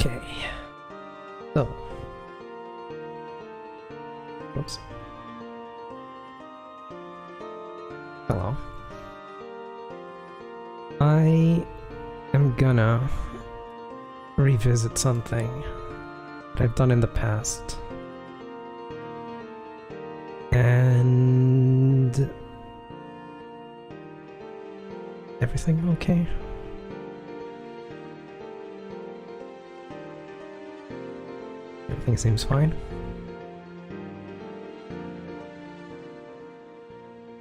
Okay. So. Oops. Hello. I am gonna revisit something that I've done in the past. And everything okay? Everything seems fine.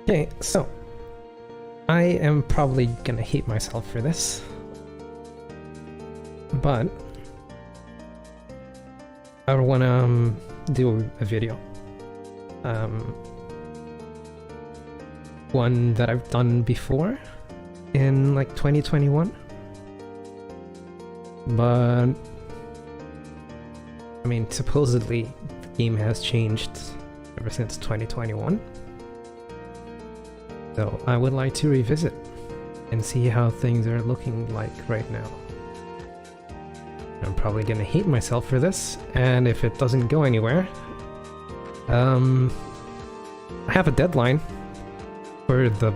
Okay, so I am probably gonna hate myself for this, but I wanna do a video. One that I've done before in like 2021, but I mean, supposedly the game has changed ever since 2021. So I would like to revisit and see how things are looking like right now. I'm probably gonna hate myself for this, and if it doesn't go anywhere, I have a deadline for the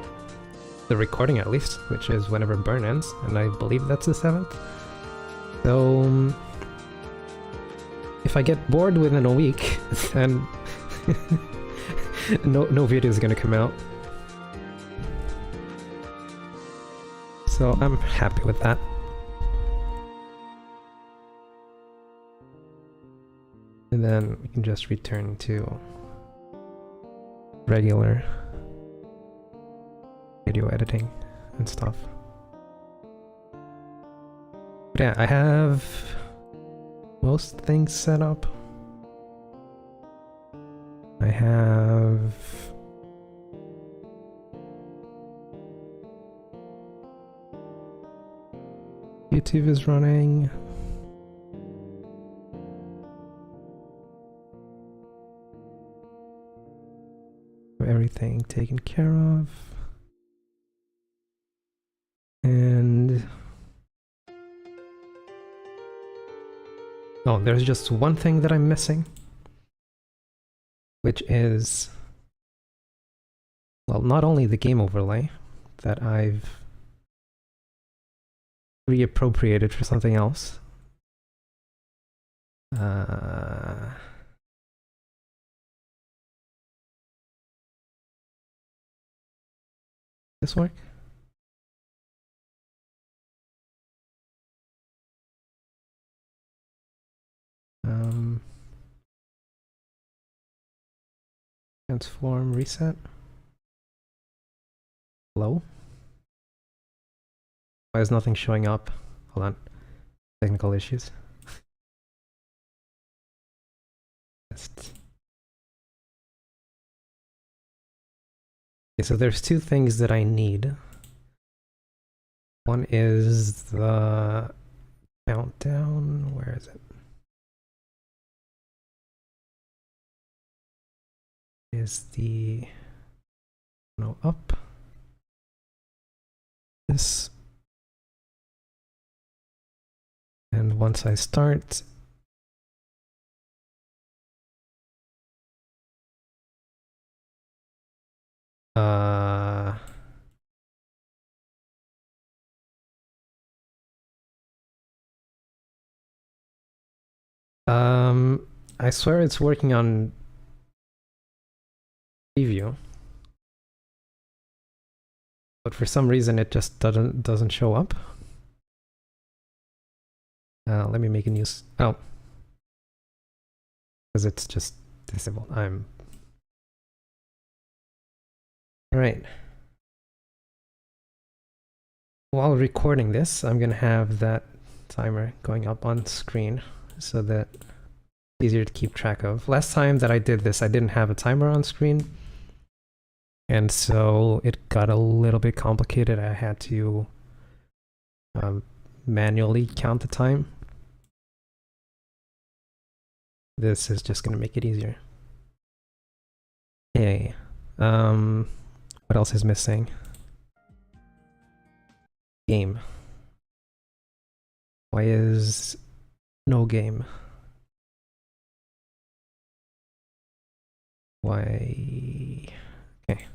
recording at least, which is whenever Burn ends, and I believe that's the 7th. So if I get bored within a week, then no video is gonna come out. So I'm happy with that. And then we can just return to regular video editing and stuff. But yeah, I have most things set up. I have YouTube is running. Everything taken care of. And oh, there's just one thing that I'm missing, which is, well, not only the game overlay that I've reappropriated for something else. This work? Transform, reset. Hello? Why is nothing showing up? Hold on. Technical issues. Okay, so there's two things that I need. One is the countdown. Where is it? Is the no up? This. And once I start, I swear it's working on preview, but for some reason it just doesn't show up. Let me make a new oh, because it's just disabled. All right. While recording this, I'm gonna have that timer going up on screen so that it's easier to keep track of. Last time that I did this, I didn't have a timer on screen, and so it got a little bit complicated. I had to manually count the time. This is just gonna make it easier. Okay. What else is missing? Game. Why is No game. Why? Okay.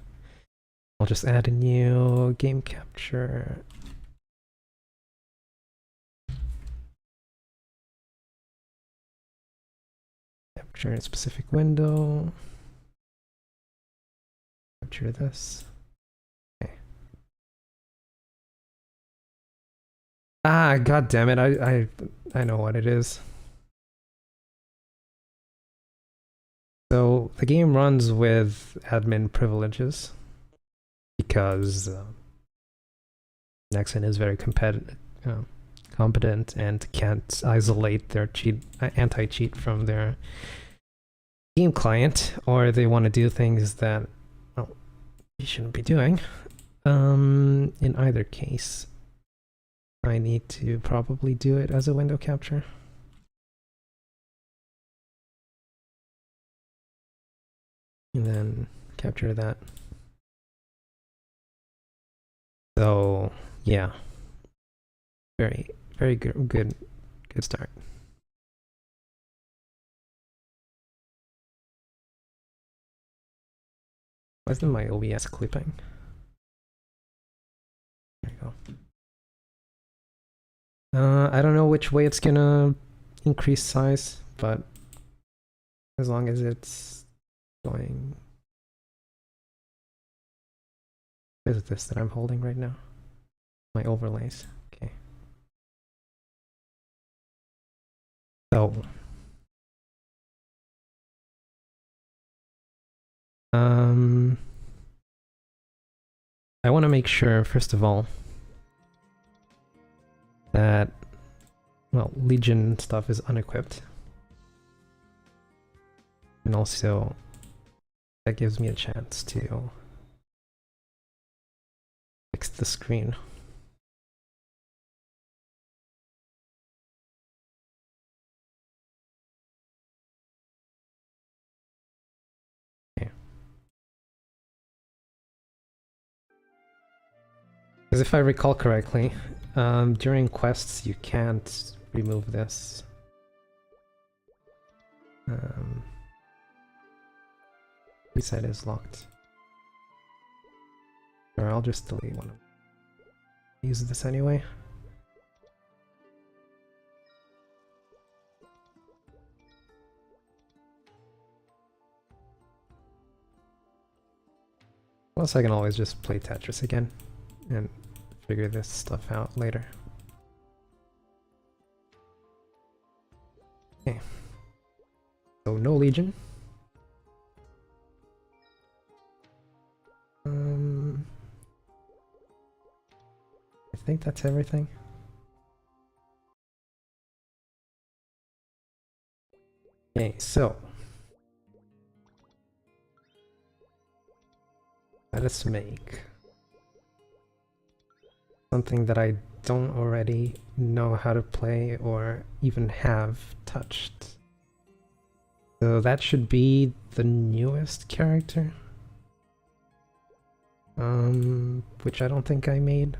I'll just add a new game capture. Capture a specific window. Capture this. Okay. Ah, god damn it! I know what it is. So the game runs with admin privileges because Nexon is very competent and can't isolate their anti-cheat from their game client, or they want to do things that, well, you shouldn't be doing. In either case, I need to probably do it as a window capture. And then capture that. So yeah, very good start. Why isn't my OBS clipping? There you go. I don't know which way it's gonna increase size, but as long as it's going. What is this that I'm holding right now? My overlays. Okay. So I want to make sure, first of all, that, well, Legion stuff is unequipped. And also, that gives me a chance to fix the screen. Okay. Because if I recall correctly, during quests you can't remove this. Reset is locked. Or I'll just delete one. Use this anyway. Plus I can always just play Tetris again and figure this stuff out later. Okay. So no Legion. I think that's everything. Okay, so let us make something that I don't already know how to play or even have touched. So that should be the newest character. Which I don't think I made.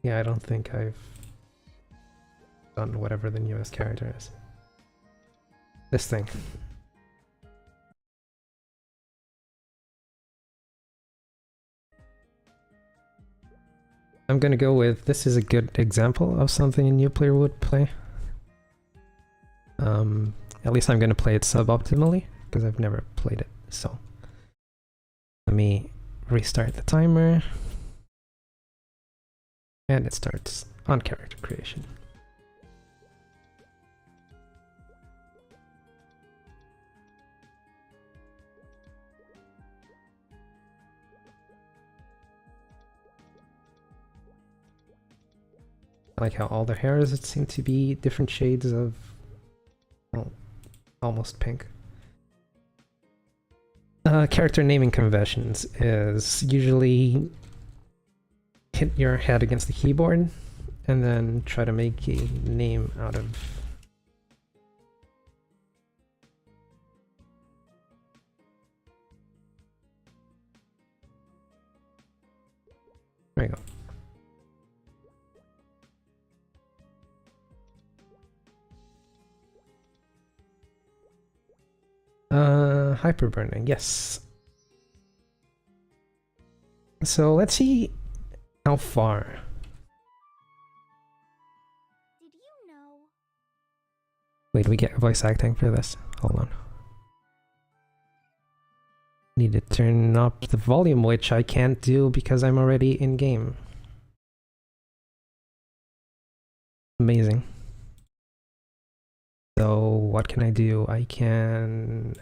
Yeah, I don't think I've done whatever the newest character is. This thing. I'm gonna go with, this is a good example of something a new player would play. At least I'm gonna play it suboptimally, because I've never played it, so. Let me restart the timer. And it starts on character creation. I like how all their hairs seem to be different shades of, well, almost pink. Character naming conventions is usually hit your head against the keyboard and then try to make a name out of there you go. hyperburning, yes. So let's see how far. Did you know? Wait, we get voice acting for this. Hold on. Need to turn up the volume, which I can't do because I'm already in game. Amazing. So what can I do? I can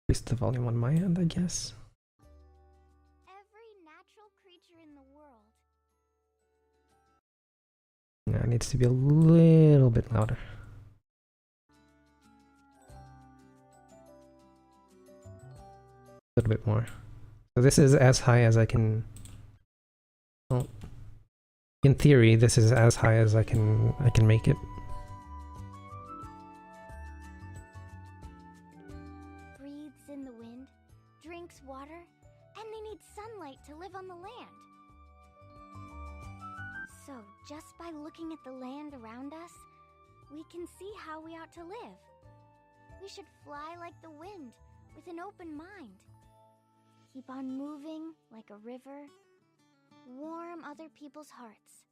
increase the volume on my end, I guess. Every natural creature in the world. Yeah, it needs to be a little bit louder. A little bit more. So this is as high as I can. Well, in theory, this is as high as I can make it. Breathes in the wind, drinks water, and they need sunlight to live on the land. So, just by looking at the land around us, we can see how we ought to live. We should fly like the wind, with an open mind. Keep on moving like a river. Warm other people's hearts,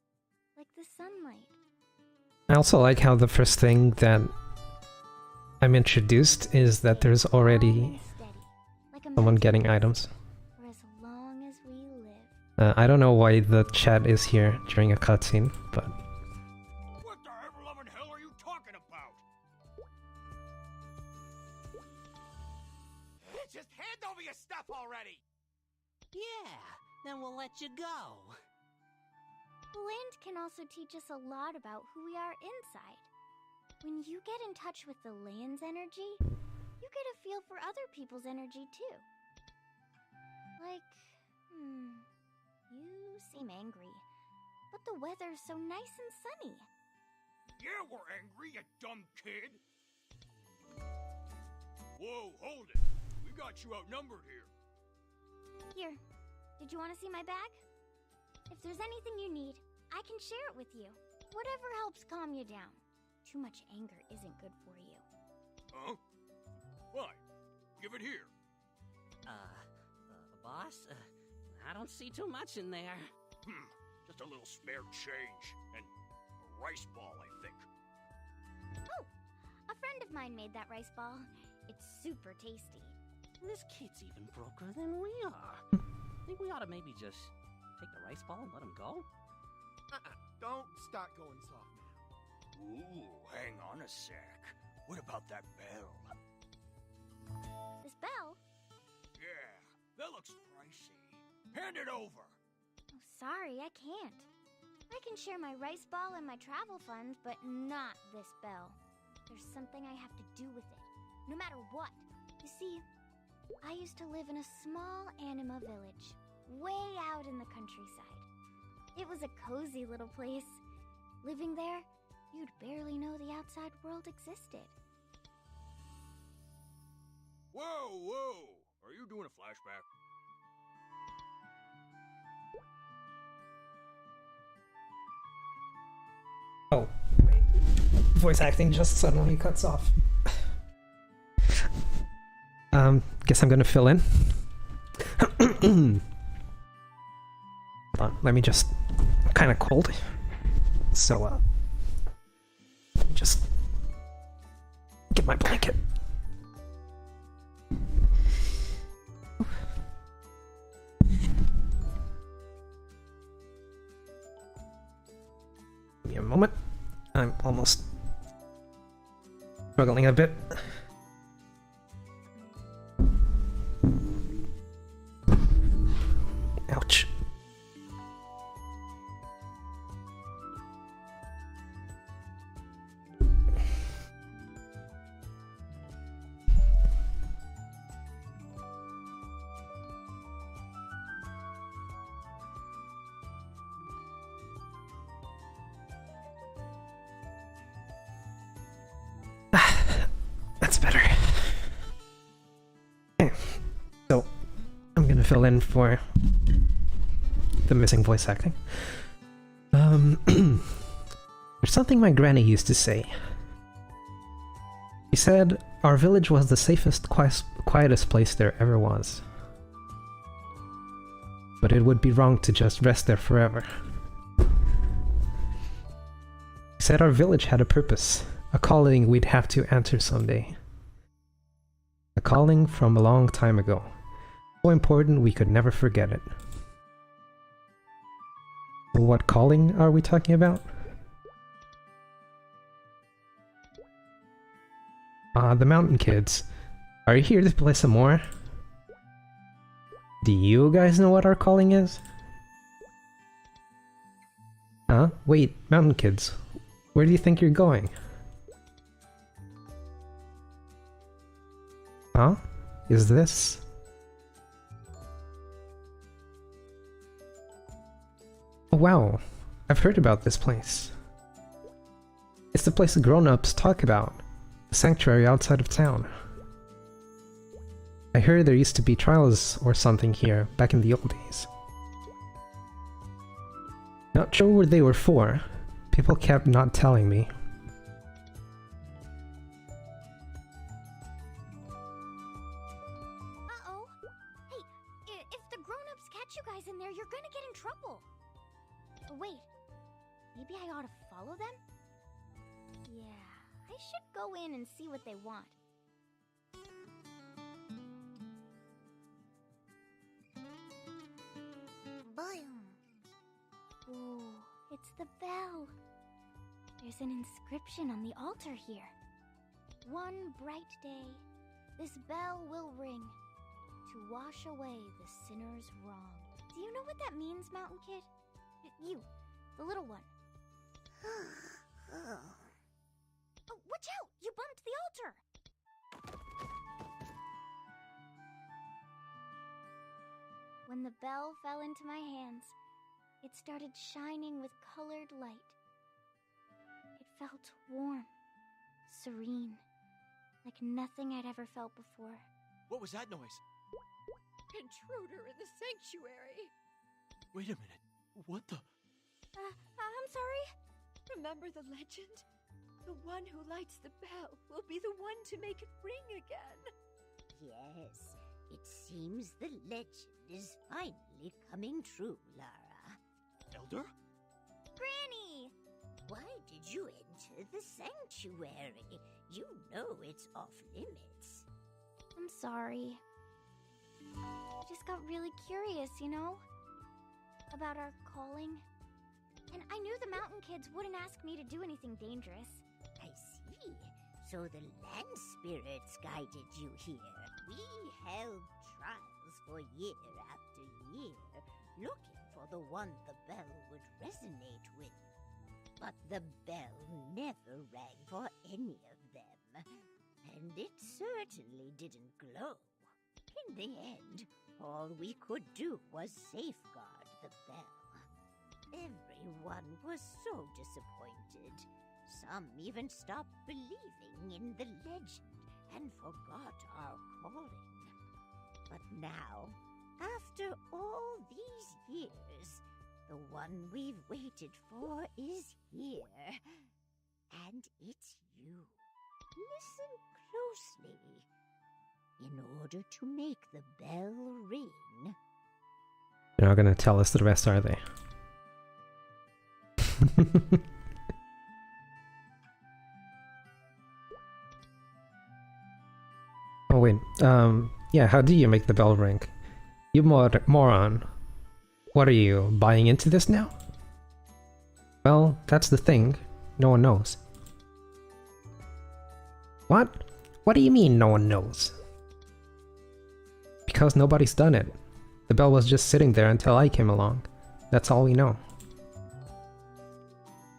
like the sunlight. I also like how the first thing that I'm introduced is that there's already Steady, like a someone mountain getting items. for as long as we live. I don't know why the chat is here during a cutscene, but What the ever-loving hell are you talking about? Just hand over your stuff already! Yeah, then we'll let you go. The land can also teach us a lot about who we are inside. When you get in touch with the land's energy, you get a feel for other people's energy too. Like, you seem angry, but the weather's so nice and sunny. Yeah, we're angry, you dumb kid! Whoa, hold it! We got you outnumbered here. Here, did you want to see my bag? If there's anything you need, I can share it with you. Whatever helps calm you down. Too much anger isn't good for you. Huh? Fine. Give it here. Boss? I don't see too much in there. Just a little spare change. And a rice ball, I think. Oh, a friend of mine made that rice ball. It's super tasty. This kid's even broker than we are. Think we ought to maybe just take the rice ball and let him go? Don't start going soft now. Ooh, hang on a sec. What about that bell? This bell? Yeah, that looks pricey. Hand it over. Oh, sorry, I can't. I can share my rice ball and my travel funds, but not this bell. There's something I have to do with it, no matter what. You see, I used to live in a small anima village, way out in the countryside. It was a cozy little place. Living there, you'd barely know the outside world existed. Whoa, whoa! Are you doing a flashback? oh, wait. Voice acting just suddenly cuts off. Guess I'm gonna fill in. Hold on, let me just. I'm kind of cold, so let me just get my blanket. Give me a moment. I'm almost struggling a bit. Ouch. That's better. Okay. So, I'm gonna fill in for the missing voice acting. There's something my granny used to say. He said our village was the safest, quietest place there ever was. But it would be wrong to just rest there forever. He said our village had a purpose, a calling we'd have to answer someday. A calling from a long time ago. So important we could never forget it. What calling are we talking about? The Mountain Kids. Are you here to play some more? Do you guys know what our calling is? Huh? Wait, Mountain Kids. Where do you think you're going? Huh? Is this? Oh wow, I've heard about this place. It's the place the grown-ups talk about. The sanctuary outside of town. I heard there used to be trials or something here back in the old days. Not sure what they were for. People kept not telling me. Uh-oh. Hey, if the grown-ups catch you guys in there, you're gonna get in trouble. Wait, maybe I ought to follow them? Yeah, I should go in and see what they want. Boom. Ooh, it's the bell. There's an inscription on the altar here. One bright day, this bell will ring to wash away the sinner's wrong. Do you know what that means, Mountain Kid? You, the little one. Oh, watch out! You bumped the altar! When the bell fell into my hands, it started shining with colored light. It felt warm, serene, like nothing I'd ever felt before. What was that noise? Intruder in the sanctuary. Wait a minute. What the? I'm sorry? Remember the legend? The one who lights the bell will be the one to make it ring again. Yes, it seems the legend is finally coming true, Lara. Elder? Granny! Why did you enter the sanctuary? You know it's off limits. I'm sorry. I just got really curious, you know? About our calling. And I knew the Mountain Kids wouldn't ask me to do anything dangerous. I see. So the land spirits guided you here. We held trials for year after year, looking for the one the bell would resonate with. But the bell never rang for any of them. And it certainly didn't glow. In the end, all we could do was safeguard the bell. Everyone was so disappointed. Some even stopped believing in the legend and forgot our calling. But now, after all these years, the one we've waited for is here. And it's you. Listen closely. In order to make the bell ring... They're not gonna tell us the rest, are they? Oh wait, yeah, how do you make the bell ring? You moron. What are you, buying into this now? Well, that's the thing. No one knows. What? What do you mean no one knows? Because nobody's done it. The bell was just sitting there until I came along. That's all we know.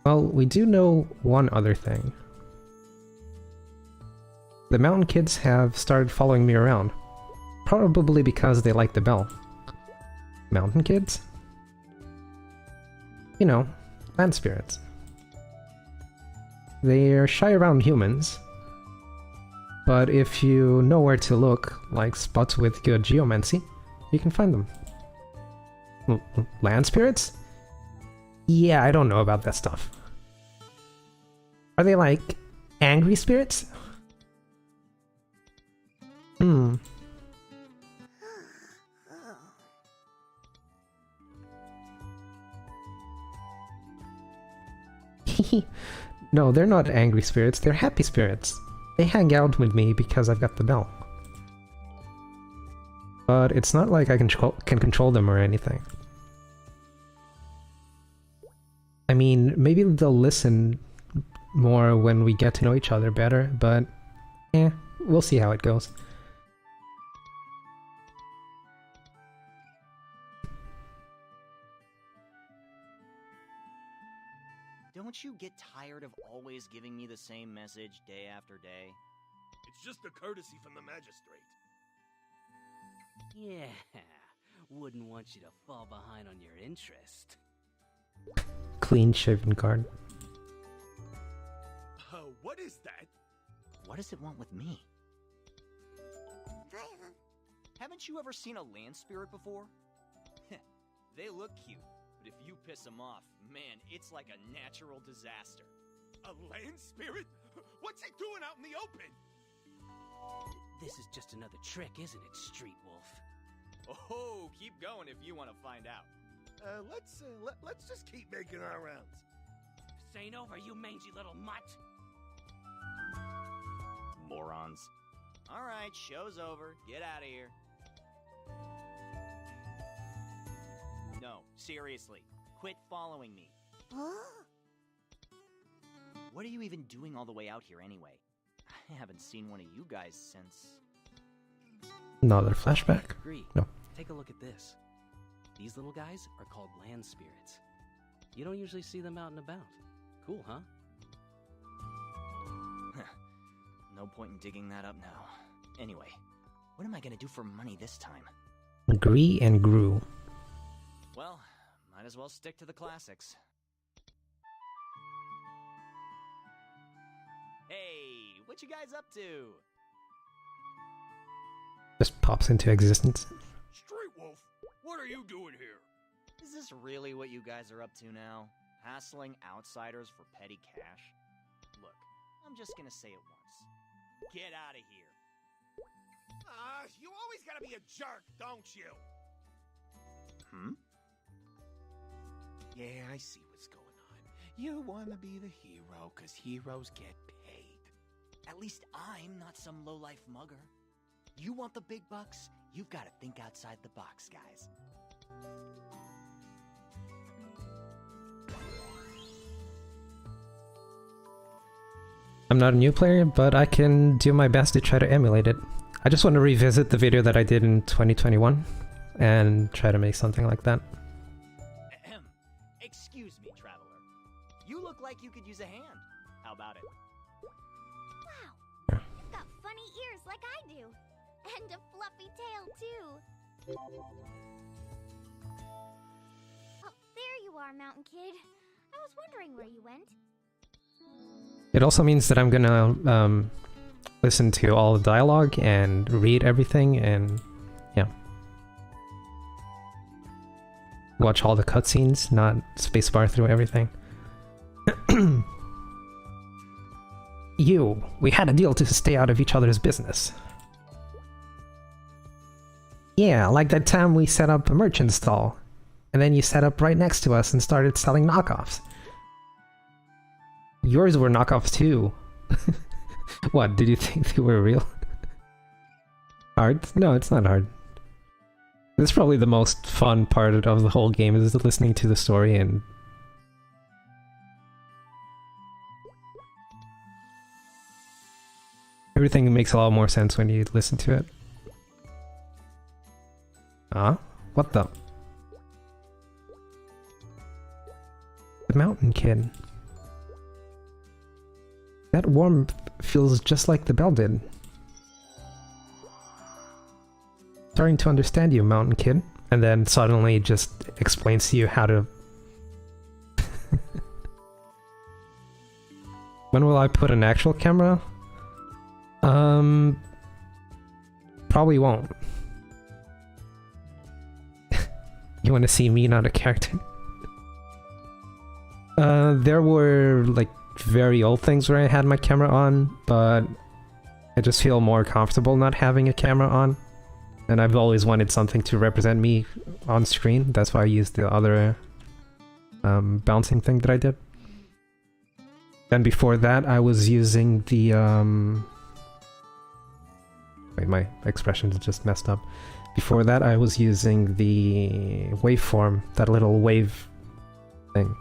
Well, we do know one other thing. The Mountain Kids have started following me around. Probably because they like the bell. Mountain Kids? You know, land spirits. They're shy around humans, but if you know where to look, like spots with good geomancy, you can find them. Land spirits? Yeah, I don't know about that stuff. Are they like angry spirits? Hmm. No, they're not angry spirits, they're happy spirits. They hang out with me because I've got the bell. But it's not like I can control them or anything. I mean, maybe they'll listen more when we get to know each other better, but we'll see how it goes. Don't you get tired of always giving me the same message day after day? It's just a courtesy from the magistrate. Yeah, wouldn't want you to fall behind on your interest. Clean shaven guard. What is that? What does it want with me? Haven't you ever seen a land spirit before? They look cute, but if you piss them off, man, it's like a natural disaster. A land spirit? What's it doing out in the open? This is just another trick, isn't it, Street Wolf? Oh, keep going if you want to find out. Let's just keep making our rounds. This ain't over, you mangy little mutt! Morons. All right, show's over. Get out of here. No, seriously. Quit following me. What are you even doing all the way out here anyway? I haven't seen one of you guys since... Another flashback? Agree. No. Take a look at this. These little guys are called land spirits. You don't usually see them out and about. Cool, huh? No point in digging that up now. Anyway, what am I gonna do for money this time? Gree and Grew. Well, might as well stick to the classics. Hey, what you guys up to? Just pops into existence. Street Wolf, what are you doing here? Is this really what you guys are up to now? Hassling outsiders for petty cash? Look, I'm just gonna say it once. Get out of here. You always gotta be a jerk, don't you? Yeah, I see what's going on. You want to be the hero because heroes get paid. At least I'm not some lowlife mugger. You want the big bucks? You've got to think outside the box, guys. I'm not a new player, but I can do my best to try to emulate it. I just want to revisit the video that I did in 2021 and try to make something like that. Ahem. Excuse me, traveler. You look like you could use a hand. How about it? Wow, you've got funny ears like I do. And a fluffy tail, too. Oh, there you are, Mountain Kid. I was wondering where you went. It also means that I'm gonna listen to all the dialogue and read everything and yeah. Watch all the cutscenes, not spacebar through everything. We had a deal to stay out of each other's business. Yeah, like that time we set up a merchant stall, and then you set up right next to us and started selling knockoffs. Yours were knockoffs too. What, did you think they were real? Hard? No, it's not hard. It's probably the most fun part of the whole game, is listening to the story and... everything makes a lot more sense when you listen to it. Huh? What the? The Mountain Kid. That warmth feels just like the bell did. Starting to understand you, Mountain Kid. And then suddenly just explains to you how to... When will I put an actual camera? Probably won't. You want to see me, not a character? There were, like, very old things where I had my camera on, but I just feel more comfortable not having a camera on. And I've always wanted something to represent me on screen. That's why I used the other bouncing thing that I did. Then before that, I was using the... Wait, my expression is just messed up. Before that, I was using the waveform, that little wave thing.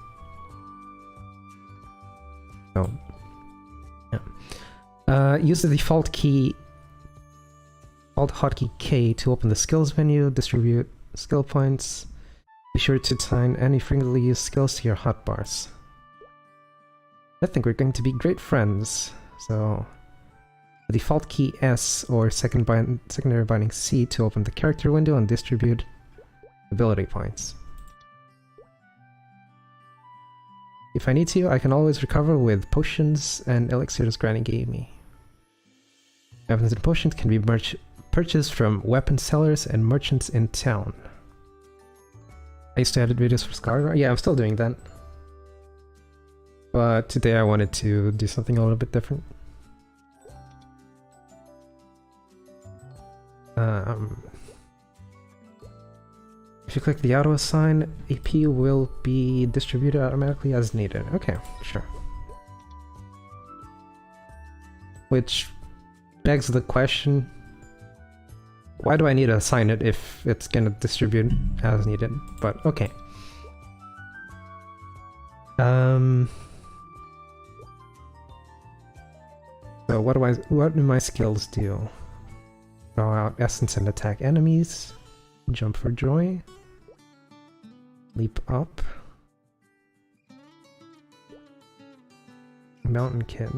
Oh. Yeah. Use the default key, Alt hotkey K to open the skills menu, distribute skill points. Be sure to assign any frequently used skills to your hotbars. I think we're going to be great friends, so... The default key S or secondary binding C to open the character window and distribute ability points. If I need to, I can always recover with potions and elixirs Granny gave me. Weapons and potions can be purchased from weapon sellers and merchants in town. I used to edit videos for Scar. Yeah, I'm still doing that. But today I wanted to do something a little bit different. If you click the auto assign, AP will be distributed automatically as needed. Okay, sure. Which begs the question, why do I need to assign it if it's gonna distribute as needed? But okay. So what do my skills do? Draw out essence and attack enemies. Jump for joy. Leap up. Mountain Kid.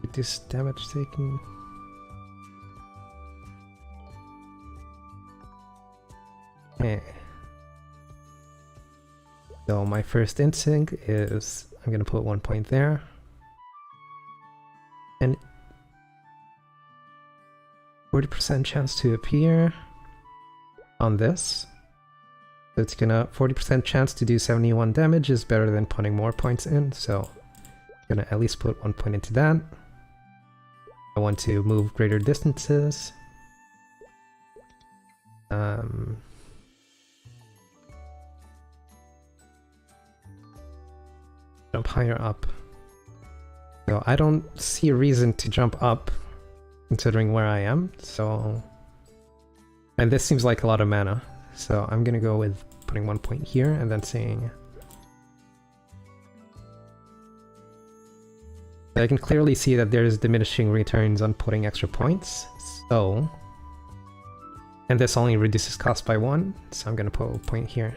Reduce damage taken. Okay. So my first instinct is I'm gonna put 1 point there. And 40% chance to appear on this. So it's gonna 40% chance to do 71 damage is better than putting more points in, so I'm gonna at least put 1 point into that. I want to move greater distances. Jump higher up. So I don't see a reason to jump up, considering where I am, so... And this seems like a lot of mana, so I'm gonna go with putting 1 point here, and then saying... I can clearly see that there's diminishing returns on putting extra points, so... And this only reduces cost by 1, so I'm gonna put a point here.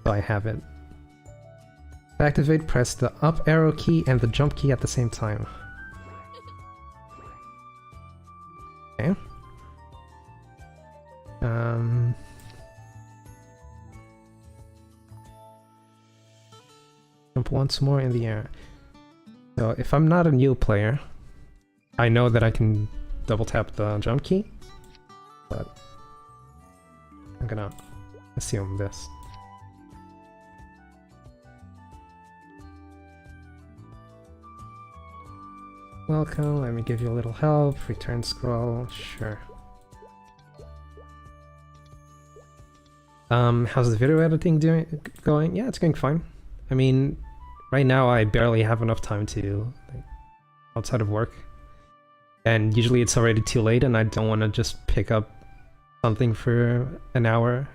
So I have it. To activate, press the up arrow key and the jump key at the same time. Okay. Jump once more in the air. So if I'm not a new player, I know that I can double tap the jump key, but I'm gonna assume this. Welcome, let me give you a little help. Return scroll, sure. How's the video editing going? Yeah, it's going fine. I mean, right now I barely have enough time to, like, outside of work. And usually it's already too late and I don't want to just pick up something for an hour.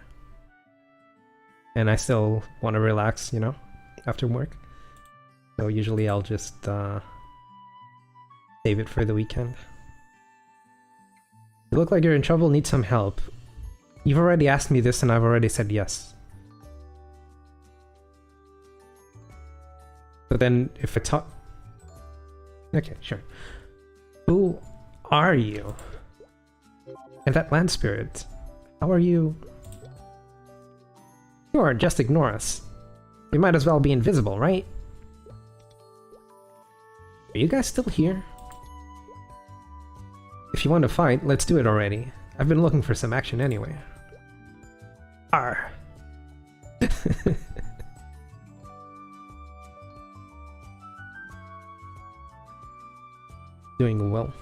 And I still want to relax, you know, after work. So usually I'll just, save it for the weekend. You look like you're in trouble, need some help. You've already asked me this and I've already said yes. But then if it's hot... Okay, sure. Who are you? And that land spirit, how are you? Sure, just ignore us. You might as well be invisible, right? Are you guys still here? If you want to fight, let's do it already. I've been looking for some action anyway. Arr. Doing well.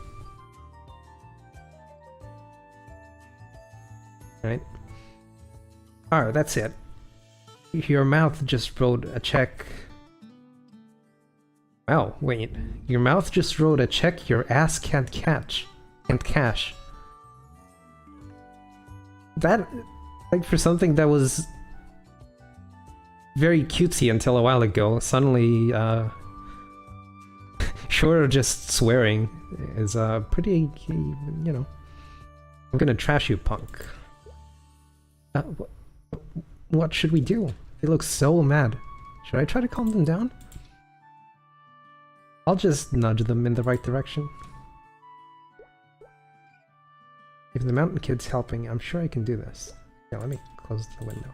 Right? Alright, that's it. Your mouth just wrote a check. Wow, wait. Your mouth just wrote a check your ass can't cash. That, like, for something that was very cutesy until a while ago, suddenly, short of just swearing, is pretty, you know. I'm gonna trash you, punk. What should we do? They look so mad. Should I try to calm them down? I'll just nudge them in the right direction. If the mountain kid's helping, I'm sure I can do this. Yeah, let me close the window.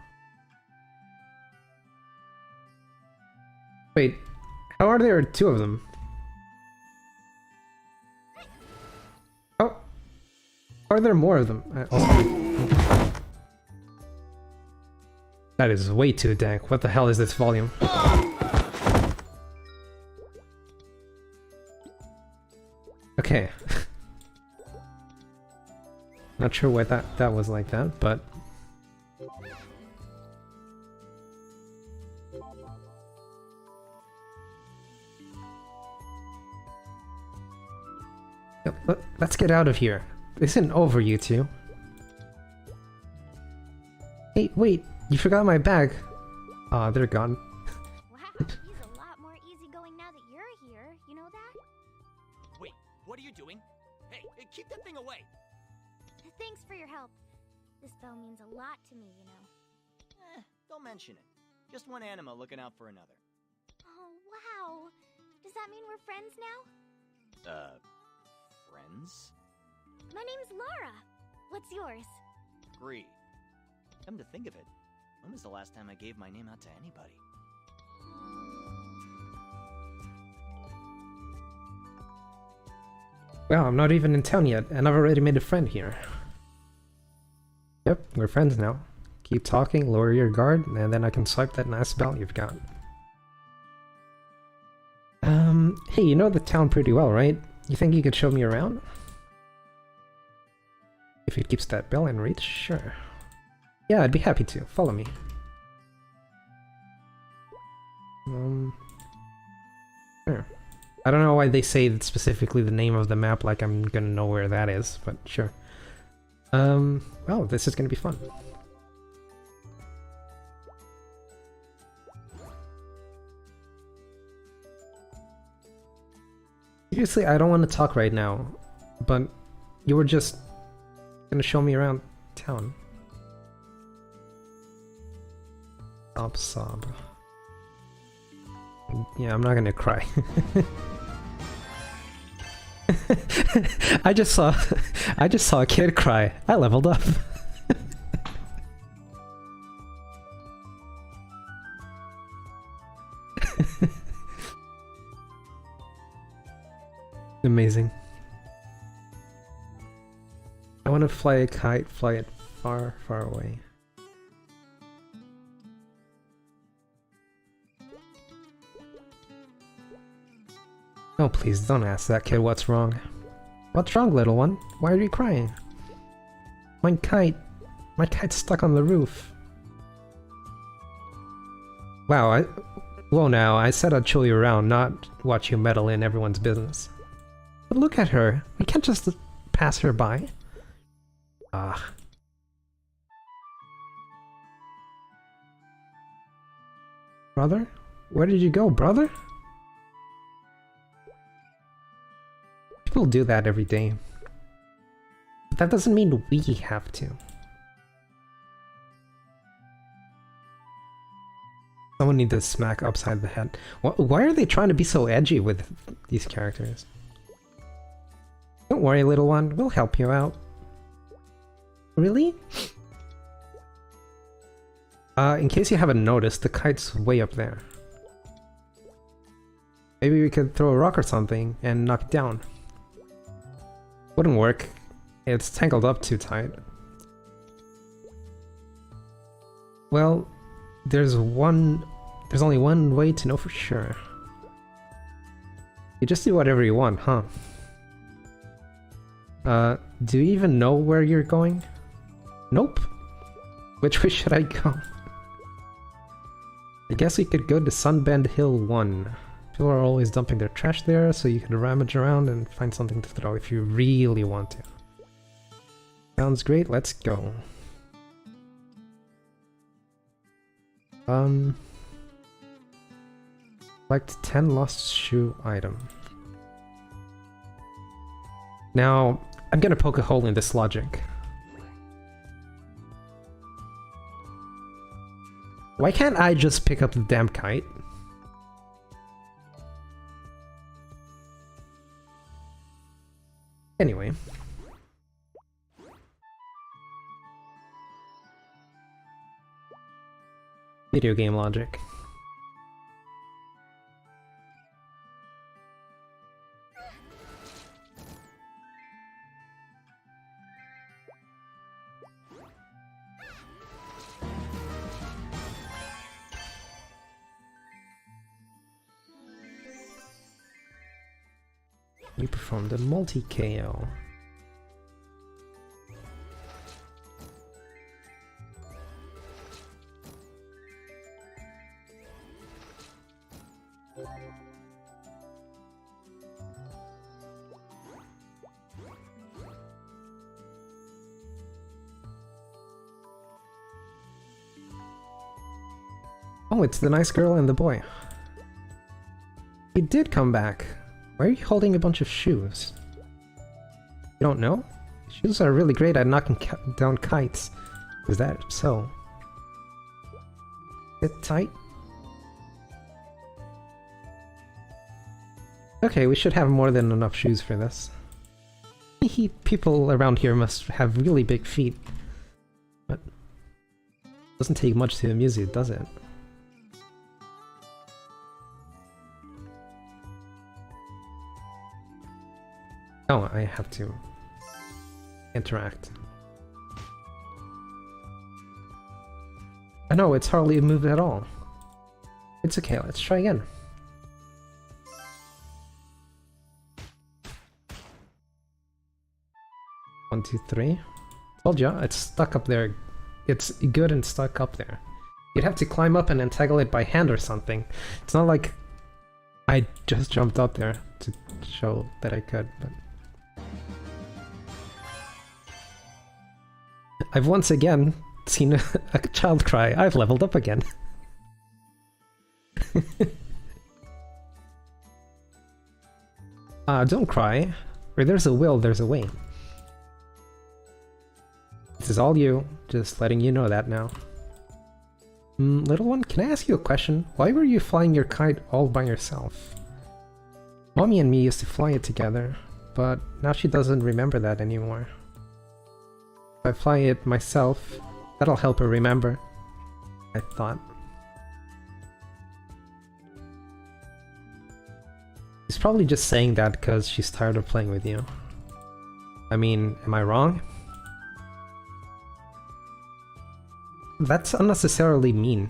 Wait, how are there two of them? How are there more of them? That is way too dank. What the hell is this volume? Okay. Not sure why that was like that, but... Let's get out of here. This isn't over, you two. Hey, wait! You forgot my bag! Aw, they're gone. Wow, he's a lot more easygoing now that you're here. You know that? Wait, what are you doing? Hey, keep that thing away! Thanks for your help. This bell means a lot to me, you know. Don't mention it. Just one anima looking out for another. Oh, wow. Does that mean we're friends now? Friends? My name's Lara. What's yours? Agree. Come to think of it, when was the last time I gave my name out to anybody? Well, I'm not even in town yet, and I've already made a friend here. Yep, we're friends now. Keep talking, lower your guard, and then I can swipe that nice belt you've got. Hey, you know the town pretty well, right? You think you could show me around? If it keeps that bell in reach, sure. Yeah, I'd be happy to. Follow me. Sure. I don't know why they say specifically the name of the map like I'm gonna know where that is, but sure. Well, this is gonna be fun. Seriously, I don't want to talk right now, but you were just gonna show me around town. Sob. Yeah, I'm not gonna cry. I just saw a kid cry. I leveled up. Amazing. I want to fly a kite, fly it far, far away. Oh, please don't ask that kid what's wrong. What's wrong, little one? Why are you crying? My kite's stuck on the roof. Wow, whoa now, I said I'd show you around, not watch you meddle in everyone's business. But look at her, we can't just pass her by. Ah. Brother? Where did you go, brother? People do that every day. But that doesn't mean we have to. Someone needs to smack upside the head. Why are they trying to be so edgy with these characters? Don't worry, little one. We'll help you out. Really? In case you haven't noticed, the kite's way up there. Maybe we could throw a rock or something and knock it down. Wouldn't work. It's tangled up too tight. Well, there's only one way to know for sure. You just do whatever you want, huh? Do you even know where you're going? Nope. Which way should I go? I guess we could go to Sunbend Hill 1. People are always dumping their trash there, so you can rummage around and find something to throw if you really want to. Sounds great, let's go. Collect 10 lost shoe item. Now, I'm gonna poke a hole in this logic. Why can't I just pick up the damn kite? Anyway. Video game logic. You performed a multi-KO. Oh, it's the nice girl and the boy. He did come back. Why are you holding a bunch of shoes? You don't know? Shoes are really great at knocking down kites. Is that so? Sit tight. Okay, we should have more than enough shoes for this. People around here must have really big feet. But it doesn't take much to amuse you, does it? Oh, I have to interact. Oh no, it's hardly moved at all. It's okay, let's try again. One, two, three. Told ya, it's stuck up there. It's good and stuck up there. You'd have to climb up and entangle it by hand or something. It's not like I just jumped up there to show that I could, but... I've once again seen a child cry. I've leveled up again. Don't cry. Where there's a will, there's a way. This is all you. Just letting you know that now. Little one, can I ask you a question? Why were you flying your kite all by yourself? Mommy and me used to fly it together, but now she doesn't remember that anymore. If I fly it myself, that'll help her remember, I thought. She's probably just saying that because she's tired of playing with you. I mean, am I wrong? That's unnecessarily mean.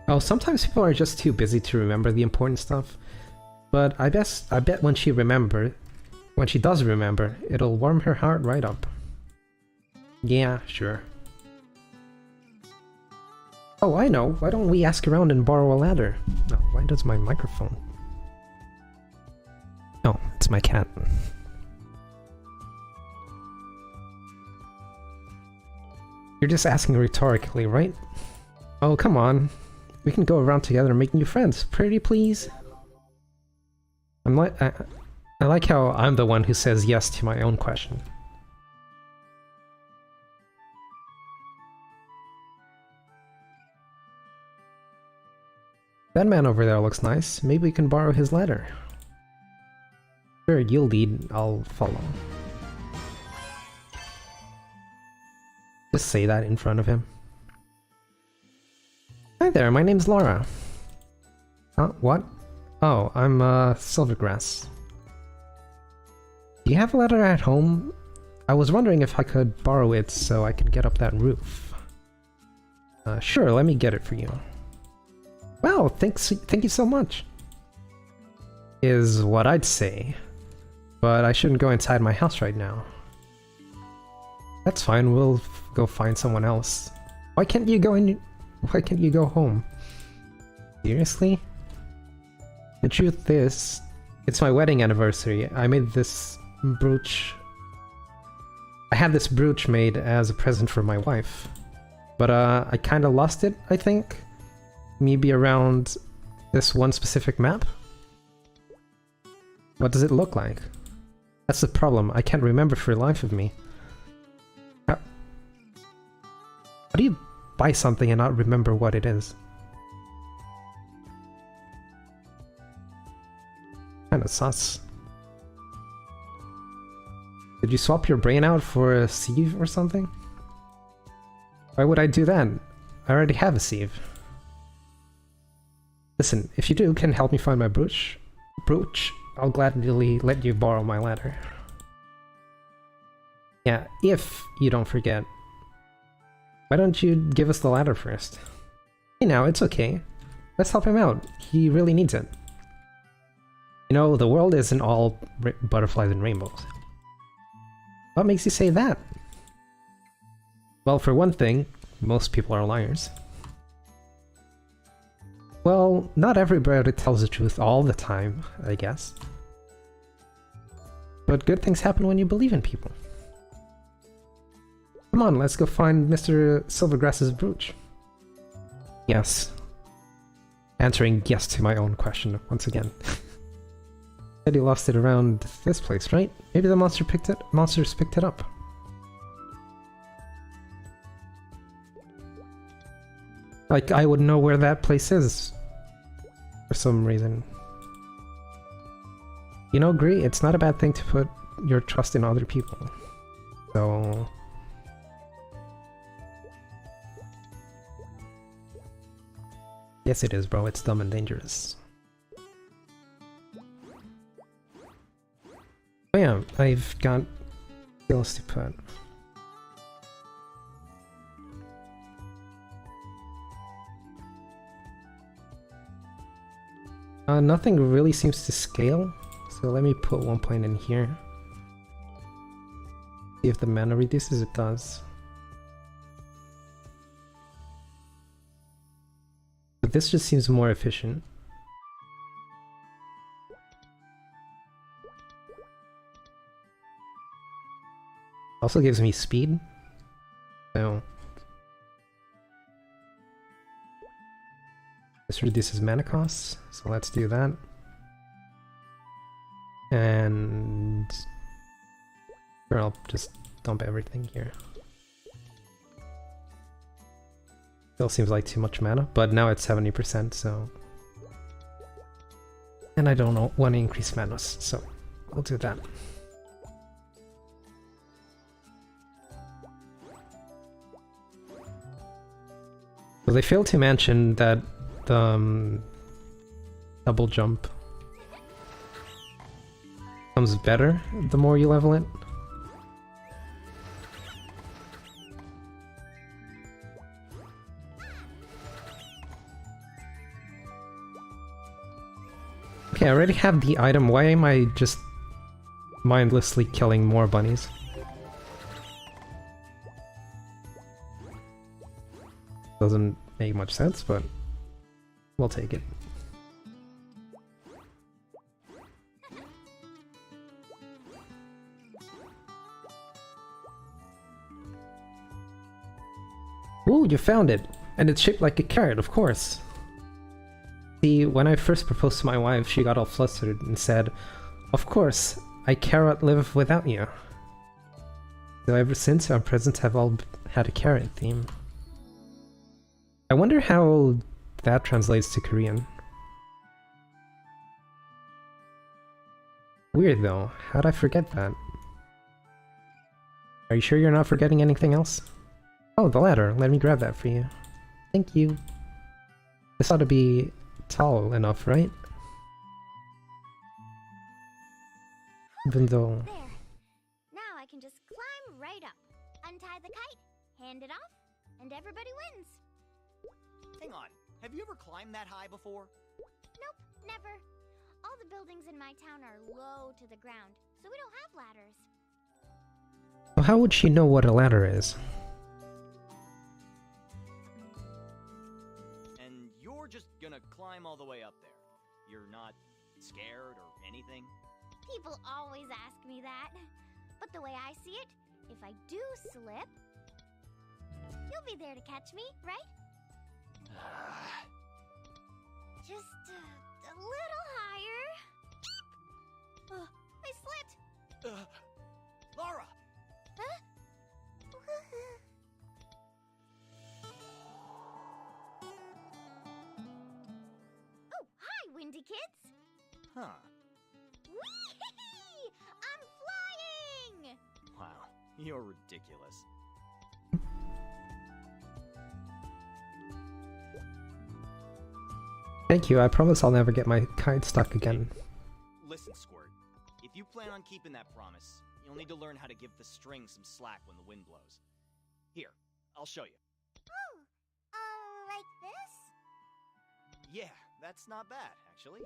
Oh, sometimes people are just too busy to remember the important stuff. But I bet when she does remember, it'll warm her heart right up. Yeah, sure. Oh, I know. Why don't we ask around and borrow a ladder? No, why does my microphone... Oh, it's my cat. You're just asking rhetorically, right? Oh, come on. We can go around together and make new friends. Pretty please? I like how I'm the one who says yes to my own question. That man over there looks nice. Maybe we can borrow his ladder. Sure, you'll lead, I'll follow. Just say that in front of him. Hi there, my name's Laura. What? Oh, I'm, Silvergrass. Do you have a ladder at home? I was wondering if I could borrow it so I could get up that roof. Sure, let me get it for you. Wow, thank you so much. Is what I'd say. but I shouldn't go inside my house right now. That's fine, we'll go find someone else. Why can't you go in? Why can't you go home? Seriously? The truth is, it's my wedding anniversary. I made this brooch. I had this brooch made as a present for my wife. But I kinda lost it, I think. Maybe around this one specific map? What does it look like? That's the problem, I can't remember for the life of me. How do you buy something and not remember what it is? Kinda sus. Did you swap your brain out for a sieve or something? Why would I do that? I already have a sieve. Listen, if you can help me find my brooch, I'll gladly let you borrow my ladder. Yeah, if you don't forget. Why don't you give us the ladder first? Hey now, it's okay. Let's help him out. He really needs it. You know, the world isn't all butterflies and rainbows. What makes you say that? Well, for one thing, most people are liars. Well, not everybody tells the truth all the time, I guess. But good things happen when you believe in people. Come on, let's go find Mr. Silvergrass's brooch. Yes. Answering yes to my own question once again. Said you lost it around this place, right? Maybe the monsters picked it up. Like, I would know where that place is. For some reason. You know, Gree, it's not a bad thing to put your trust in other people. So... yes it is, bro. It's dumb and dangerous. Oh yeah, I've got skills to put. Nothing really seems to scale, so let me put 1 point in here. See if the mana reduces, it does. But this just seems more efficient. Also gives me speed, so... this reduces mana costs, so let's do that. And... sure, I'll just dump everything here. Still seems like too much mana, but now it's 70%, so... and I don't want to increase mana, so we'll do that. So they failed to mention that the double jump becomes better the more you level it. Okay, I already have the item. Why am I just mindlessly killing more bunnies? Doesn't make much sense, but we'll take it. Ooh, you found it! And it's shaped like a carrot, of course! See, when I first proposed to my wife, she got all flustered and said, "Of course, I cannot live without you." So ever since, our presents have all had a carrot theme. I wonder how that translates to Korean. Weird though, how'd I forget that? Are you sure you're not forgetting anything else? Oh, the ladder. Let me grab that for you. Thank you. This ought to be tall enough, right? Even though... There. Now I can just climb right up, untie the kite, hand it off, and everybody wins. Hang on, have you ever climbed that high before? Nope, never. All All the buildings in my town are low to the ground, so we don't have ladders. So how would she know what a ladder is? And you're just gonna climb all the way up there. You're not scared or anything? People always ask me that. But the way I see it, if I do slip, you'll be there to catch me, right? Just a little higher. I slipped. Laura! Huh? Oh, hi, Windy Kids. Huh. Whee! I'm flying! Wow, you're ridiculous. Thank you, I promise I'll never get my kite stuck again. Listen, Squirt. If you plan on keeping that promise, you'll need to learn how to give the string some slack when the wind blows. Here, I'll show you. Oh, like this? Yeah, that's not bad, actually.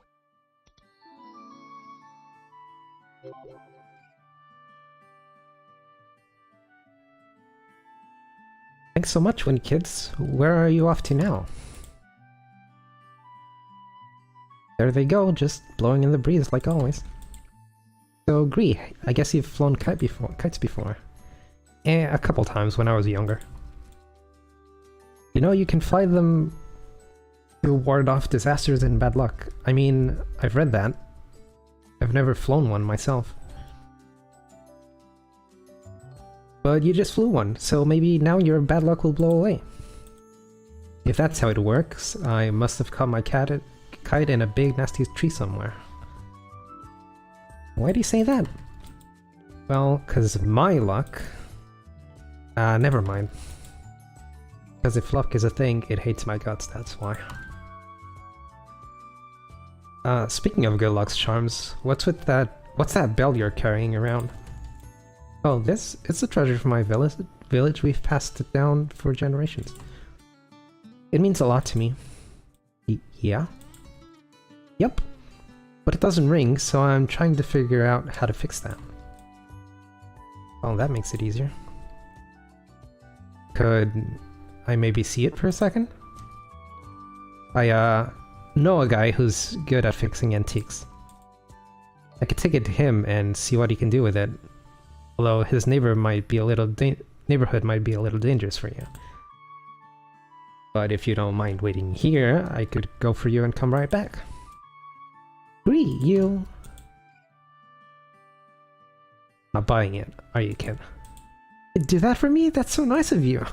Thanks so much, Wind Kids. Where are you off to now? There they go, just blowing in the breeze like always. So, Gree, I guess you've flown kites before. A couple times when I was younger. You know, you can fly them to ward off disasters and bad luck. I mean, I've read that. I've never flown one myself. But you just flew one, so maybe now your bad luck will blow away. If that's how it works, I must have caught my kite in a big nasty tree somewhere. Why do you say that? Well, cause my luck... never mind. Because if luck is a thing, it hates my guts, that's why. Speaking of good luck's charms, what's that bell you're carrying around? Oh, it's a treasure from my village. We've passed it down for generations. It means a lot to me. Yeah? Yep. But it doesn't ring, so I'm trying to figure out how to fix that. Well, that makes it easier. Could I maybe see it for a second? I, know a guy who's good at fixing antiques. I could take it to him and see what he can do with it. Although his neighborhood might be a little dangerous for you. But if you don't mind waiting here, I could go for you and come right back. Gree, you... Not buying it, are you, kid? Do that for me? That's so nice of you!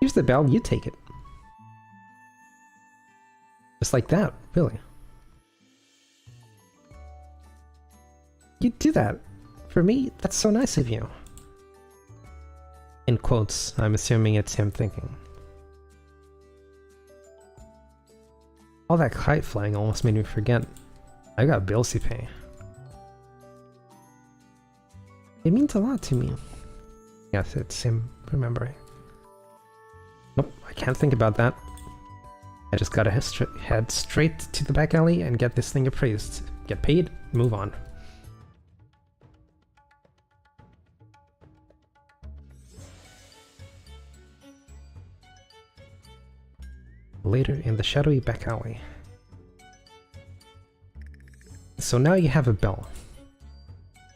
Here's the bell, you take it. Just like that, really. You do that. For me, that's so nice of you. In quotes, I'm assuming it's him thinking. All that kite flying almost made me forget. I got bills to pay. It means a lot to me. Yes, it's him remembering. Nope, I can't think about that. I just gotta head straight to the back alley and get this thing appraised. Get paid, move on. Later in the shadowy back alley. So now you have a bell.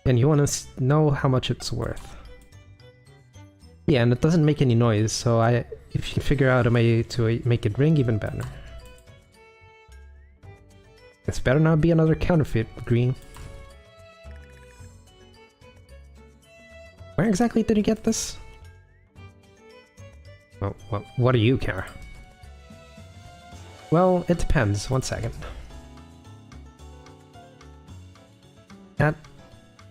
And you want to know how much it's worth. Yeah, and it doesn't make any noise, so if you can figure out a way to make it ring, even better. This better not be another counterfeit, Green. Where exactly did you get this? Oh, well, what do you care? Well, it depends. One second. That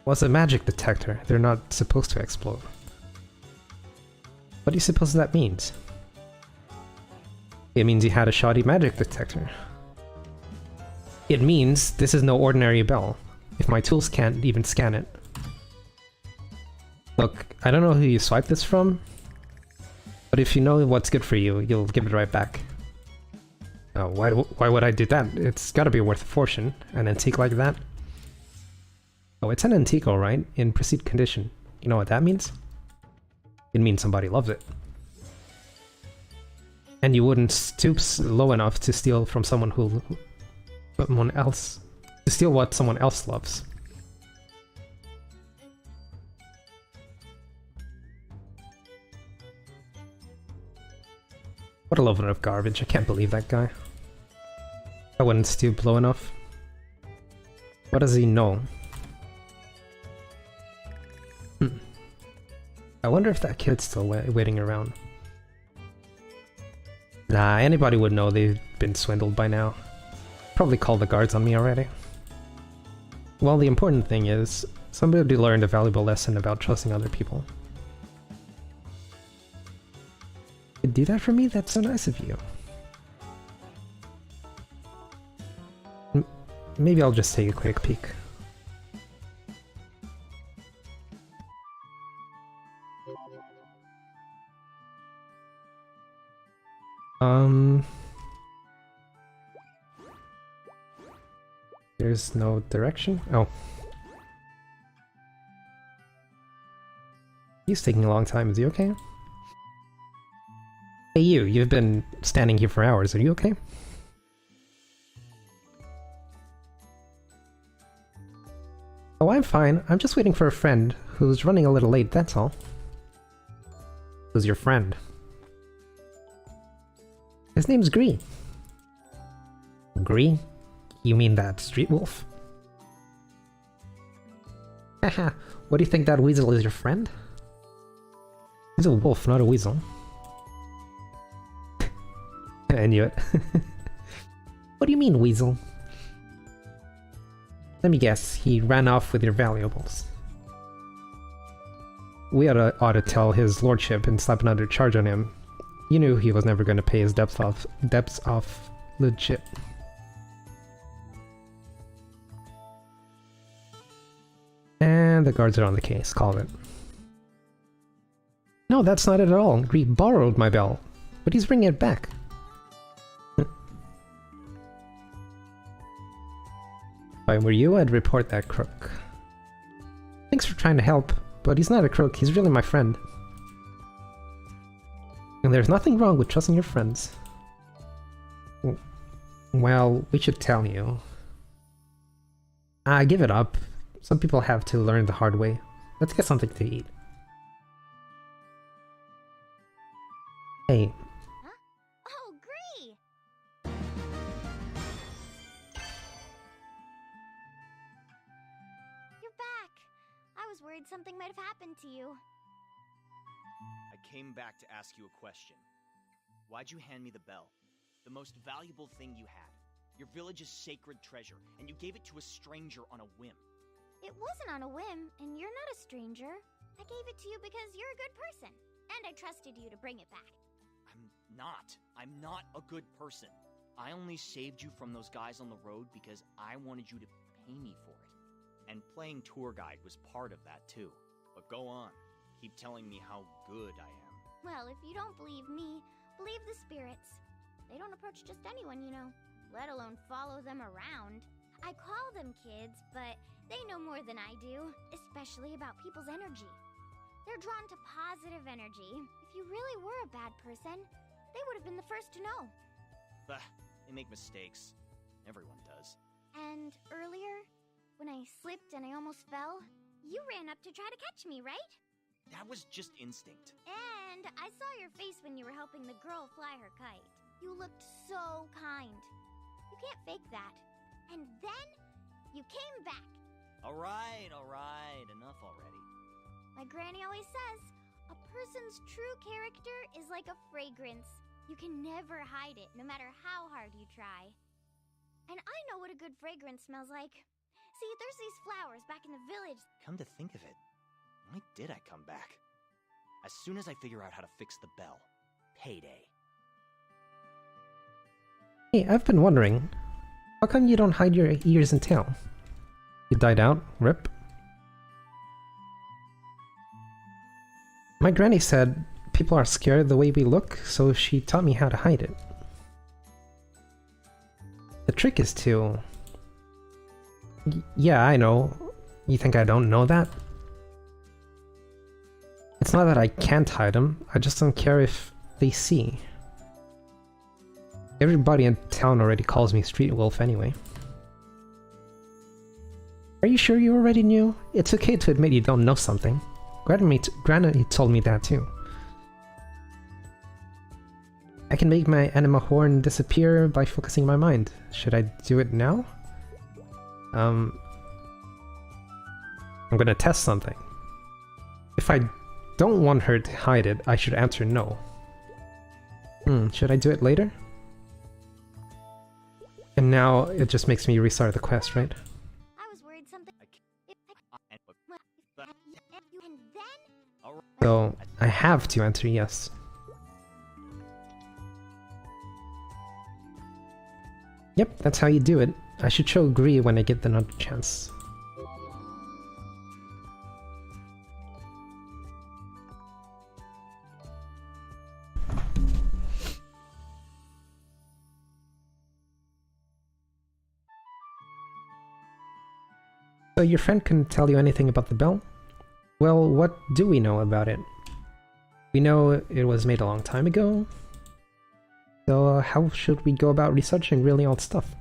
was a magic detector. They're not supposed to explode. What do you suppose that means? It means you had a shoddy magic detector. It means this is no ordinary bell, if my tools can't even scan it. Look, I don't know who you swiped this from, but if you know what's good for you, you'll give it right back. Why would I do that? It's gotta be worth a fortune. An antique like that. Oh, it's an antique, alright, in pristine condition. You know what that means? It means somebody loves it. And you wouldn't stoop low enough to steal from someone else. To steal what someone else loves. What a load of garbage, I can't believe that guy. I wouldn't stoop low enough. What does he know? I wonder if that kid's still waiting around. Nah, anybody would know they've been swindled by now. Probably called the guards on me already. Well, the important thing is, somebody learned a valuable lesson about trusting other people. You do that for me? That's so nice of you. Maybe I'll just take a quick peek. There's no direction? Oh. He's taking a long time, is he okay? Hey you've been standing here for hours, are you okay? Oh, I'm fine. I'm just waiting for a friend who's running a little late, that's all. Who's your friend? His name's Gree. Gree? You mean that street wolf? Haha, what do you think, that weasel is your friend? He's a wolf, not a weasel. I knew it. What do you mean, weasel? Let me guess, he ran off with your valuables. We ought to tell his lordship and slap another charge on him. You knew he was never going to pay his debts off legit. And the guards are on the case, call it. No, that's not it at all. Gree borrowed my bell, but he's bringing it back. If I were you, I'd report that crook. Thanks for trying to help, but he's not a crook, he's really my friend. And there's nothing wrong with trusting your friends. Well, we should tell you. Give it up. Some people have to learn the hard way. Let's get something to eat. Hey. Huh? Oh, Gree! You're back. I was worried something might have happened to you. I came back to ask you a question. Why'd you hand me the bell? The most valuable thing you had. Your village's sacred treasure, and you gave it to a stranger on a whim. It wasn't on a whim, and you're not a stranger. I gave it to you because you're a good person, and I trusted you to bring it back. I'm not a good person. I only saved you from those guys on the road because I wanted you to pay me for it. And playing tour guide was part of that too. But go on. Keep telling me how good I am. Well, if you don't believe me, believe the spirits. They don't approach just anyone, you know, let alone follow them around. I call them kids, but they know more than I do, especially about people's energy. They're drawn to positive energy. If you really were a bad person, they would have been the first to know. Bah, they make mistakes. Everyone does. And earlier, when I slipped and I almost fell, you ran up to try to catch me, right? That was just instinct. And I saw your face when you were helping the girl fly her kite. You looked so kind. You can't fake that. And then, you came back. Alright, enough already. My granny always says, a person's true character is like a fragrance. You can never hide it, no matter how hard you try. And I know what a good fragrance smells like. See, there's these flowers back in the village. Come to think of it, why did I come back? As soon as I figure out how to fix the bell. Payday. Hey, I've been wondering, how come you don't hide your ears and tail? You died out? Rip? My granny said people are scared the way we look, so she taught me how to hide it. trick is to... Yeah, I know. You think I don't know that? It's not that I can't hide them, I just don't care if they see. Everybody in town already calls me Street Wolf anyway. Are you sure you already knew? It's okay to admit you don't know something. Granny told me that too. I can make my anima horn disappear by focusing my mind. Should I do it now? I'm gonna test something. If I don't want her to hide it, I should answer no. Should I do it later? And now it just makes me restart the quest, right? I was worried something. And then So I have to answer yes. Yep, that's how you do it. I should show Gree when I get another chance. So your friend couldn't tell you anything about the bell? Well, what do we know about it? We know it was made a long time ago. So how should we go about researching really old stuff?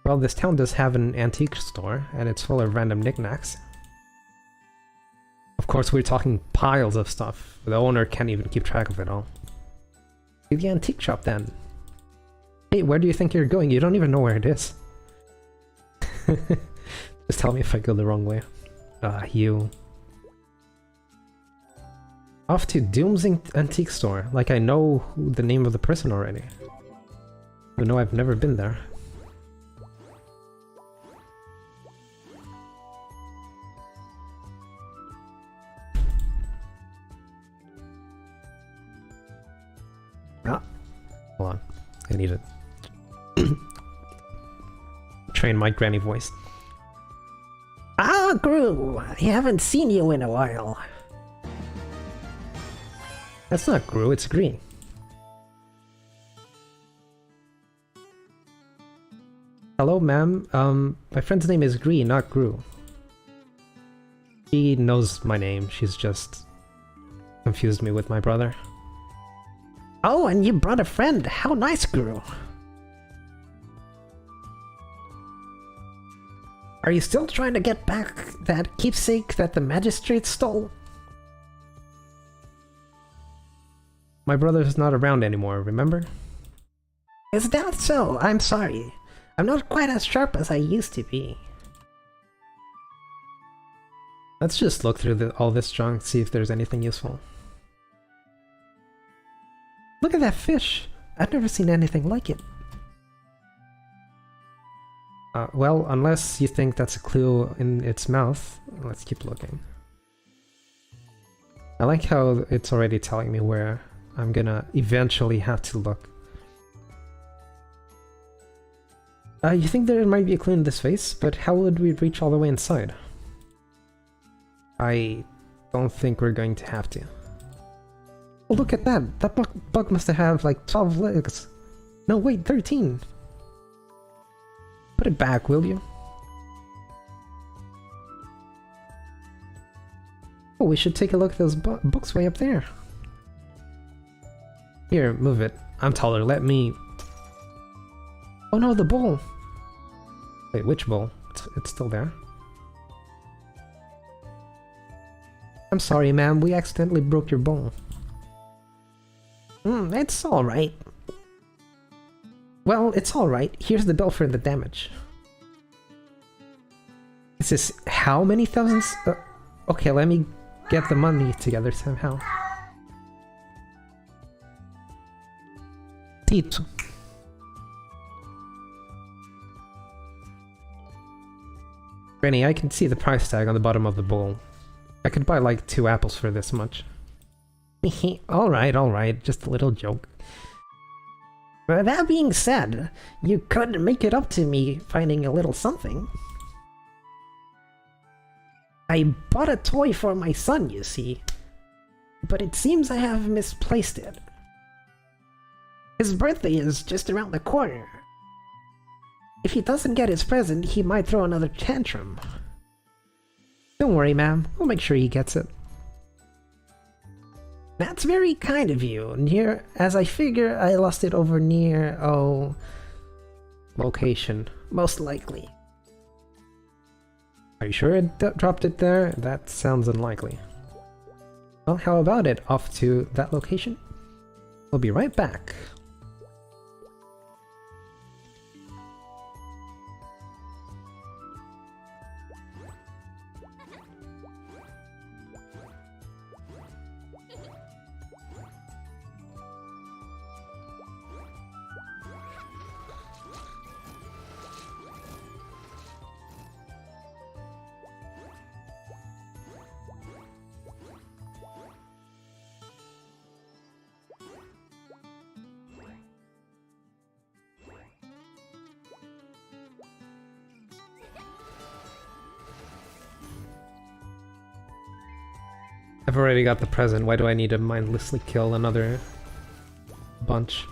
Well, this town does have an antique store, and it's full of random knickknacks. Of course, we're talking piles of stuff. The owner can't even keep track of it all. To the antique shop then. Hey, where do you think you're going? You don't even know where it is. Just tell me if I go the wrong way. You. Off to Doom's Antique Store, like I know the name of the person already. But no, I've never been there. Ah, hold on. I need it. Train my granny voice. Ah, Gru! I haven't seen you in a while. That's not Gru, it's Green. Hello, ma'am. My friend's name is Green, not Gru. She knows my name, she's just confused me with my brother. Oh, and you brought a friend! How nice, Gru! Are you still trying to get back that keepsake that the magistrate stole? My brother's not around anymore, remember? Is that so? I'm sorry. I'm not quite as sharp as I used to be. Let's just look through all this junk, see if there's anything useful. Look at that fish! I've never seen anything like it. Well, unless you think that's a clue in its mouth, let's keep looking. I like how it's already telling me where I'm gonna eventually have to look. You think there might be a clue in this vase, but how would we reach all the way inside? I don't think we're going to have to. Oh, look at that! That bug must have like 12 legs. No, wait, 13! Put it back, will you? Oh, we should take a look at those books way up there. Here, move it. I'm taller, let me... Oh no, the bowl! Wait, which bowl? It's still there. I'm sorry, ma'am, we accidentally broke your bowl. It's alright. Well, it's alright. Here's the bill for the damage. This is how many thousands? Okay, let me get the money together somehow. Teeth. Granny, I can see the price tag on the bottom of the bowl. I could buy like 2 apples for this much. Alright, just a little joke. That being said, you could make it up to me finding a little something. I bought a toy for my son, you see. But it seems I have misplaced it. His birthday is just around the corner, If he doesn't get his present, he might throw another tantrum. Don't worry, ma'am. We'll make sure he gets it. That's very kind of you. As I figure, I lost it over near, location. Most likely. Are you sure it dropped it there? That sounds unlikely. Well, how about it? Off to that location? We'll be right back. I've already got the present, why do I need to mindlessly kill another bunch?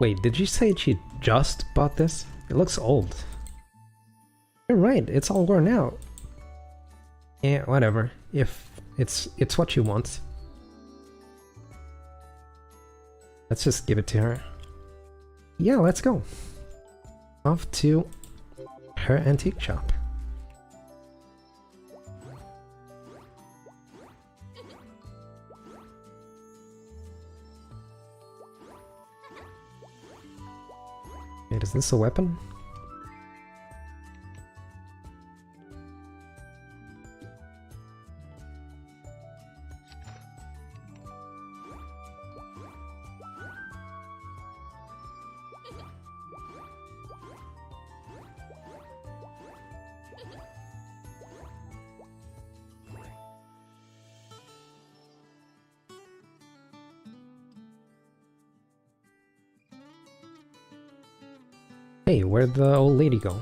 Wait, did you say she just bought this? It looks old. You're right, it's all worn out. Yeah, whatever. If it's what she wants. Let's just give it to her. Yeah, let's go. Off to her antique shop. Wait, is this a weapon? Hey, where'd the old lady go?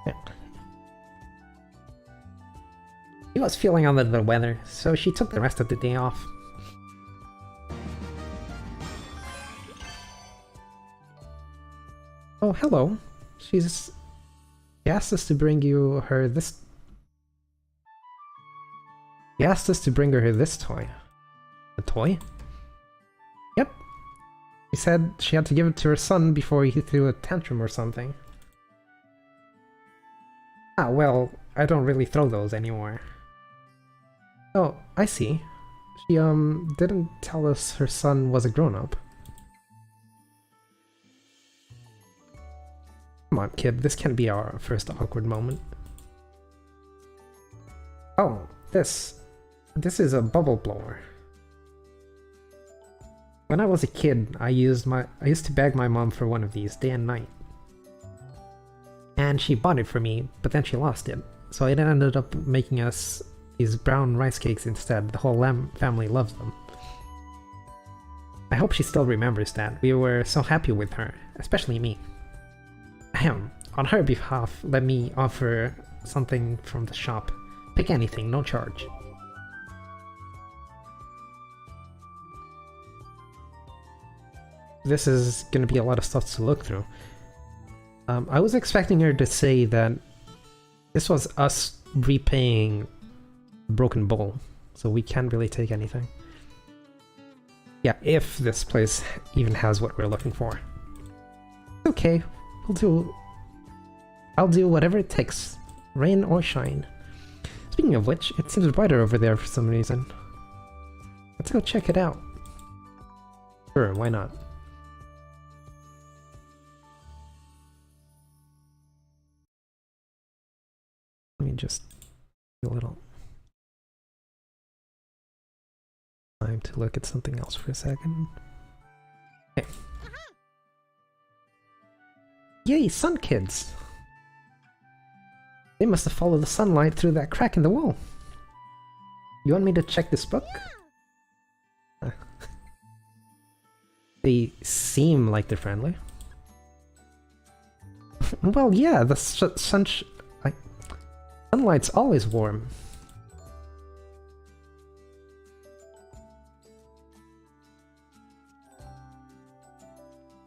Yeah. She was feeling under the weather, so she took the rest of the day off. Oh, hello. She asked us to bring her this toy. A toy? Yep. She said she had to give it to her son before he threw a tantrum or something. Ah, well, I don't really throw those anymore. Oh, I see. She, didn't tell us her son was a grown-up. Come on, kid, this can't be our first awkward moment. Oh, this is a bubble blower. When I was a kid, I used to beg my mom for one of these day and night. And she bought it for me, but then she lost it. So it ended up making us these brown rice cakes instead. The whole Lamb family loves them. I hope she still remembers that. We were so happy with her, especially me. Ahem. On her behalf, let me offer something from the shop. Pick anything, no charge. This is gonna be a lot of stuff to look through. I was expecting her to say that this was us repaying the broken bowl, so we can't really take anything. Yeah, if this place even has what we're looking for. Okay, I'll do whatever it takes, rain or shine. Speaking of which, it seems brighter over there for some reason. Let's go check it out. Sure, why not? Let me just take a little time to look at something else for a second. Okay. Yay, sun kids! They must have followed the sunlight through that crack in the wall. You want me to check this book? They seem like they're friendly. Well, yeah, the sunlight's always warm.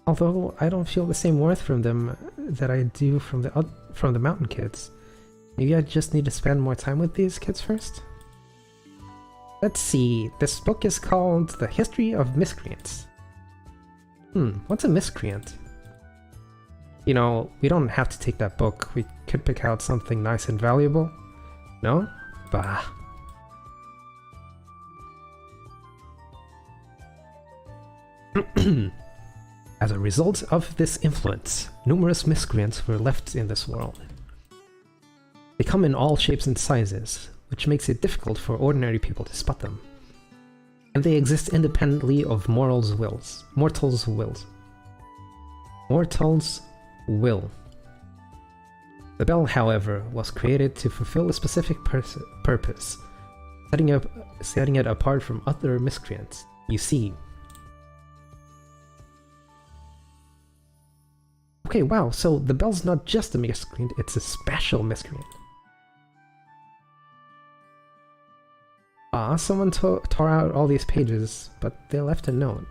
Although I don't feel the same warmth from them that I do from the mountain kids. Maybe I just need to spend more time with these kids first? Let's see, this book is called The History of Miscreants. What's a miscreant? You know, we don't have to take that book. We could pick out something nice and valuable. No? Bah. As a result of this influence, numerous miscreants were left in this world. They come in all shapes and sizes, which makes it difficult for ordinary people to spot them. And they exist independently of mortals' wills. Mortals' will. The bell, however, was created to fulfill a specific purpose, setting it apart from other miscreants. You see. Okay, wow, so the bell's not just a miscreant, it's a special miscreant. Ah, someone tore out all these pages, but they left a note.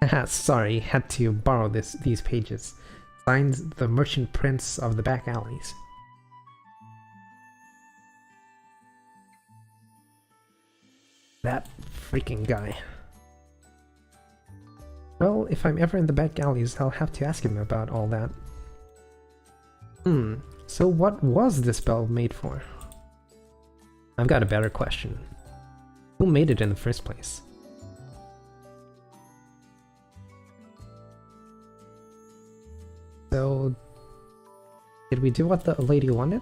Haha, sorry, had to borrow these pages. Signed the merchant prince of the back alleys. That freaking guy. Well, if I'm ever in the back alleys, I'll have to ask him about all that. So what was this bell made for? I've got a better question. Who made it in the first place? So, did we do what the lady wanted?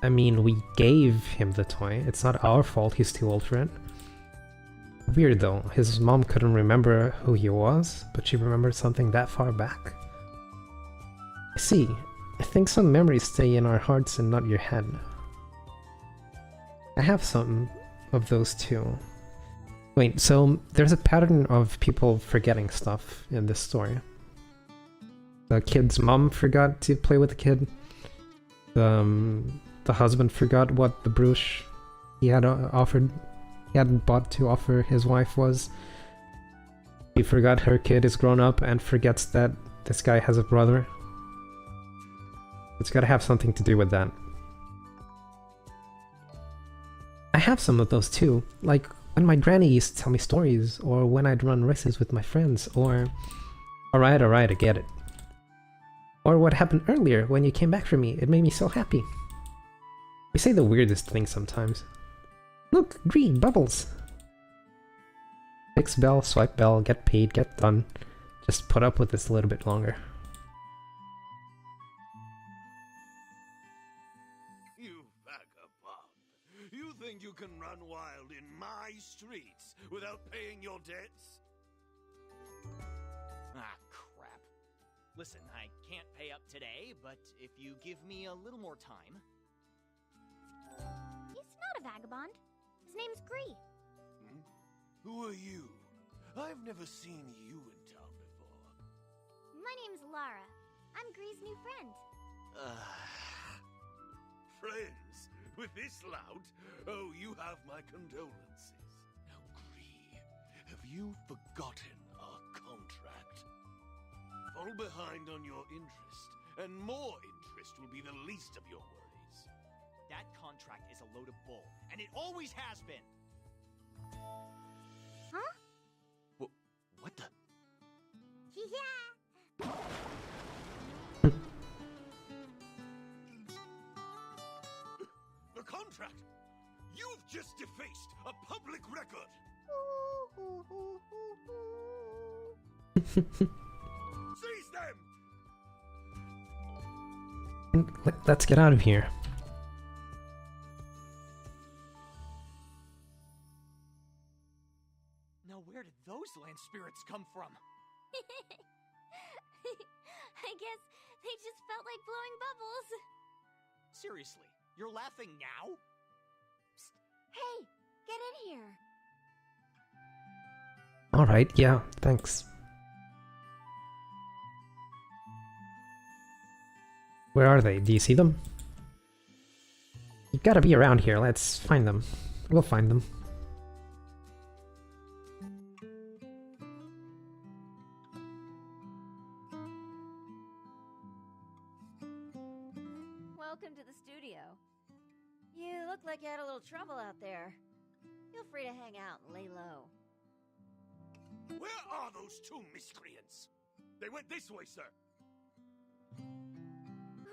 I mean, we gave him the toy. It's not our fault he's too old for it. Weird though, his mom couldn't remember who he was, but she remembered something that far back. I see. I think some memories stay in our hearts and not your head. I have some of those too. Wait, so there's a pattern of people forgetting stuff in this story. The kid's mom forgot to play with the kid. The husband forgot what the brooch he had bought to offer his wife was. He forgot her kid is grown up and forgets that this guy has a brother. It's gotta have something to do with that. I have some of those too, like when my granny used to tell me stories, or when I'd run races with my friends, or... Alright, I get it. Or what happened earlier when you came back for me, it made me so happy. We say the weirdest things sometimes. Look, green bubbles! Fix bell, swipe bell, get paid, get done. Just put up with this a little bit longer. You vagabond! You think you can run wild in my streets without paying your debts? Ah, crap. Listen, I can't pay up today, but if you give me a little more time... He's not a vagabond. His name's Gree. Who are you? I've never seen you in town before. My name's Lara. I'm Gree's new friend. Friends? With this lout? Oh, you have my condolences. Now, Gree, have you forgotten our contract? Fall behind on your interest, and more interest will be the least of your worries. That contract is a load of bull, and it always has been! Huh? What the? Yeah. The contract! You've just defaced a public record! Seize them! Let's get out of here. Now where did those land spirits come from? I guess they just felt like blowing bubbles. Seriously, you're laughing now? Hey, get in here. Alright, yeah, thanks. Where are they? Do you see them? You gotta be around here. Let's find them. We'll find them. Welcome to the studio. You look like you had a little trouble out there. Feel free to hang out and lay low. Where are those two miscreants? They went this way, sir.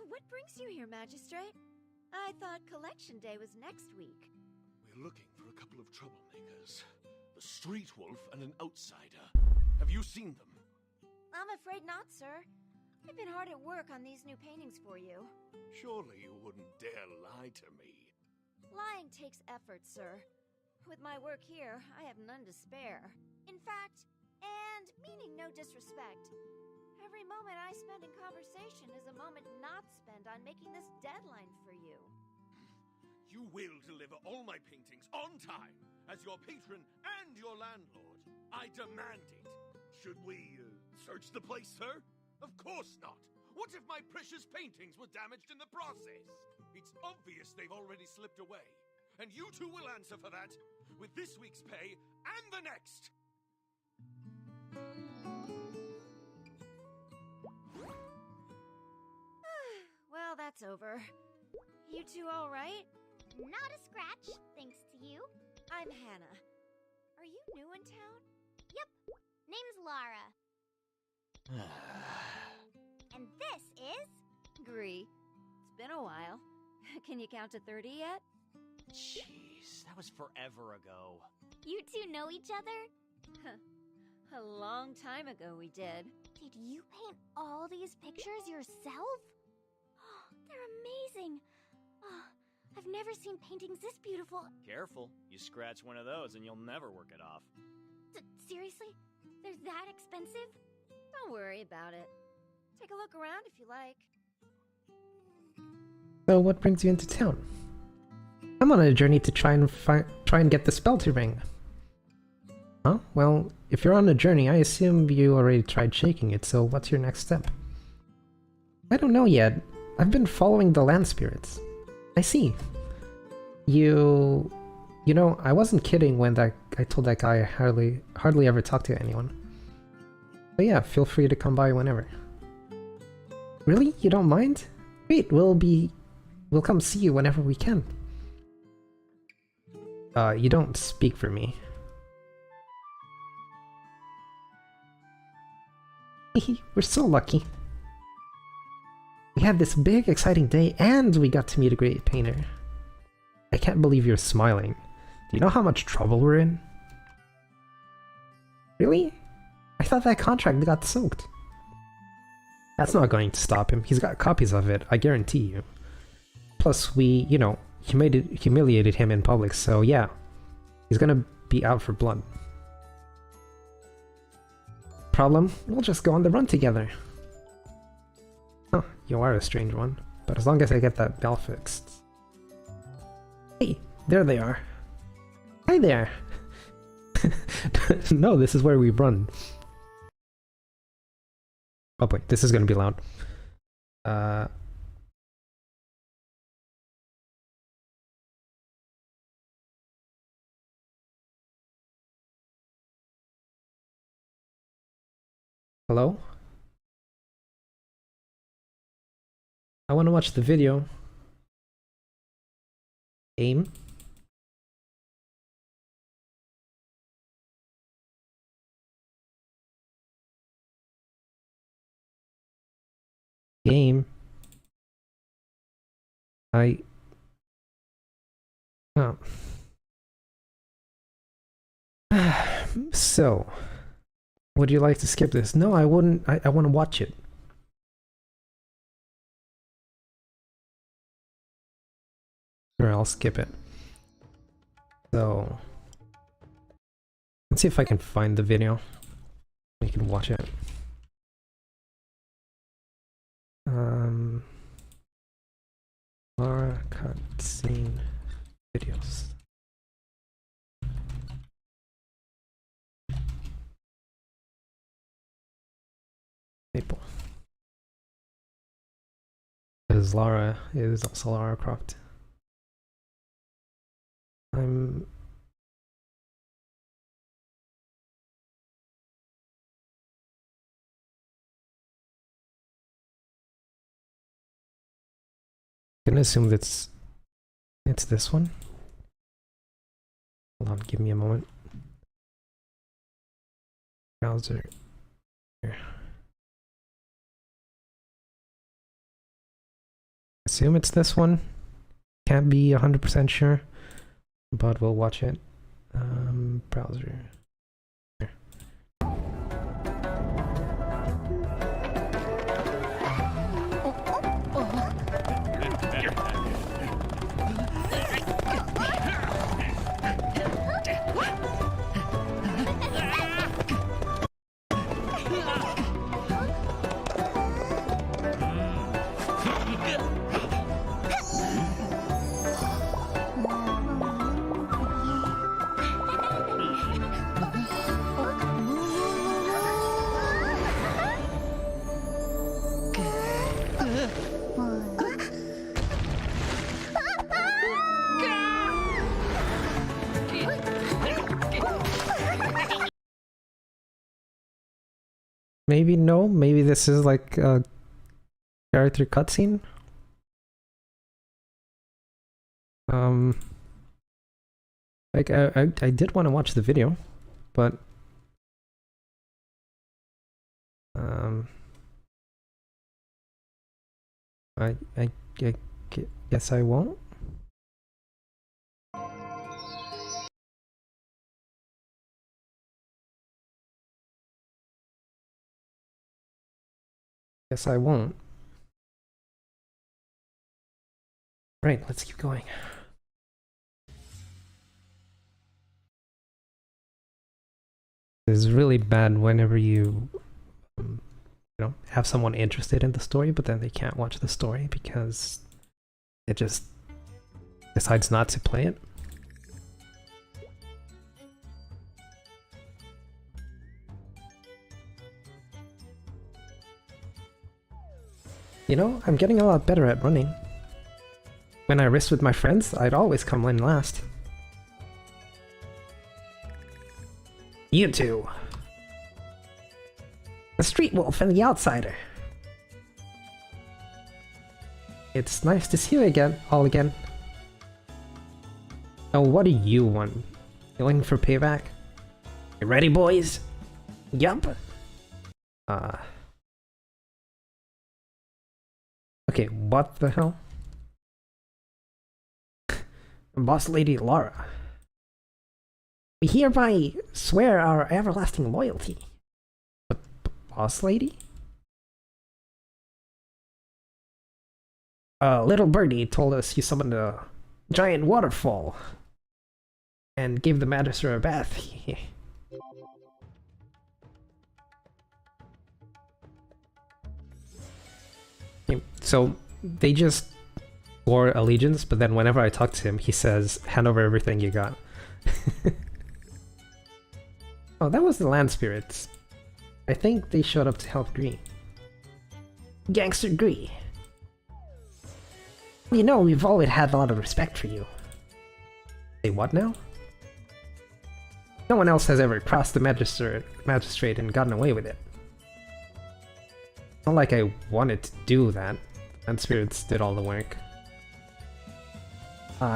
What brings you here, Magistrate? I thought Collection Day was next week. We're looking for a couple of troublemakers. The Street Wolf and an outsider. Have you seen them? I'm afraid not, sir. I've been hard at work on these new paintings for you. Surely you wouldn't dare lie to me. Lying takes effort, sir. With my work here, I have none to spare. In fact, and meaning no disrespect, every moment I spend in conversation is a moment not spent on making this deadline for you. You will deliver all my paintings on time, as your patron and your landlord. I demand it. Should we search the place, sir? Of course not. What if my precious paintings were damaged in the process? It's obvious they've already slipped away. And you two will answer for that, with this week's pay and the next! Well, that's over. You two all right? Not a scratch, thanks to you. I'm Hannah. Are you new in town? Yep, name's Lara. And this is... Gree. It's been a while. Can you count to 30 yet? Jeez, that was forever ago. You two know each other? A long time ago we did. Did you paint all these pictures yourself? Oh, they're amazing. Oh, I've never seen paintings this beautiful. Careful, you scratch one of those and you'll never work it off. Seriously? They're that expensive? Don't worry about it. Take a look around if you like. So what brings you into town? I'm on a journey to try and get the spell to ring. Huh? Well, if you're on a journey, I assume you already tried shaking it, so what's your next step? I don't know yet. I've been following the land spirits. I see. You know, I wasn't kidding when I told that guy I hardly ever talked to anyone. But yeah, feel free to come by whenever. Really? You don't mind? Great, we'll come see you whenever we can. You don't speak for me. We're so lucky. We had this big, exciting day, and we got to meet a great painter. I can't believe you're smiling. Do you know how much trouble we're in? Really? I thought that contract got soaked. That's not going to stop him. He's got copies of it, I guarantee you. Plus, we, you know, humiliated him in public, so yeah. He's gonna be out for blood. Problem? We'll just go on the run together. Huh, you are a strange one. But as long as I get that bell fixed. Hey, there they are. Hi there! No, this is where we run. Oh boy, this is gonna be loud. Hello? I want to watch the video. Aim. Game. Oh. So, would you like to skip this? No, I wouldn't. I want to watch it. Or I'll skip it. So, let's see if I can find the video. You can watch it. cutscene videos. Maple. Because Lara is also Lara Croft. I'm gonna assume it's this one. Hold on, give me a moment. Browser. Here. Assume it's this one. Can't be 100% sure, but we'll watch it. Browser. Here. Maybe no, maybe this is like a character cutscene. Like I did want to watch the video, but I guess I won't. Guess I won't. Right, let's keep going. It's really bad whenever you have someone interested in the story, but then they can't watch the story because it just decides not to play it. You know, I'm getting a lot better at running. When I raced with my friends, I'd always come in last. You two. The street wolf and the outsider. It's nice to see you all again. Oh, what do you want? You looking for payback? You ready, boys? Yup. Okay, what the hell? Boss Lady Lara. We hereby swear our everlasting loyalty. But Boss Lady? Little birdie told us you summoned a giant waterfall and gave the Magister a bath. So they just swore allegiance, but then whenever I talk to him, he says, hand over everything you got. Oh, that was the land spirits. I think they showed up to help Gree. Gangster Gree. You know, we've always had a lot of respect for you. Say what now? No one else has ever crossed the magistrate and gotten away with it. Not like I wanted to do that. Land spirits did all the work.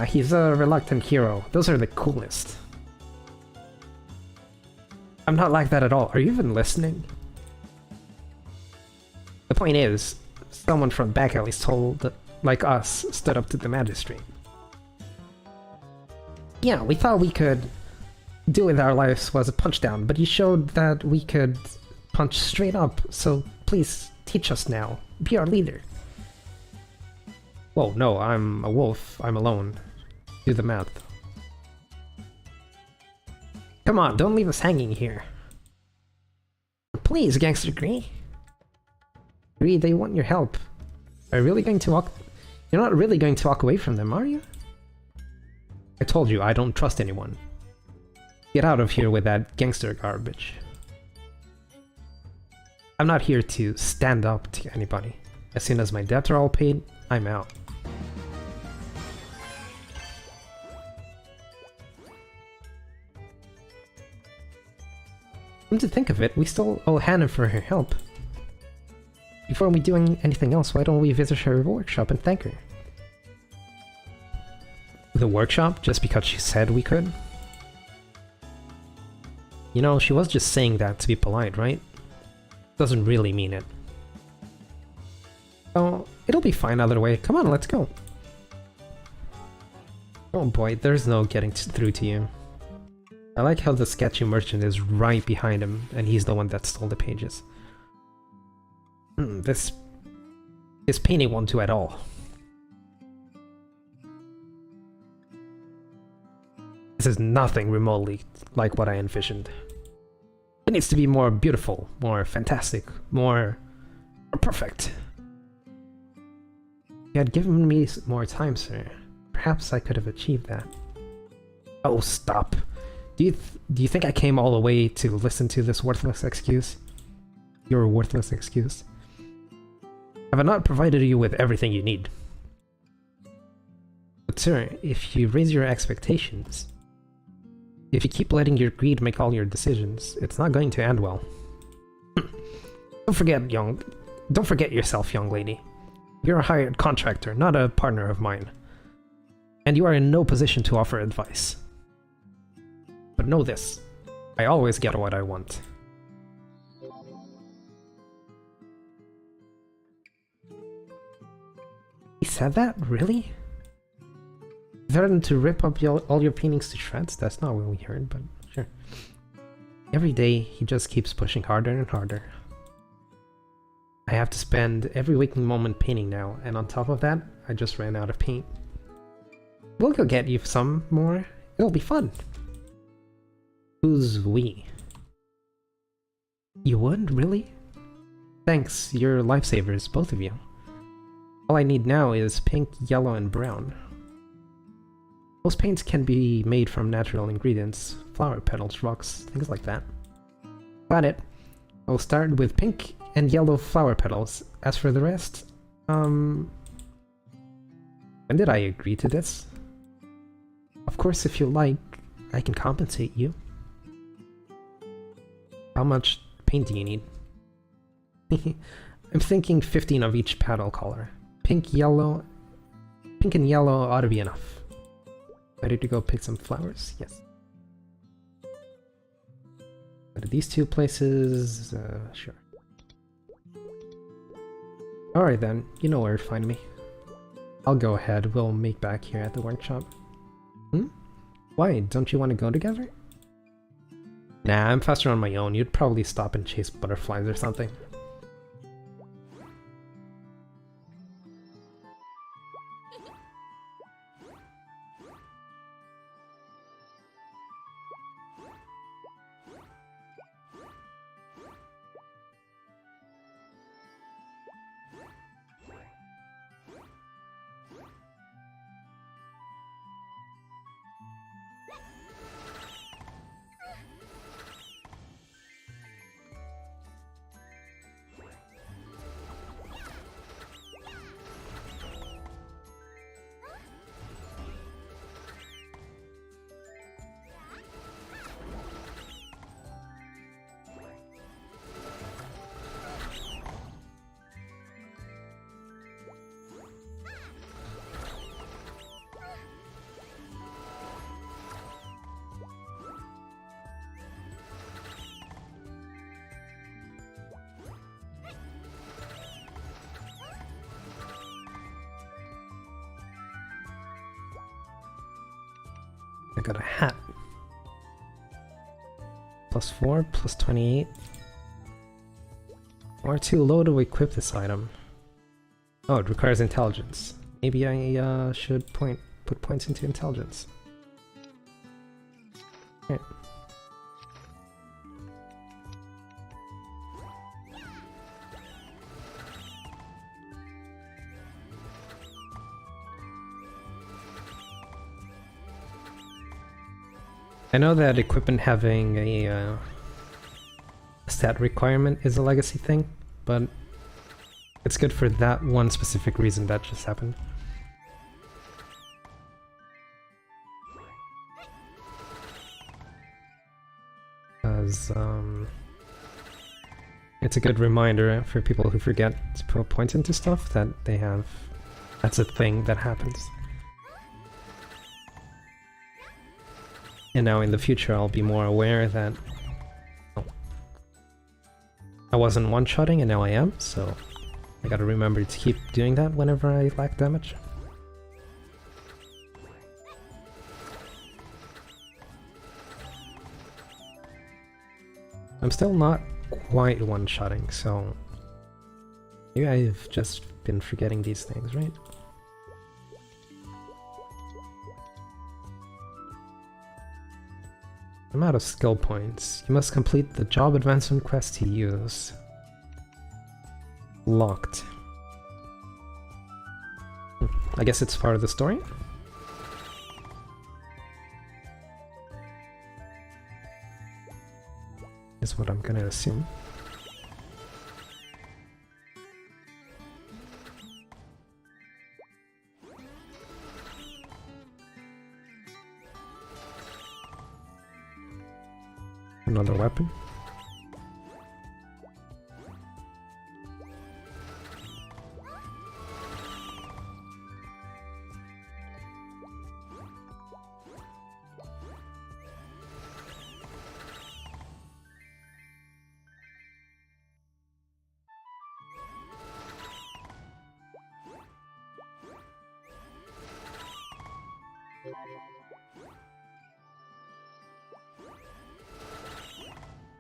He's a reluctant hero. Those are the coolest. I'm not like that at all. Are you even listening? The point is, someone from back alleys told, like us, stood up to the magistrate. Yeah, we thought we could do with our lives was a punch down, but you showed that we could punch straight up, so please teach us now. Be our leader. Whoa, no, I'm a wolf. I'm alone. Do the math. Come on, don't leave us hanging here. Please, Gangster Gree. Gree, they want your help. Are you really going to walk You're not really going to walk away from them, are you? I told you, I don't trust anyone. Get out of here with that gangster garbage. I'm not here to stand up to anybody. As soon as my debts are all paid, I'm out. Come to think of it, we still owe Hannah for her help. Before we do anything else, why don't we visit her workshop and thank her? The workshop? Just because she said we could? You know, she was just saying that to be polite, right? Doesn't really mean it. Oh, it'll be fine either way. Come on, let's go. Oh boy, there's no getting through to you. I like how the sketchy merchant is right behind him, and he's the one that stole the pages. This painting won't do at all. This is nothing remotely like what I envisioned. It needs to be more beautiful, more fantastic, more perfect. If you had given me more time, sir, perhaps I could have achieved that. Oh, stop. Do you think I came all the way to listen to this worthless excuse? Your worthless excuse? Have I not provided you with everything you need? But sir, if you raise your expectations, if you keep letting your greed make all your decisions, it's not going to end well. Don't forget yourself, young lady. You're a hired contractor, not a partner of mine. And you are in no position to offer advice. But know this, I always get what I want. He said that? Really? You threatened to rip up all your paintings to shreds? That's not what we heard, but sure. Every day, he just keeps pushing harder and harder. I have to spend every waking moment painting now, and on top of that, I just ran out of paint. We'll go get you some more. It'll be fun. Who's we? You would? Really? Thanks, you're lifesavers, both of you. All I need now is pink, yellow, and brown. Most paints can be made from natural ingredients, flower petals, rocks, things like that. Got it. I'll start with pink and yellow flower petals. As for the rest, when did I agree to this? Of course, if you like, I can compensate you. How much paint do you need? I'm thinking 15 of each petal color. Pink and yellow ought to be enough. Ready to go pick some flowers? Yes. Go to these two places, sure. Alright then, you know where to find me. I'll go ahead, we'll meet back here at the workshop. Why, don't you want to go together? Nah, I'm faster on my own. You'd probably stop and chase butterflies or something. I got a hat. +4, +28. Or too low to equip this item. Oh, it requires intelligence. Maybe I should put points into intelligence. Okay. I know that equipment having a stat requirement is a legacy thing, but it's good for that one specific reason that just happened. Because it's a good reminder for people who forget to put points into stuff that they have. That's a thing that happens. And now in the future I'll be more aware that I wasn't one-shotting and now I am, so I gotta remember to keep doing that whenever I lack damage. I'm still not quite one-shotting, so maybe I've just been forgetting these things, right? I'm out of skill points. You must complete the job advancement quest to use. Locked. I guess it's part of the story? Is what I'm gonna assume. Another weapon.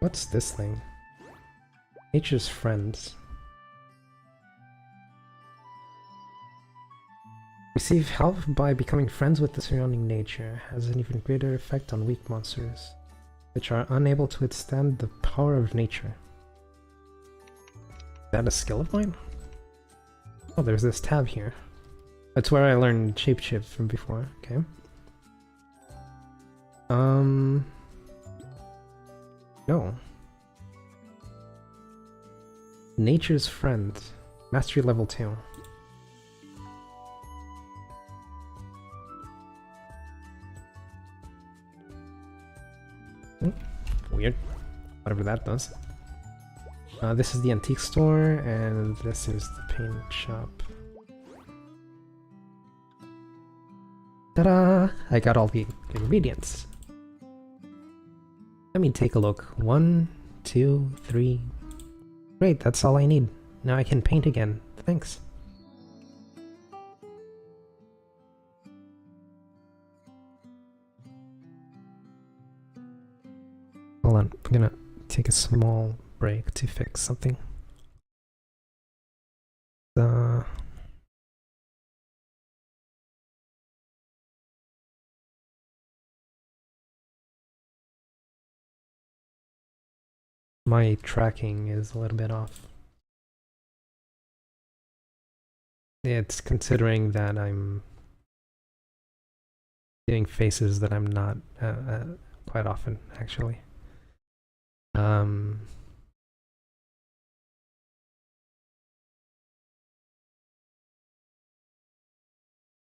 What's this thing? Nature's Friends. Receive health by becoming friends with the surrounding nature. Has an even greater effect on weak monsters, which are unable to withstand the power of nature. Is that a skill of mine? Oh, there's this tab here. That's where I learned Shapeshift from before, okay. No. Nature's Friend. Mastery level 2. Weird. Whatever that does. This is the antique store, and this is the paint shop. Ta-da! I got all the ingredients. Let me take a look. 1, 2, 3. Great, that's all I need. Now I can paint again. Thanks. Hold on, I'm gonna take a small break to fix something. My tracking is a little bit off. It's considering that I'm doing faces that I'm not quite often, actually.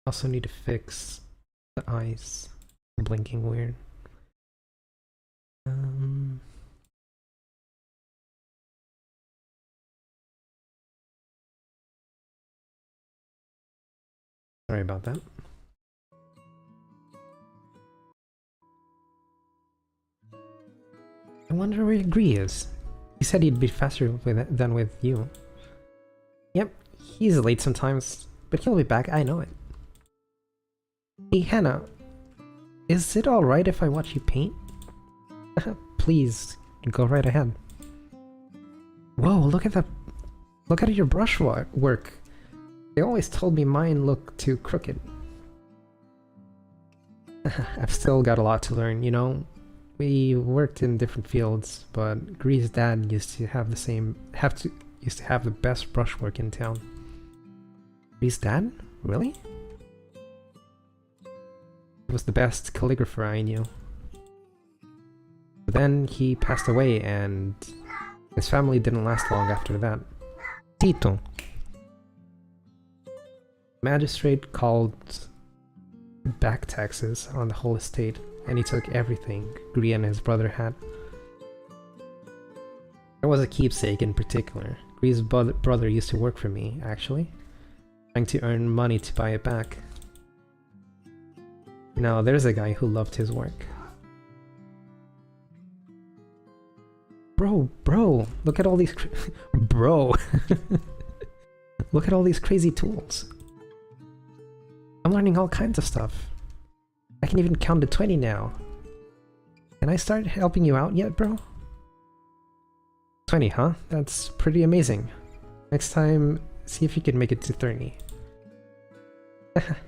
Also need to fix the eyes. Blinking weird. Sorry about that. I wonder where Gree is. He said he'd be faster than with you. Yep, he's late sometimes, but he'll be back, I know it. Hey Hannah, is it alright if I watch you paint? Please, go right ahead. Whoa, look at your brush work. They always told me mine looked too crooked. I've still got a lot to learn, you know? We worked in different fields, but Gree's dad used to have the best brushwork in town. Gree's dad? Really? He was the best calligrapher I knew. But then he passed away, and his family didn't last long after that. Tito. Magistrate called back taxes on the whole estate, and he took everything Gree and his brother had. There was a keepsake in particular. Gree's brother used to work for me, actually, trying to earn money to buy it back. Now there's a guy who loved his work. Bro, look at all these bro. Look at all these crazy tools. I'm learning all kinds of stuff. I can even count to 20 now. Can I start helping you out yet, bro? 20, huh? That's pretty amazing. Next time, see if you can make it to 30.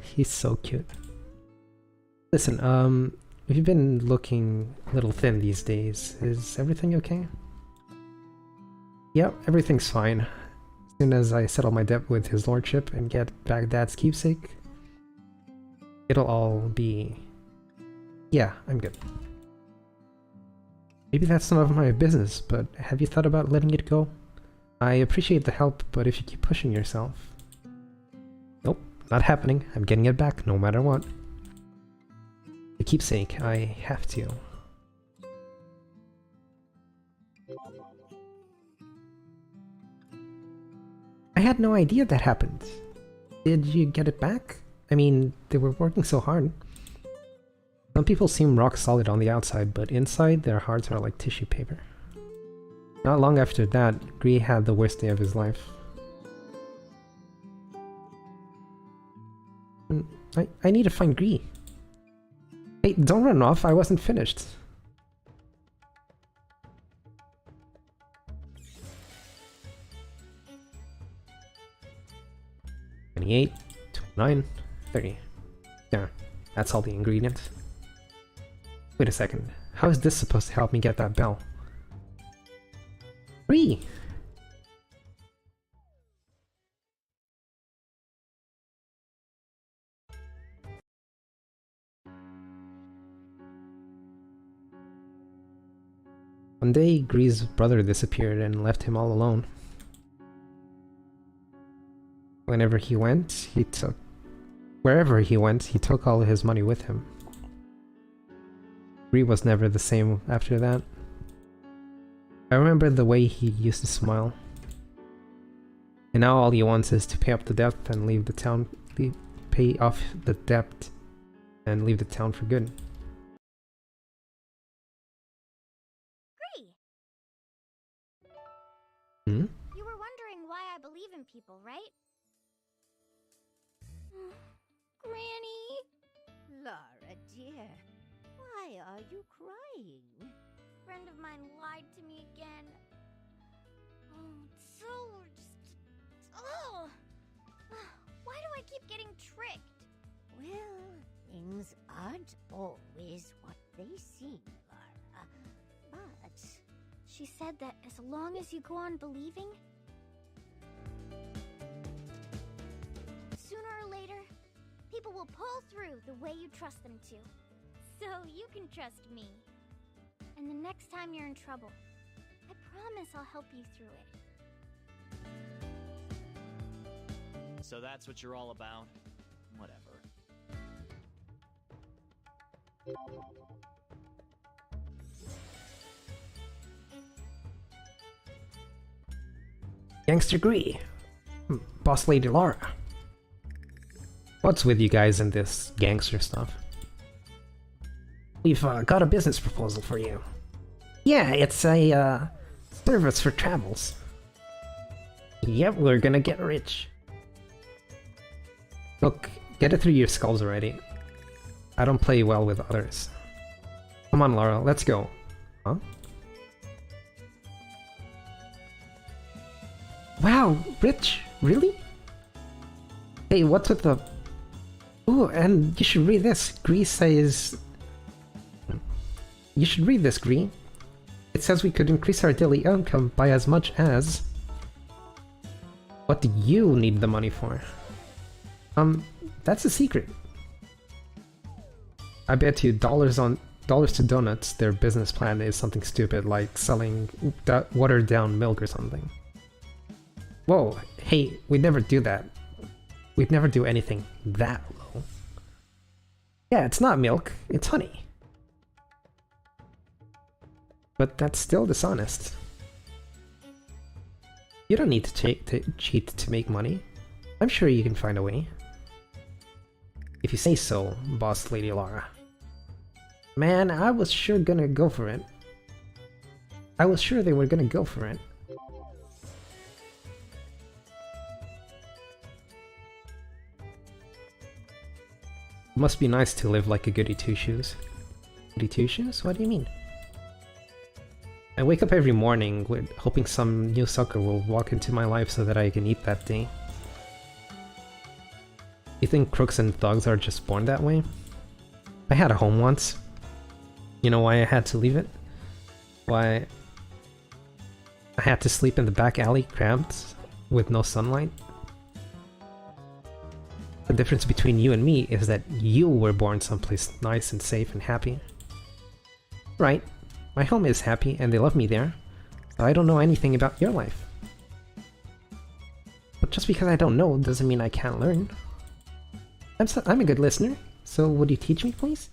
He's so cute. Listen, you've been looking a little thin these days. Is everything okay? Yep, everything's fine. As soon as I settle my debt with his lordship and get back Dad's keepsake, it'll all be... Yeah, I'm good. Maybe that's none of my business, but have you thought about letting it go? I appreciate the help, but if you keep pushing yourself... Nope, not happening. I'm getting it back no matter what. The keepsake, I have to. I had no idea that happened. Did you get it back? I mean, they were working so hard. Some people seem rock solid on the outside, but inside their hearts are like tissue paper. Not long after that, Gree had the worst day of his life. I need to find Gree. Hey, don't run off, I wasn't finished. $28, $29, $30. Yeah, that's all the ingredients. Wait a second, how is this supposed to help me get that bell? Gree! One day, Gree's brother disappeared and left him all alone. Wherever he went, he took all his money with him. Gree was never the same after that. I remember the way he used to smile. And now all he wants is to pay up the debt and leave the town, pay off the debt and leave the town for good. Gree! Hmm? You were wondering why I believe in people, right? Granny! Lara, dear, why are you crying? A friend of mine lied to me again. Oh, it's so just... Oh! Why do I keep getting tricked? Well, things aren't always what they seem, Lara. But She said that as long as you go on believing, sooner or later, people will pull through the way you trust them to. So you can trust me. And the next time you're in trouble, I promise I'll help you through it. So that's what you're all about? Whatever. Gangster Gree. Boss Lady Lara. What's with you guys and this gangster stuff? We've got a business proposal for you. Yeah, it's a service for travels. Yep, we're gonna get rich. Look, get it through your skulls already. I don't play well with others. Come on, Lara, let's go. Huh? Wow, rich? Really? Hey, what's with the... Ooh, and you should read this. Gree says... You should read this, Gree. It says we could increase our daily income by as much as... What do you need the money for? That's a secret. I bet you dollars on Dollars to Donuts, their business plan is something stupid like selling watered down milk or something. Whoa, hey, we'd never do that. We'd never do anything that low. Yeah, it's not milk, it's honey. But that's still dishonest. You don't need to cheat to make money. I'm sure you can find a way. If you say so, Boss Lady Lara. Man, I was sure gonna go for it. I was sure they were gonna go for it. Must be nice to live like a goody two-shoes. Goody two-shoes? What do you mean? I wake up every morning with hoping some new sucker will walk into my life so that I can eat that day. You think crooks and thugs are just born that way? I had a home once. You know why I had to leave it? Why I had to sleep in the back alley cramped with no sunlight? The difference between you and me is that you were born someplace nice and safe and happy. Right, my home is happy and they love me there, so I don't know anything about your life. But just because I don't know doesn't mean I can't learn. I'm a good listener, so would you teach me, please?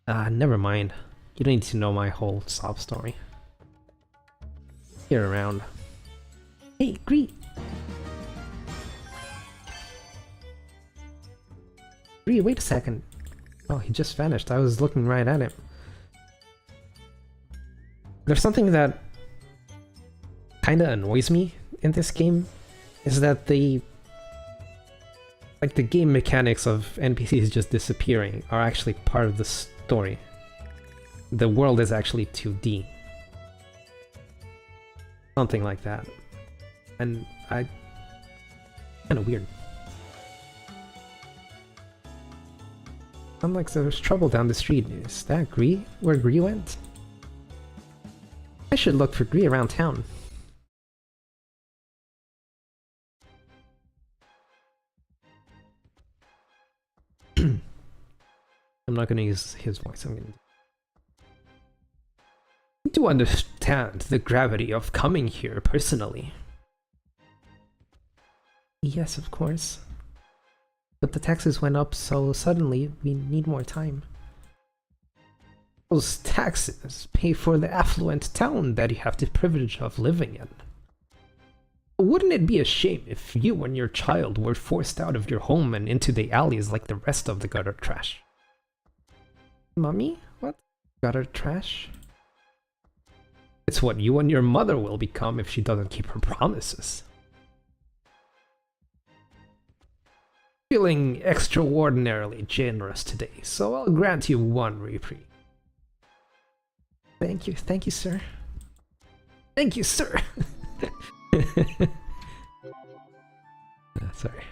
Never mind. You don't need to know my whole sob story. You're around. Hey, Gree! Gree, wait a second. Oh, he just vanished. I was looking right at him. There's something that kinda annoys me in this game, is that the game mechanics of NPCs just disappearing are actually part of the story. The world is actually 2D. Something like that. And kinda weird. I'm like, there's trouble down the street. Is that Gree? Where Gree went? I should look for Gree around town. I'm not gonna use his voice, I'm gonna... to understand the gravity of coming here personally. Yes, of course. But the taxes went up so suddenly, we need more time. Those taxes pay for the affluent town that you have the privilege of living in. Wouldn't it be a shame if you and your child were forced out of your home and into the alleys like the rest of the gutter trash? Mummy? What? Gutter trash? It's what you and your mother will become if she doesn't keep her promises. Feeling extraordinarily generous today, so I'll grant you one reprieve. Thank you, sir. Thank you, sir! Sorry.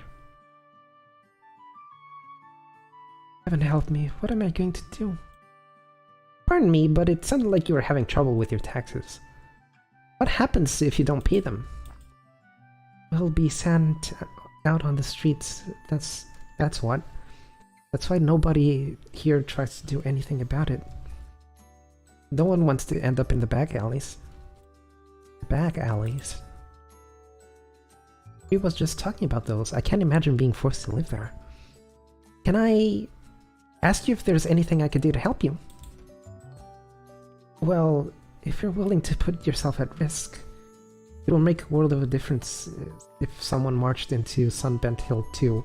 Haven't helped me. What am I going to do? Pardon me, but it sounded like you were having trouble with your taxes. What happens if you don't pay them? We'll be sent out on the streets. That's what. That's why nobody here tries to do anything about it. No one wants to end up in the back alleys. Back alleys? We was just talking about those. I can't imagine being forced to live there. Can I ask you if there's anything I could do to help you? Well, if you're willing to put yourself at risk, it will make a world of a difference if someone marched into Sunbent Hill 2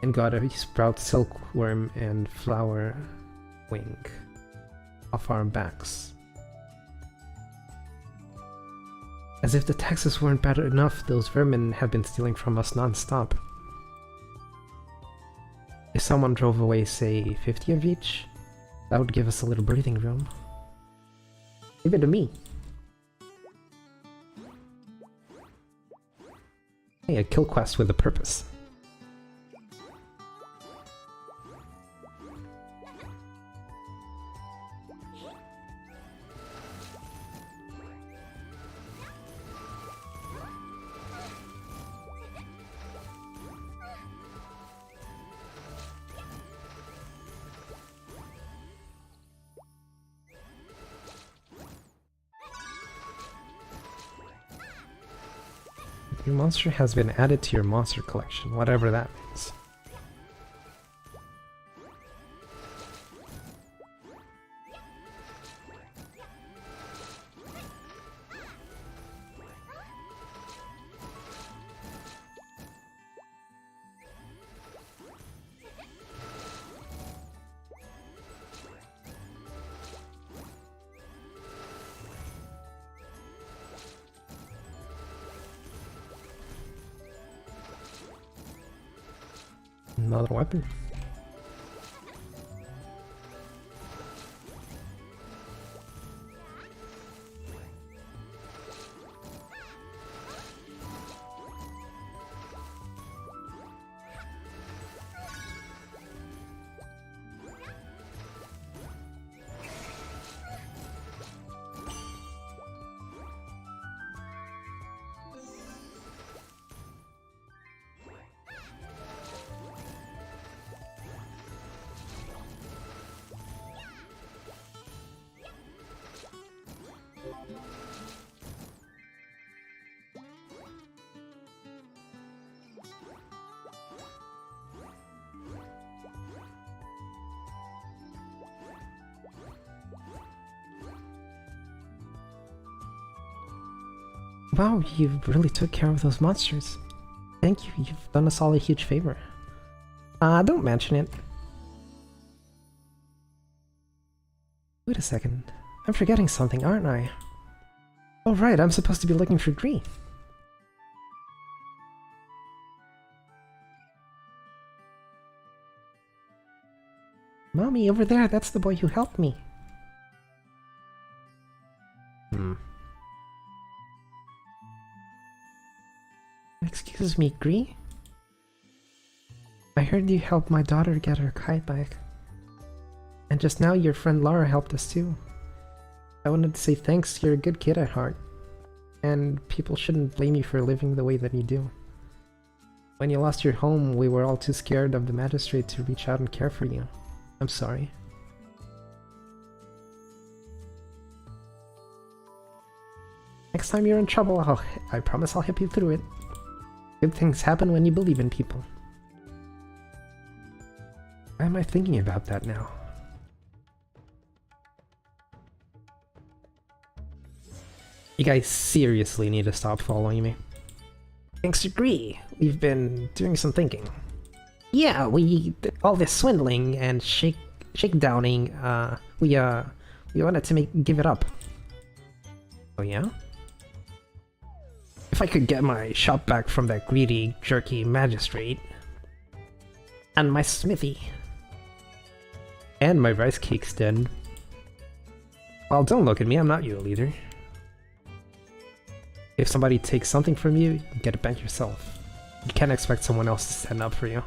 and got a sprout silkworm and flower wing off our backs. As if the taxes weren't bad enough, those vermin have been stealing from us non-stop. If someone drove away, say, 50 of each, that would give us a little breathing room. Leave it to me. Hey, a kill quest with a purpose. Your monster has been added to your monster collection, whatever that means. Another weapon. Wow, you really took care of those monsters. Thank you, you've done us all a huge favor. Don't mention it. Wait a second. I'm forgetting something, aren't I? Oh right, I'm supposed to be looking for Gree. Mommy, over there, that's the boy who helped me. Excuse me, Gree? I heard you helped my daughter get her kite back. And just now your friend Lara helped us too. I wanted to say thanks, you're a good kid at heart. And people shouldn't blame you for living the way that you do. When you lost your home, we were all too scared of the magistrate to reach out and care for you. I'm sorry. Next time you're in trouble, I promise I'll help you through it. Good things happen when you believe in people. Why am I thinking about that now? You guys seriously need to stop following me. Thanks to Gree, we've been doing some thinking. Yeah, all this swindling and shakedowning, we wanted to give it up. Oh yeah? If I could get my shop back from that greedy, jerky magistrate, and my smithy, and my rice cake stand. Well, don't look at me, I'm not your leader. If somebody takes something from you, you get it back yourself. You can't expect someone else to stand up for you.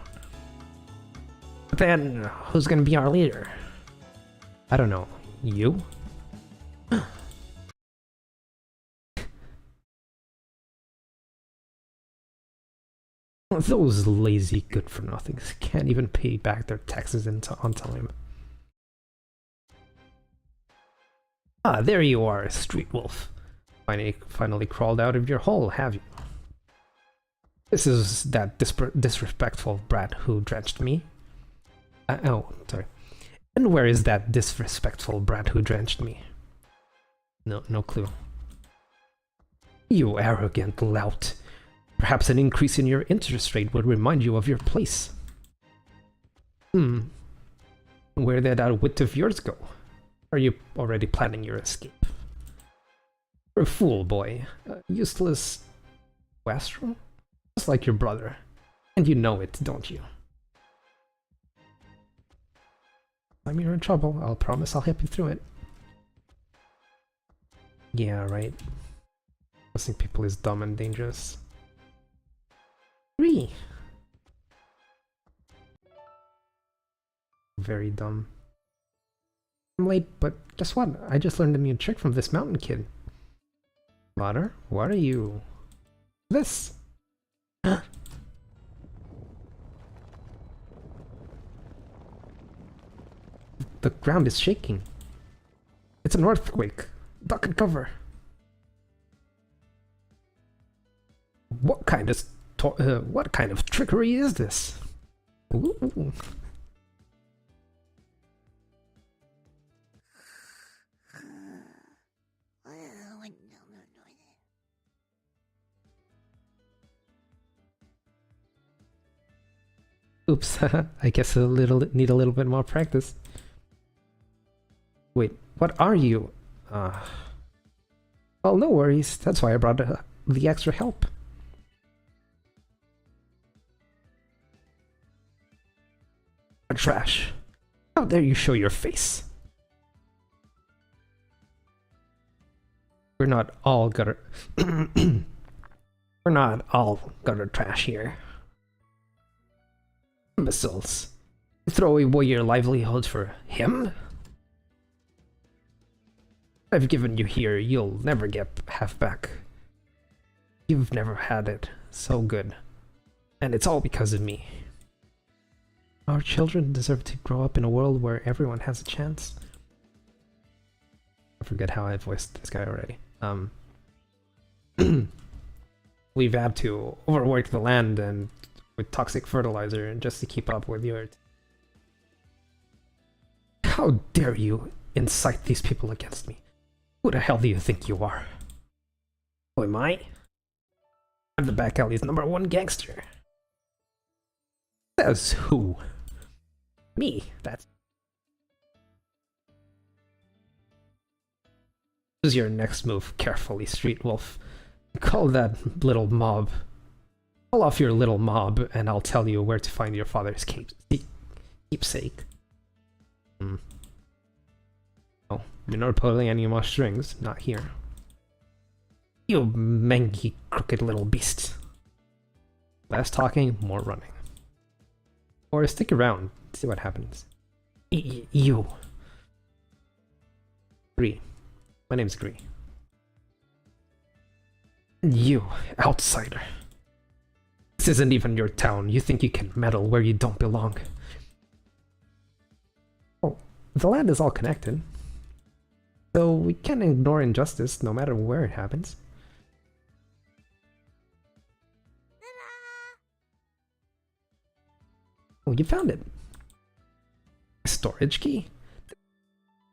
But then, who's gonna be our leader? I don't know. You? Those lazy good-for-nothings can't even pay back their taxes on time. Ah, there you are, Street Wolf. Finally crawled out of your hole, have you? This is that disrespectful brat who drenched me. Oh, sorry. And where is that disrespectful brat who drenched me? No clue. You arrogant lout. Perhaps an increase in your interest rate would remind you of your place. Where did that wit of yours go? Are you already planning your escape? You're a fool, boy. Useless wastrel? Just like your brother. And you know it, don't you? Time you're in trouble, I'll promise I'll help you through it. Yeah, right. Trusting people is dumb and dangerous. Gree! Very dumb. I'm late, but guess what? I just learned a new trick from this mountain kid. Mater, what are you? This! The ground is shaking. It's an earthquake. Duck and cover. What kind what kind of trickery is this? Ooh. Oops, I guess need a little bit more practice. Wait, what are you? Well, no worries. That's why I brought the extra help. Trash. How dare you show your face? We're not all gutter. We're not all gutter trash here. Imbeciles. You throw away your livelihood for him? I've given you here, you'll never get half back. You've never had it so good. And it's all because of me. Our children deserve to grow up in a world where everyone has a chance. I forget how I voiced this guy already. We've had to overwork the land and with toxic fertilizer just to keep up with the earth. How dare you incite these people against me? Who the hell do you think you are? Who am I? I'm the back alley's #1 gangster. Says who? Me, that's... This is your next move, carefully, Street Wolf. Call that little mob. Call off your little mob, and I'll tell you where to find your father's keepsake. Oh, you're not pulling any more strings, not here. You mangy, crooked little beast. Less talking, more running. Or stick around, see what happens. You. Gree. My name's Gree. You, outsider. This isn't even your town. You think you can meddle where you don't belong. Oh, the land is all connected. So we can't ignore injustice no matter where it happens. Oh, you found it. A storage key?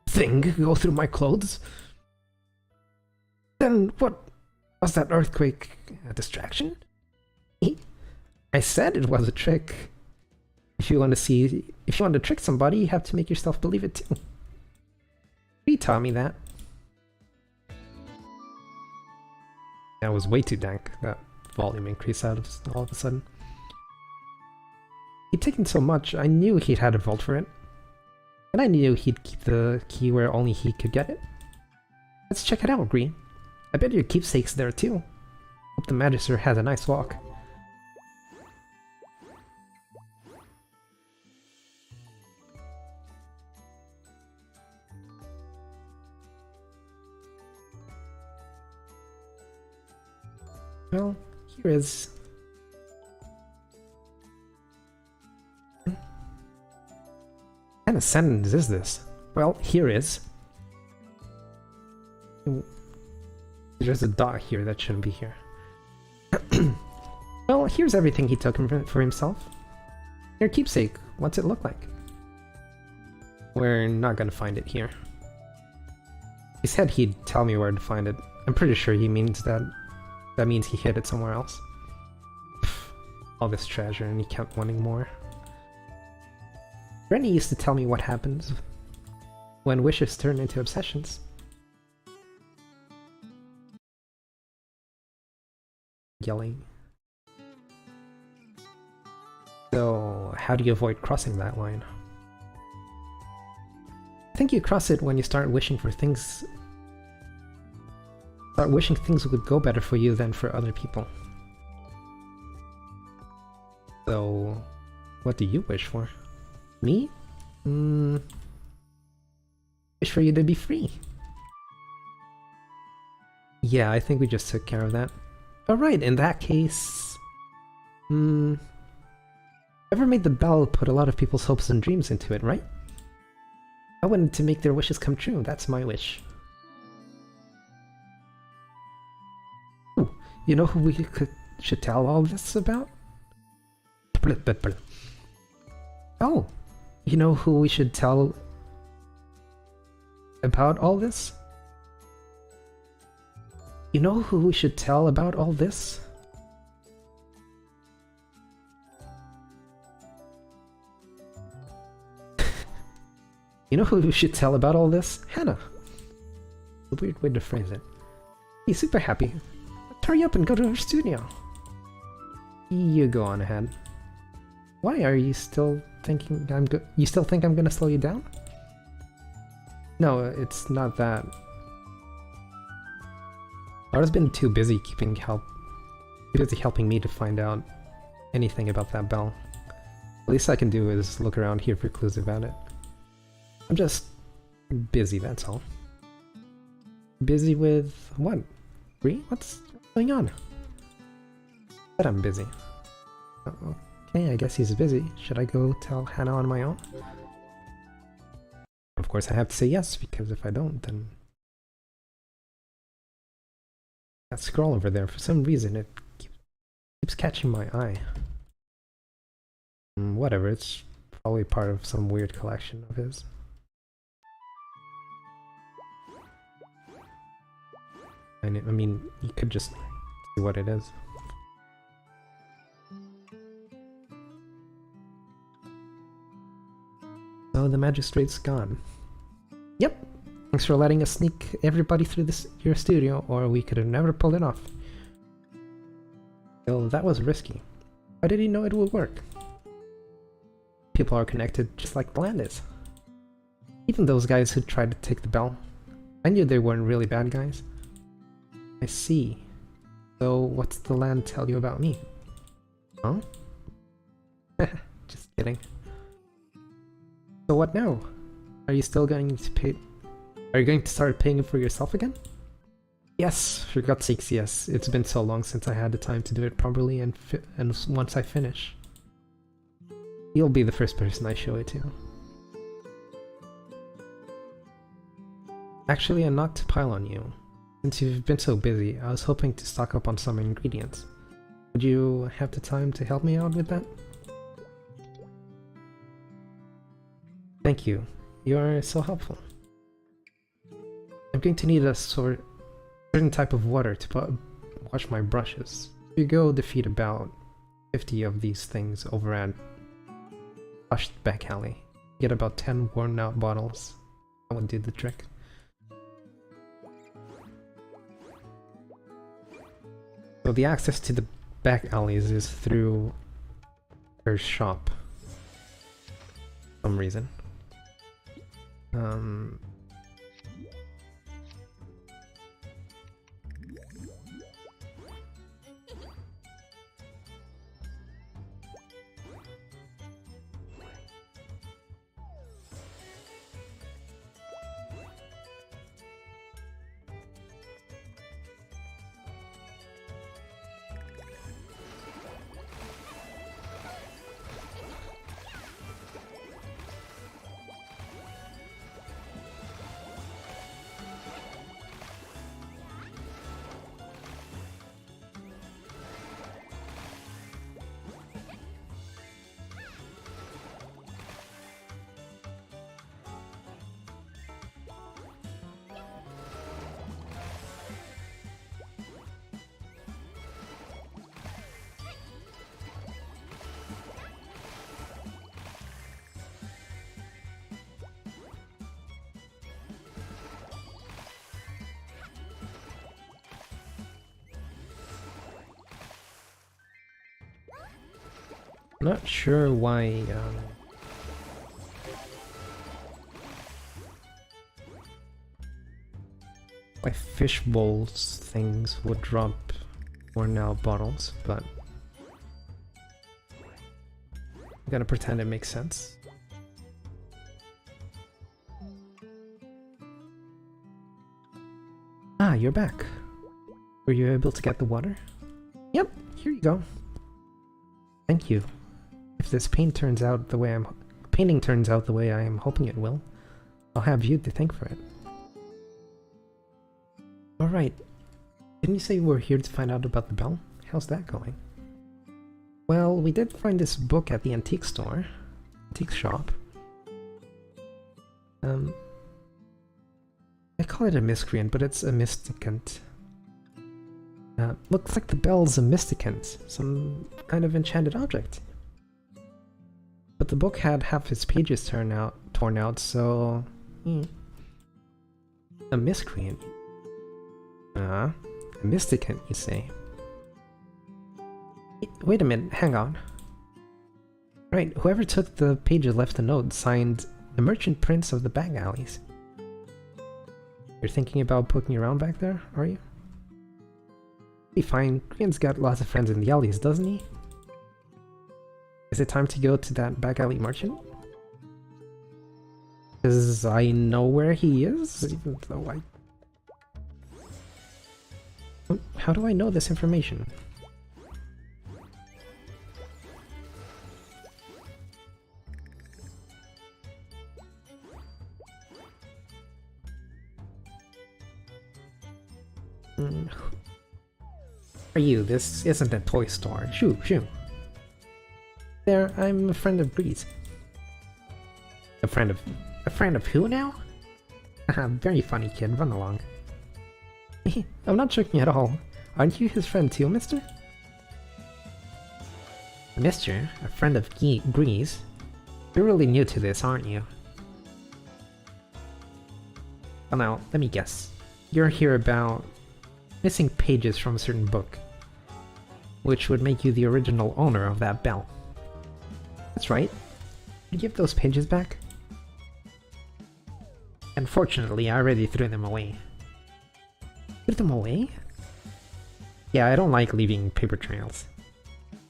Thing go through my clothes? Then what was that earthquake? A distraction? I said it was a trick. If you want to trick somebody, you have to make yourself believe it too. He taught me that. That was way too dank, that volume increase all of a sudden. He'd taken so much, I knew he'd had a vault for it. And I knew he'd keep the key where only he could get it. Let's check it out, Green. I bet your keepsake's there too. Hope the Magister has a nice walk. Well, here is... What kind of sentence is this? Well, here is... There's a dot here that shouldn't be here. Well, here's everything he took for himself. Your keepsake, what's it look like? We're not gonna find it here. He said he'd tell me where to find it. I'm pretty sure he means that. That means he hid it somewhere else. All this treasure and he kept wanting more. Rennie used to tell me what happens when wishes turn into obsessions. Yelling. So, how do you avoid crossing that line? I think you cross it when you start wishing for things. Start wishing things would go better for you than for other people. So, what do you wish for? Me? Wish for you to be free. Yeah, I think we just took care of that. Alright, in that case... Whoever made the bell put a lot of people's hopes and dreams into it, right? I wanted to make their wishes come true, that's my wish. Ooh, you know who we should tell all this about? Oh, you know who we should tell about all this? You know who we should tell about all this? You know who we should tell about all this? Hannah. A weird way to phrase it. He's super happy. Hurry up and go to her studio. You go on ahead. Why are you still thinking you still think I'm gonna slow you down? No, it's not that. Laura's been too busy helping me to find out anything about that bell. The least I can do is look around here for clues about it. I'm just busy, that's all. Busy with what? Bree? What's going on? But I'm busy. Okay, I guess he's busy. Should I go tell Hannah on my own? Of course I have to say yes, because if I don't, then... That scroll over there, for some reason, it keeps catching my eye. Whatever, it's probably part of some weird collection of his. I mean, you could just see what it is. So the magistrate's gone. Yep. Thanks for letting us sneak everybody through your studio, or we could have never pulled it off. Well, that was risky. Why did he know it would work? People are connected just like the land is. Even those guys who tried to take the bell. I knew they weren't really bad guys. I see. So what's the land tell you about me? Huh? Just kidding. So what now? Are you still going to pay? Are you going to start paying for yourself again? Yes, for God's sakes, yes. It's been so long since I had the time to do it properly, and once I finish, you'll be the first person I show it to. Actually, not to pile on you. Since you've been so busy, I was hoping to stock up on some ingredients. Would you have the time to help me out with that? Thank you. You're so helpful. I'm going to need a certain type of water to wash my brushes. You go defeat about 50 of these things over at Hushed Back Alley. Get about 10 worn out bottles. That would do the trick. So the access to the back alleys is through her shop. For some reason. Not sure why fish bowls things would drop worn out bottles, but I'm gonna pretend it makes sense. Ah, you're back. Were you able to get the water? Yep, here you go. Thank you. If this painting turns out the way I am hoping it will, I'll have you to thank for it. Alright. Didn't you say you were here to find out about the bell? How's that going? Well, we did find this book at the antique store. Antique shop. I call it a miscreant, but it's a mysticant. Looks like the bell's a mysticant, some kind of enchanted object. But the book had half its pages torn out, so... A miscreant. A mysticant, you say? Wait a minute, hang on. Right, whoever took the pages left a note signed the Merchant Prince of the Back Alleys. You're thinking about poking around back there, are you? Be fine, Grian's got lots of friends in the alleys, doesn't he? Is it time to go to that back alley merchant? Because I know where he is, even though I... How do I know this information? Are you? This isn't a toy store. Shoo, shoo. There, I'm a friend of Breeze. A friend of who now? Haha, very funny kid, run along. I'm not joking at all. Aren't you his friend too, mister? Mister? A friend of Breeze? You're really new to this, aren't you? Well now, let me guess. You're here about missing pages from a certain book, which would make you the original owner of that bell. That's right. Can you give those pages back? Unfortunately, I already threw them away. Threw them away? Yeah, I don't like leaving paper trails.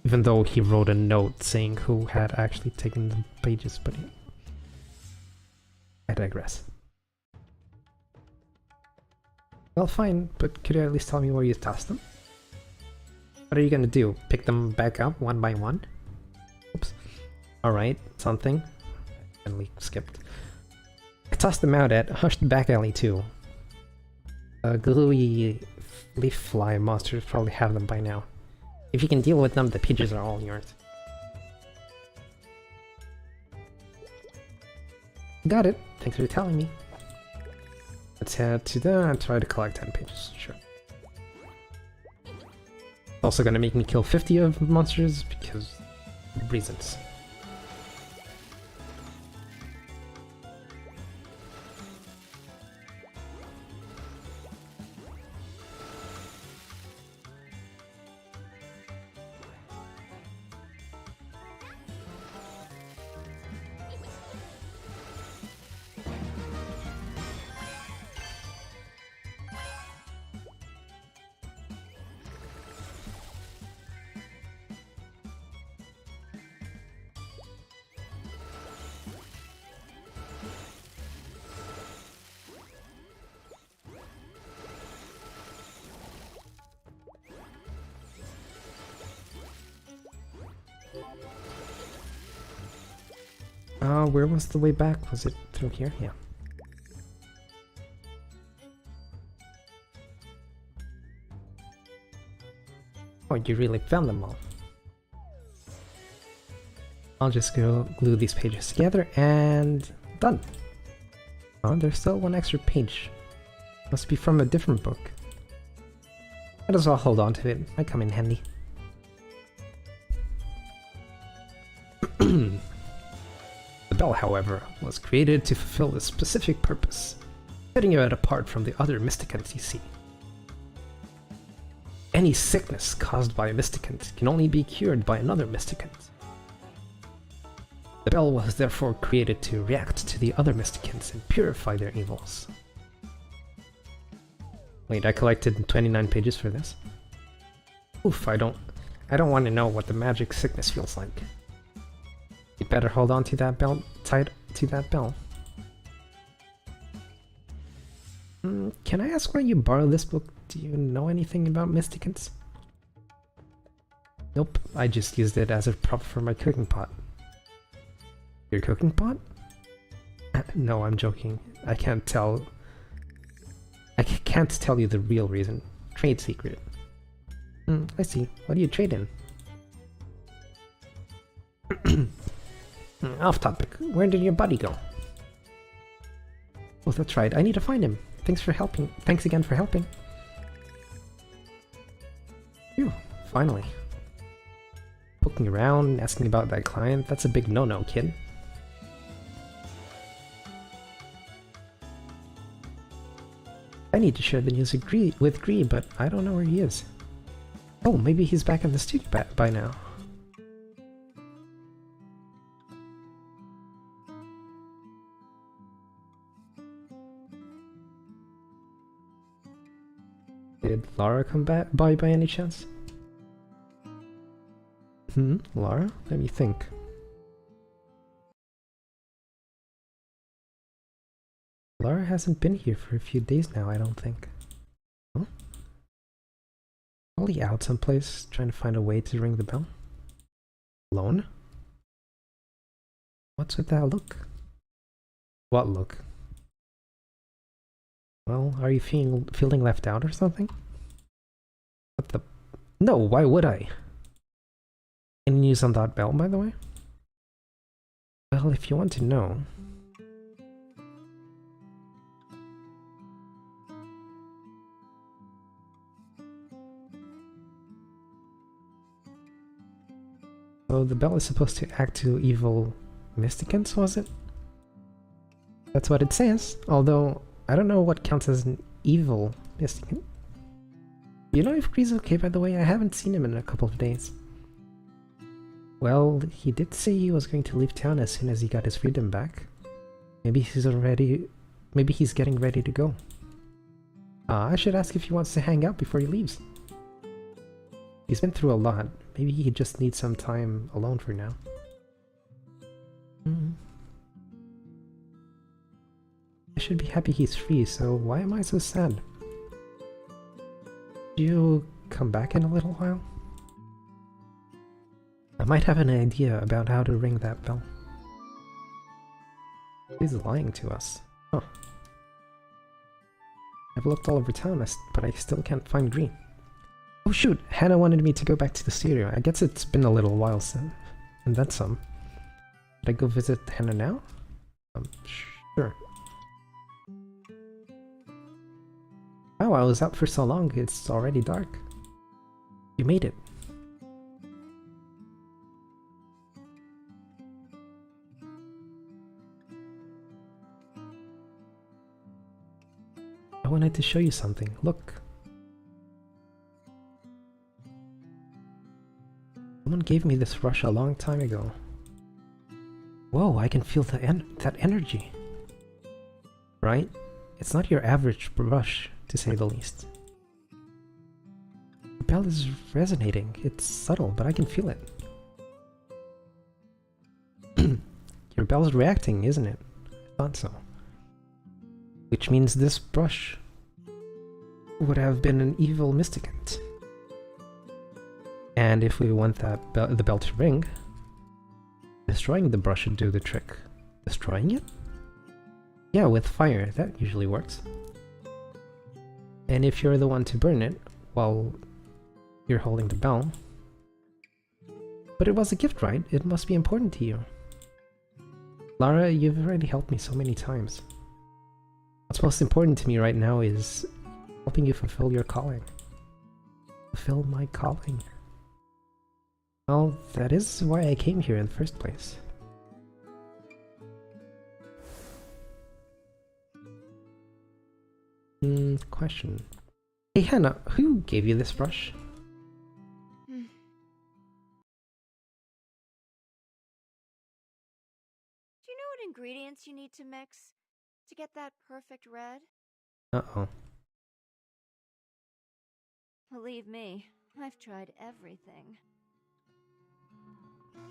Even though he wrote a note saying who had actually taken the pages, but I digress. Well, fine, but could you at least tell me where you tossed them? What are you gonna do? Pick them back up one by one? Oops. Alright, something. I skipped. I tossed them out at Hushed Back Alley too. Gluey leaf fly monsters probably have them by now. If you can deal with them, the pages are all yours. Got it. Thanks for telling me. Let's head to that and try to collect 10 pages. Sure. Also gonna make me kill 50 of monsters because reasons. Where was the way back? Was it through here? Yeah. Oh, you really found them all. I'll just go glue these pages together and done. Oh, there's still one extra page. Must be from a different book. Might as well hold on to it. Might come in handy. The bell, however, was created to fulfill a specific purpose, setting it apart from the other mysticants you see. Any sickness caused by a mysticant can only be cured by another mysticant. The bell was therefore created to react to the other mysticants and purify their evils. Wait, I collected 29 pages for this? Oof, I don't want to know what the magic sickness feels like. You better hold on to that bell, tight to that bell. Can I ask why you borrowed this book? Do you know anything about mysticants? Nope, I just used it as a prop for my cooking pot. Your cooking pot? No, I'm joking. I can't tell you the real reason. Trade secret. I see. What do you trade in? Off topic. Where did your buddy go? Oh, that's right. I need to find him. Thanks for helping. Thanks again for helping. Phew, finally. Poking around, asking about that client. That's a big no-no, kid. I need to share the news with Gree, but I don't know where he is. Oh, maybe he's back in the studio by now. Did Lara come back by any chance? Lara? Let me think. Lara hasn't been here for a few days now, I don't think. Huh? Probably out someplace, trying to find a way to ring the bell. Alone? What's with that look? What look? Well, are you feeling left out or something? What the... No, why would I? Any news on that bell, by the way? Well, if you want to know... So the bell is supposed to act to evil mysticants, was it? That's what it says, although I don't know what counts as an evil mysticant. You know if Gree's okay, by the way? I haven't seen him in a couple of days. Well, he did say he was going to leave town as soon as he got his freedom back. Maybe he's getting ready to go. I should ask if he wants to hang out before he leaves. He's been through a lot. Maybe he just needs some time alone for now. I should be happy he's free, so why am I so sad? You come back in a little while? I might have an idea about how to ring that bell. He's lying to us. Huh. I've looked all over town, but I still can't find Green. Oh shoot, Hannah wanted me to go back to the studio. I guess it's been a little while since, and then some. Should I go visit Hannah now? Sure. Wow, I was out for so long, it's already dark. You made it. I wanted to show you something. Look. Someone gave me this brush a long time ago. Whoa, I can feel that energy. Right? It's not your average brush, to say the least. The bell is resonating. It's subtle, but I can feel it. Your bell's reacting, isn't it? I thought so. Which means this brush would have been an evil mysticant. And if we want the bell to ring, destroying the brush should do the trick. Destroying it? Yeah, with fire, that usually works. And if you're the one to burn it while you're holding the bell... But it was a gift, right? It must be important to you. Lara, you've already helped me so many times. What's most important to me right now is helping you fulfill your calling. Fulfill my calling. Well, that is why I came here in the first place. Question. Hey Hannah, who gave you this brush? Do you know what ingredients you need to mix to get that perfect red? Uh-oh. Believe me, I've tried everything.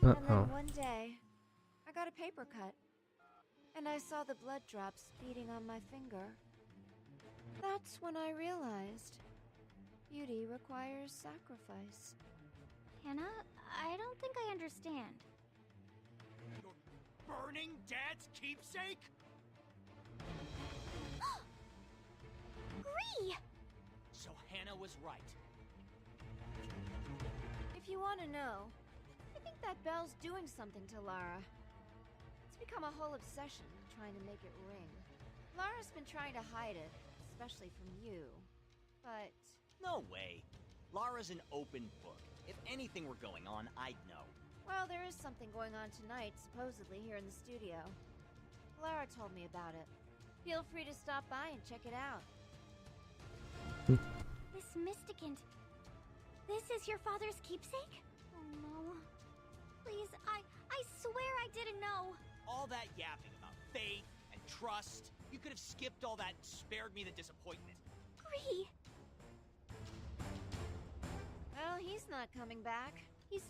Uh-oh. And then one day, I got a paper cut, and I saw the blood drops beading on my finger. That's when I realized beauty requires sacrifice. Hannah, I don't think I understand. You're burning Dad's keepsake? Gree! So Hannah was right. If you want to know, I think that bell's doing something to Lara. It's become a whole obsession, trying to make it ring. Lara's been trying to hide it, especially from you. But No way. Lara's an open book. If anything were going on, I'd know. well, there is something going on tonight, supposedly here in the studio. Lara told me about it. Feel free to stop by and check it out. This Mysticant. This is your father's keepsake? Oh no. Please, I swear I didn't know. All that yapping about faith and trust, you could have skipped all that and spared me the disappointment. Gree. Well, he's not coming back. He's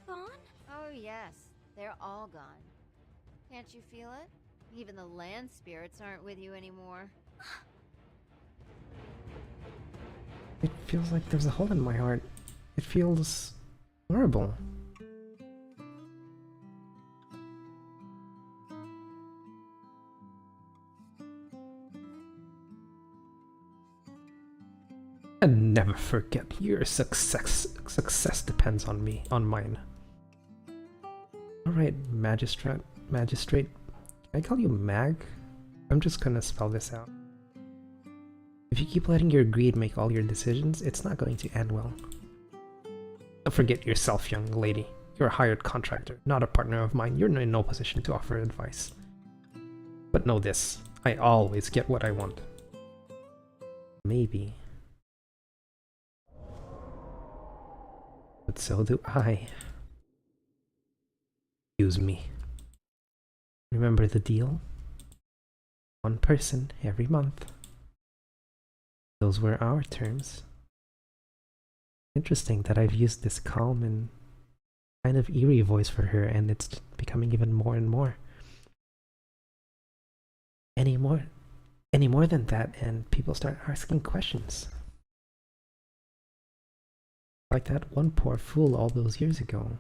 gone? Oh yes, they're all gone. Can't you feel it? Even the land spirits aren't with you anymore. It feels like there's a hole in my heart. It feels horrible. And never forget, your success depends on me, on mine. Alright, magistrate. Can I call you Mag? I'm just gonna spell this out. If you keep letting your greed make all your decisions, it's not going to end well. Don't forget yourself, young lady. You're a hired contractor, not a partner of mine. You're in no position to offer advice. But know this, I always get what I want. Maybe. But so do I. Excuse me. Remember the deal? One person every month. Those were our terms. Interesting that I've used this calm and kind of eerie voice for her, and it's becoming even more and more. Any more than that, and people start asking questions. Like that one poor fool all those years ago.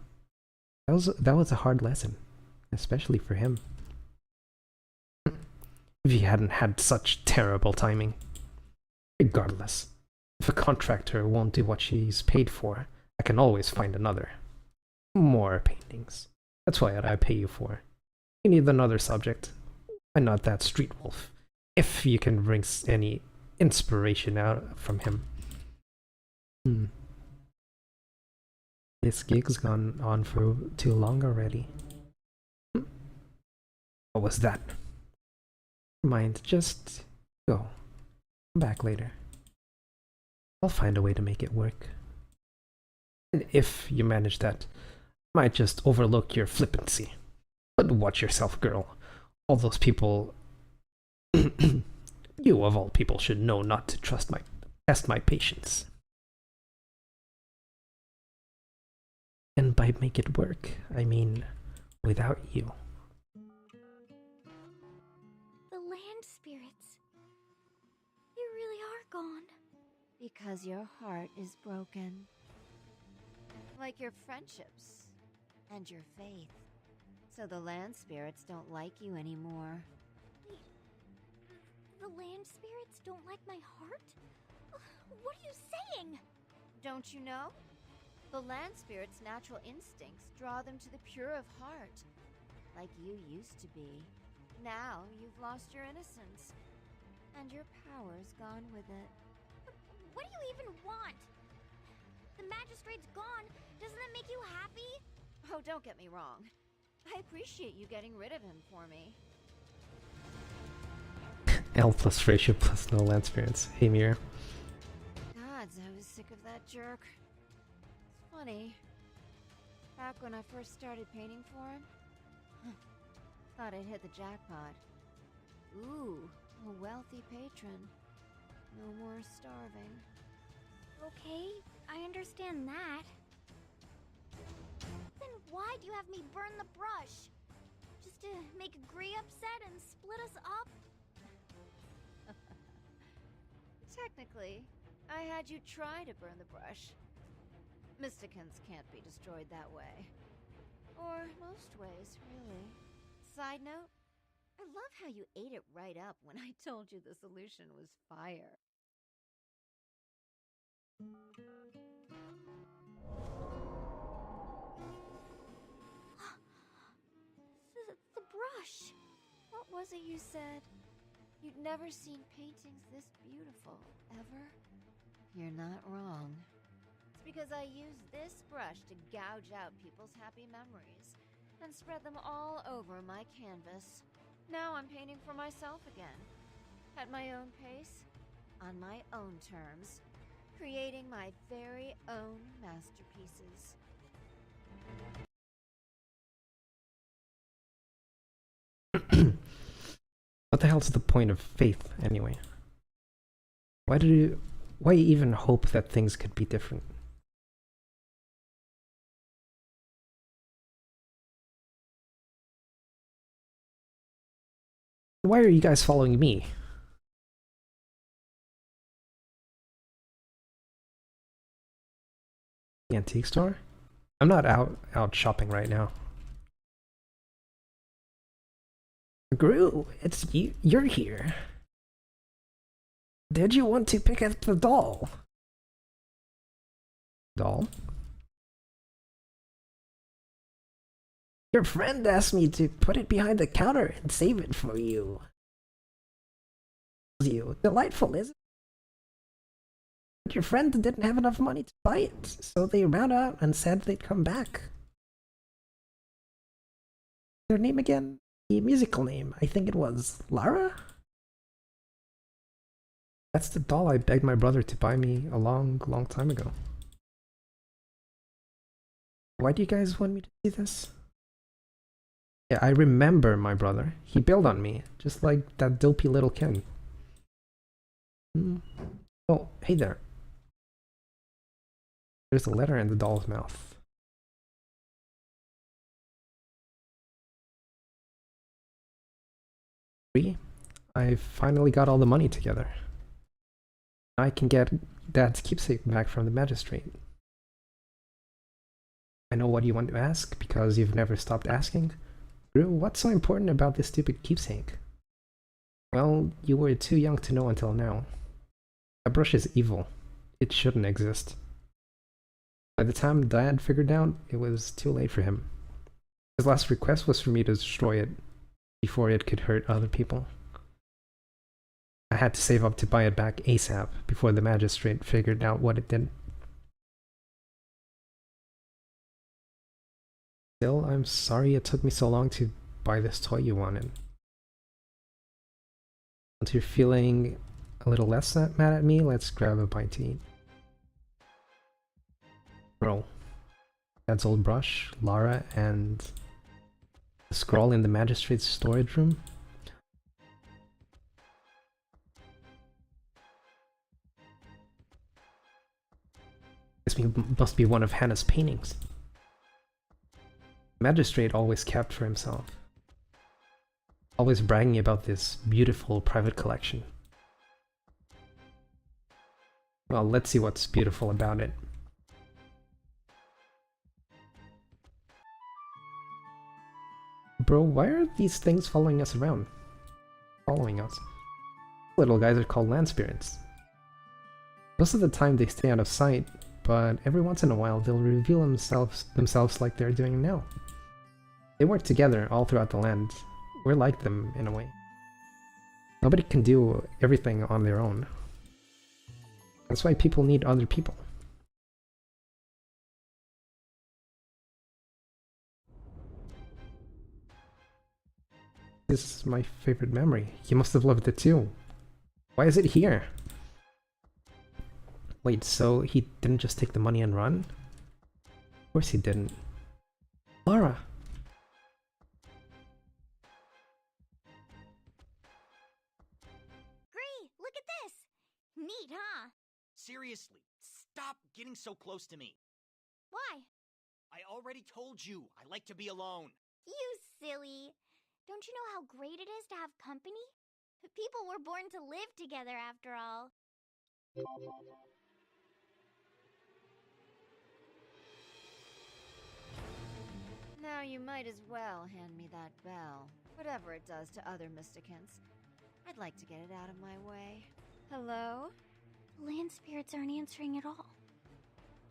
That was a hard lesson, especially for him. If he hadn't had such terrible timing. Regardless, if a contractor won't do what she's paid for, I can always find another. More paintings. That's what I pay you for. You need another subject. Why not that street wolf? If you can bring any inspiration out from him. This gig's gone on for too long already. What was that? Never mind, just go. Come back later. I'll find a way to make it work. And if you manage that, I might just overlook your flippancy. But watch yourself, girl. All those people... You of all people should know not to test my patience. And by make it work, I mean without you. The land spirits. They really are gone. Because your heart is broken. Like your friendships and your faith. So the land spirits don't like you anymore. Wait, the land spirits don't like my heart? What are you saying? Don't you know? The land spirits' natural instincts draw them to the pure of heart. Like you used to be. Now you've lost your innocence. And your power's gone with it. What do you even want? The magistrate's gone. Doesn't that make you happy? Oh, don't get me wrong. I appreciate you getting rid of him for me. L plus ratio plus no land spirits. Hey, Mira. Gods, I was sick of that jerk. It's funny. Back when I first started painting for him, thought I'd hit the jackpot. Ooh, a wealthy patron. No more starving. Okay, I understand that. Then why do you have me burn the brush? Just to make Gree upset and split us up? Technically, I had you try to burn the brush. Mysticants can't be destroyed that way. Or most ways, really. Side note, I love how you ate it right up when I told you the solution was fire. was it you said? You'd never seen paintings this beautiful, ever? You're not wrong. It's because I use this brush to gouge out people's happy memories and spread them all over my canvas. Now I'm painting for myself again. At my own pace, on my own terms, creating my very own masterpieces. What the hell's the point of faith, anyway? Why even hope that things could be different? Why are you guys following me? The antique store? I'm not out shopping right now. Gru, it's you. You're here. Did you want to pick up the doll? Doll? Your friend asked me to put it behind the counter and save it for you. Delightful, isn't it? But your friend didn't have enough money to buy it, so they ran out and said they'd come back. Their name again? The musical name, I think it was Lara? That's the doll I begged my brother to buy me a long time ago. Why do you guys want me to see this? Yeah, I remember my brother. He bailed on me, just like that dopey little Ken. Oh, hey there. There's a letter in the doll's mouth. I finally got all the money together. I can get Dad's keepsake back from the magistrate. I know what you want to ask, because you've never stopped asking. Gru, what's so important about this stupid keepsake? Well, you were too young to know until now. That brush is evil. It shouldn't exist. By the time Dad figured out, it was too late for him. His last request was for me to destroy it, before it could hurt other people. I had to save up to buy it back ASAP, before the magistrate figured out what it did. Still, I'm sorry it took me so long to buy this toy you wanted. Once you're feeling a little less mad at me, let's grab a bite to eat. Bro, Dad's old brush, Lara, and the scroll in the magistrate's storage room. This must be one of Hannah's paintings. The magistrate always kept for himself, always bragging about this beautiful private collection. Well, let's see what's beautiful about it. Bro, why are these things following us around? Following us? Little guys are called land spirits. Most of the time they stay out of sight, but every once in a while they'll reveal themselves like they're doing now. They work together all throughout the land. We're like them, in a way. Nobody can do everything on their own. That's why people need other people. This is my favorite memory. You must have loved it too. Why is it here? Wait, so he didn't just take the money and run? Of course he didn't. Lara! Gree, look at this! Neat, huh? Seriously, stop getting so close to me. Why? I already told you, I like to be alone. You silly. Don't you know how great it is to have company? People were born to live together after all. Now you might as well hand me that bell. Whatever it does to other Mysticants. I'd like to get it out of my way. Hello? The land spirits aren't answering at all.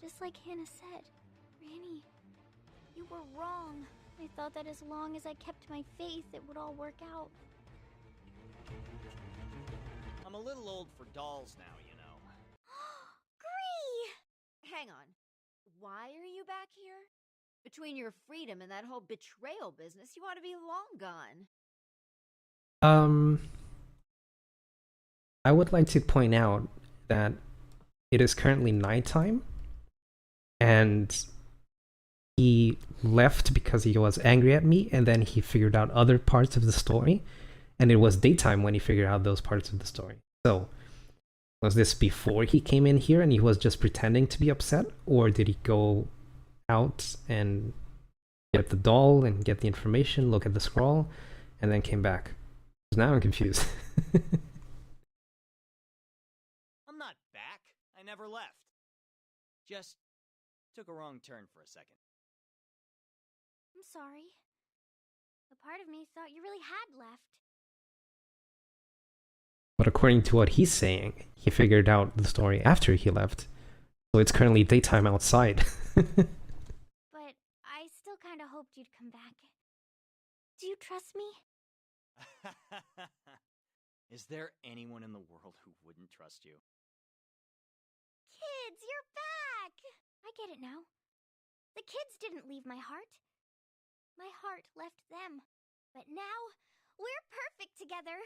Just like Hannah said. Ranny, you were wrong. I thought that as long as I kept my faith, it would all work out. a little old for dolls now, you know. Gree! Hang on. Why are you back here? Between your freedom and that whole betrayal business, you ought to be long gone. I would like to point out that it is currently nighttime, and he left because he was angry at me, and then he figured out other parts of the story, and it was daytime when he figured out those parts of the story. So, was this before he came in here and he was just pretending to be upset, or did he go out and get the doll and get the information, look at the scroll, and then came back? 'Cause now I'm confused. I'm not back. I never left. Just took a wrong turn for a second. I'm sorry. A part of me thought you really had left. But according to what he's saying, he figured out the story after he left. So it's currently daytime outside. But I still kind of hoped you'd come back. Do you trust me? Is there anyone in the world who wouldn't trust you? Kids, you're back! I get it now. The kids didn't leave my heart. My heart left them. But now, we're perfect together.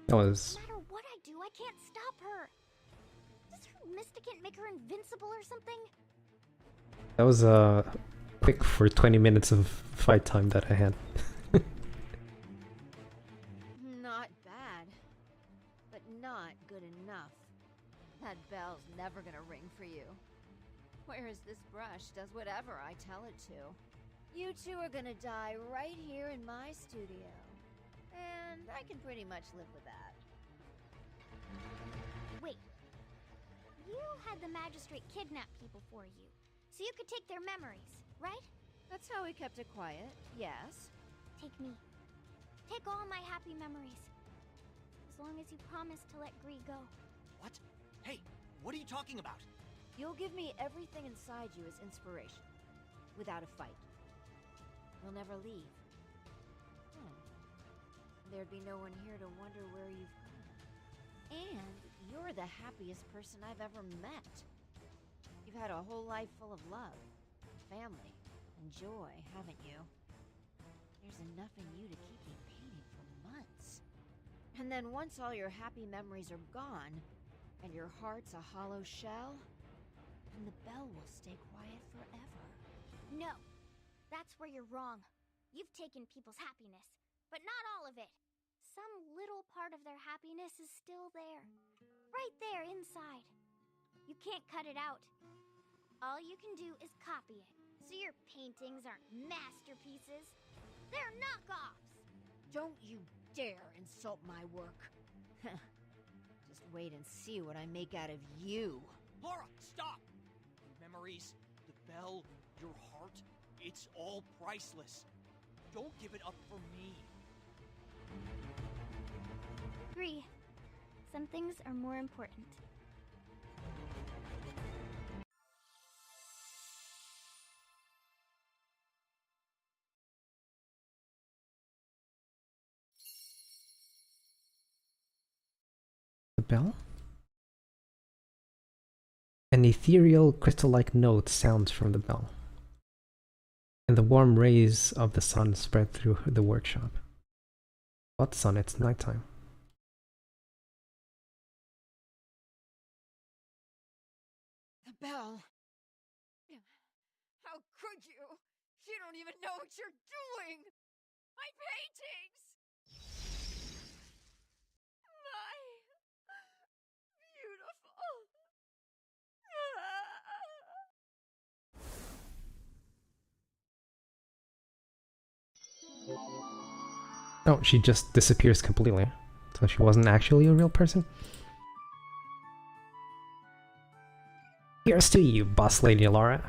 That was... No matter what I do, I can't stop her. Does her Mysticant make her invincible or something? That was quick for 20 minutes of fight time that I had. Not bad. But not good enough. That bell's never gonna ring for you. Whereas this brush does whatever I tell it to. You two are gonna die right here in my studio. And I can pretty much live with that. Wait. You had the Magistrate kidnap people for you, so you could take their memories, right? That's how we kept it quiet, yes. Take me. Take all my happy memories. As long as you promise to let Gree go. What? Hey, what are you talking about? You'll give me everything inside you as inspiration. Without a fight. You'll never leave. There'd be no one here to wonder where you've gone. And you're the happiest person I've ever met. You've had a whole life full of love, family, and joy, haven't you? There's enough in you to keep me painting for months. And then once all your happy memories are gone, and your heart's a hollow shell, then the bell will stay quiet forever. No. That's where you're wrong. You've taken people's happiness, but not all of it. Some little part of their happiness is still there. Right there inside. You can't cut it out. All you can do is copy it. So your paintings aren't masterpieces. They're knockoffs! Don't you dare insult my work. Just wait and see what I make out of you. Laura, stop! Your memories, the bell, your heart, it's all priceless. Don't give it up for me. Gree, some things are more important. The bell? An ethereal, crystal-like note sounds from the bell, and the warm rays of the sun spread through the workshop. What sun? It's nighttime. The bell. How could you? You don't even know what you're doing! My paintings! My... beautiful... Oh, she just disappears completely. So she wasn't actually a real person? Here's to you, Boss Lady Laura.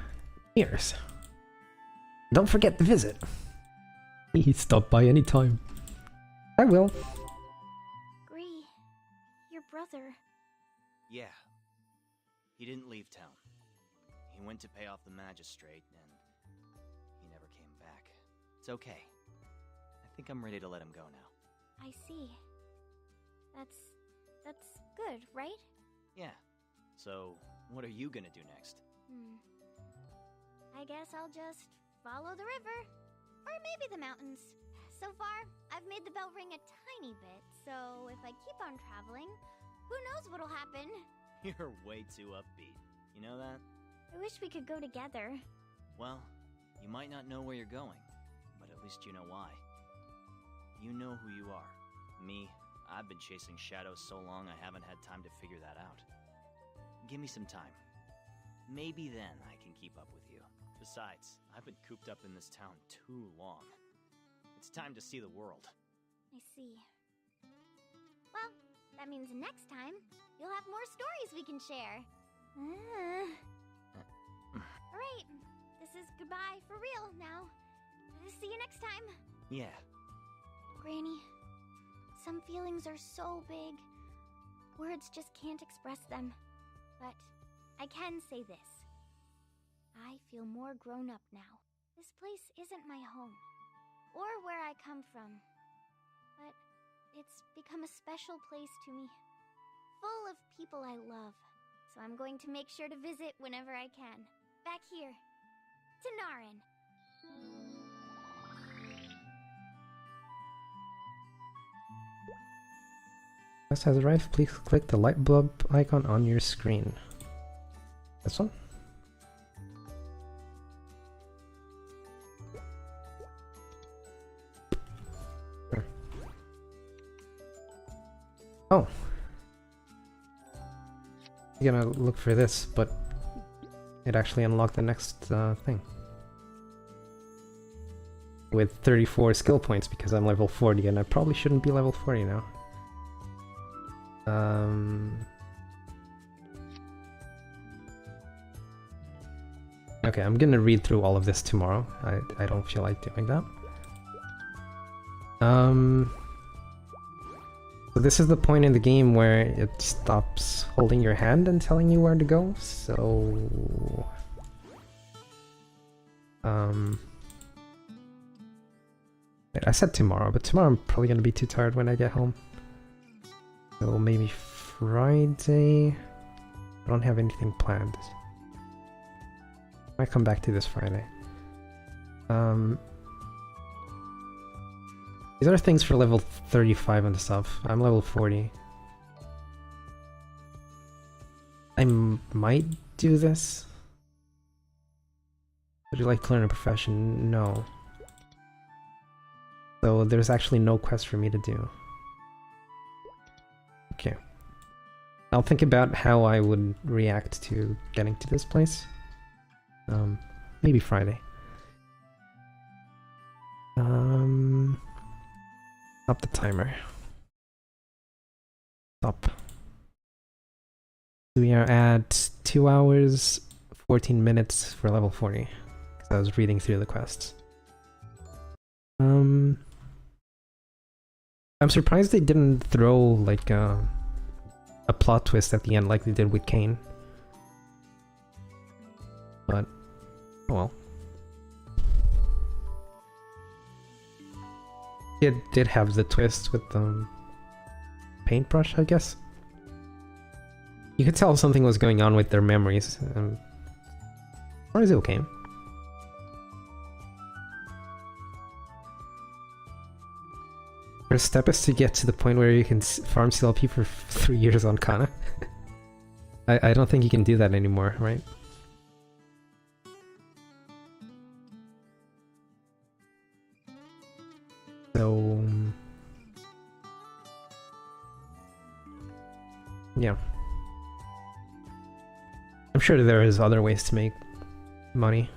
Here's. Don't forget to visit. Please stop by any time. I will. Gree, your brother. Yeah. He didn't leave town. He He went to pay off the magistrate, and he never came back. It's okay. I think I'm ready to let him go now. I see. That's good, right? Yeah. So, what are you gonna do next? I guess I'll just follow the river. Or maybe the mountains. So far, I've made the bell ring a tiny bit, so if I keep on traveling, who knows what'll happen? You're way too upbeat. You know that? I wish we could go together. Well, you might not know where you're going, but at least you know why. You know who you are. Me, I've been chasing shadows so long I haven't had time to figure that out. Give me some time. Maybe then I can keep up with you. Besides, I've been cooped up in this town too long. It's time to see the world. I see. Well, that means next time, you'll have more stories we can share. Alright, this is goodbye for real now. See you next time. Yeah. Granny, some feelings are so big. Words just can't express them. But I can say this. I feel more grown up now. This place isn't my home, or where I come from. But it's become a special place to me, full of people I love. So I'm going to make sure to visit whenever I can. Back here, to Narin. Quest has arrived. Please click the light bulb icon on your screen. This one? Sure. Oh. I'm gonna look for this, but it actually unlocked the next thing. With 34 skill points because I'm level 40 and I probably shouldn't be level 40 now. Okay, I'm gonna read through all of this tomorrow. I don't feel like doing that. So this is the point in the game where it stops holding your hand and telling you where to go, so... Wait, I said tomorrow, but tomorrow I'm probably gonna be too tired when I get home. So maybe Friday... I don't have anything planned. I might come back to this Friday. These are things for level 35 and stuff. I'm level 40. I might do this. Would you like to learn a profession? No. So there's actually no quest for me to do. Okay. I'll think about how I would react to getting to this place. Maybe Friday. Stop the timer. Stop. We are at 2 hours, 14 minutes for level 40. Because I was reading through the quests. I'm surprised they didn't throw like a plot twist at the end like they did with Cain. But, oh well. It did have the twist with the paintbrush, I guess. You could tell something was going on with their memories. As far as it okay. First step is to get to the point where you can farm CLP for 3 years on Kana. I don't think you can do that anymore, right? So... yeah. I'm sure there is other ways to make money.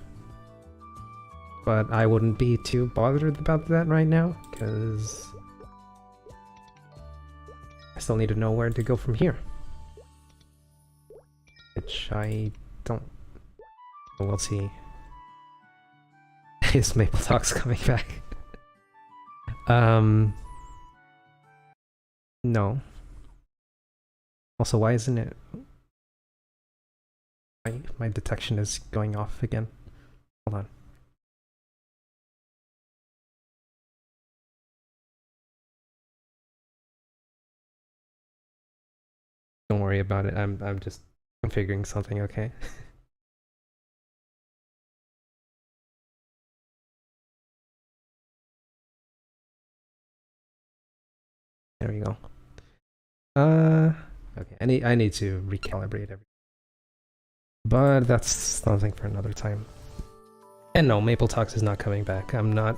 But I wouldn't be too bothered about that right now, because... I still need to know where to go from here. Which I don't... We'll see. Is Maple Talks coming back? No. Also, why isn't it... My detection is going off again. Hold on. Don't worry about it. I'm just configuring something, okay? There we go. Okay. I need to recalibrate everything. But that's something for another time. And no, Maple Talks is not coming back. I'm not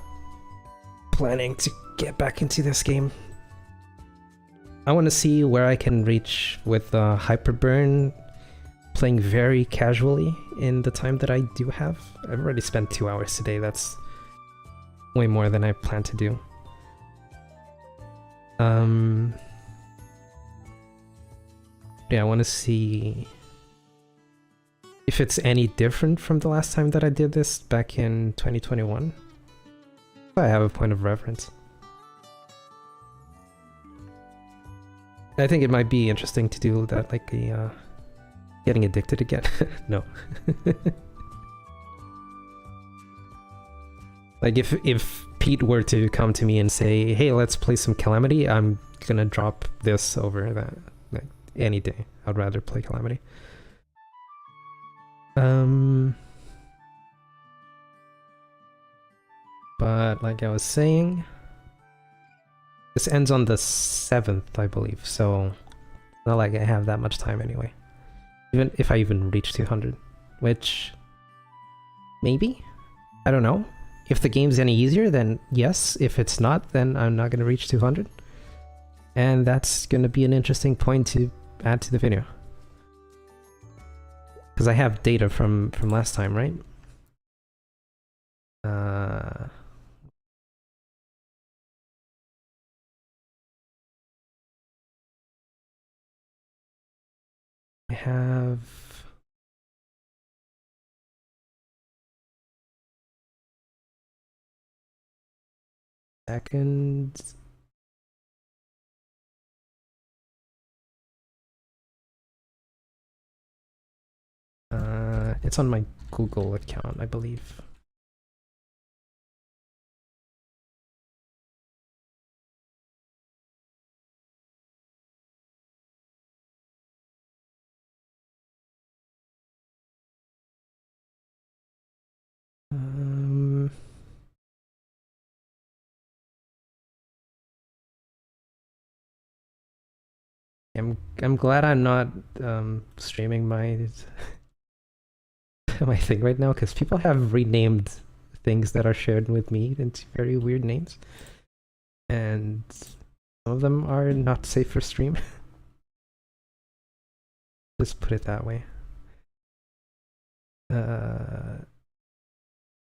planning to get back into this game. I want to see where I can reach with Hyperburn, playing very casually in the time that I do have. I've already spent 2 hours today. That's way more than I plan to do. Yeah, I want to see if it's any different from the last time that I did this back in 2021. I have a point of reference. I think it might be interesting to do that, like a getting addicted again. No. Like if Pete were to come to me and say, "Hey, let's play some Calamity," I'm gonna drop this over that, like, any day. I'd rather play Calamity. But like I was saying, this ends on the 7th, I believe, so it's not like I have that much time anyway. Even if I even reach 200, which maybe? I don't know. If the game's any easier, then yes. If it's not, then I'm not going to reach 200. And that's going to be an interesting point to add to the video. Because I have data from last time, right? I have... Second... It's on my Google account, I believe. I'm glad I'm not streaming my my thing right now, because people have renamed things that are shared with me into very weird names, and some of them are not safe for stream. Just put it that way.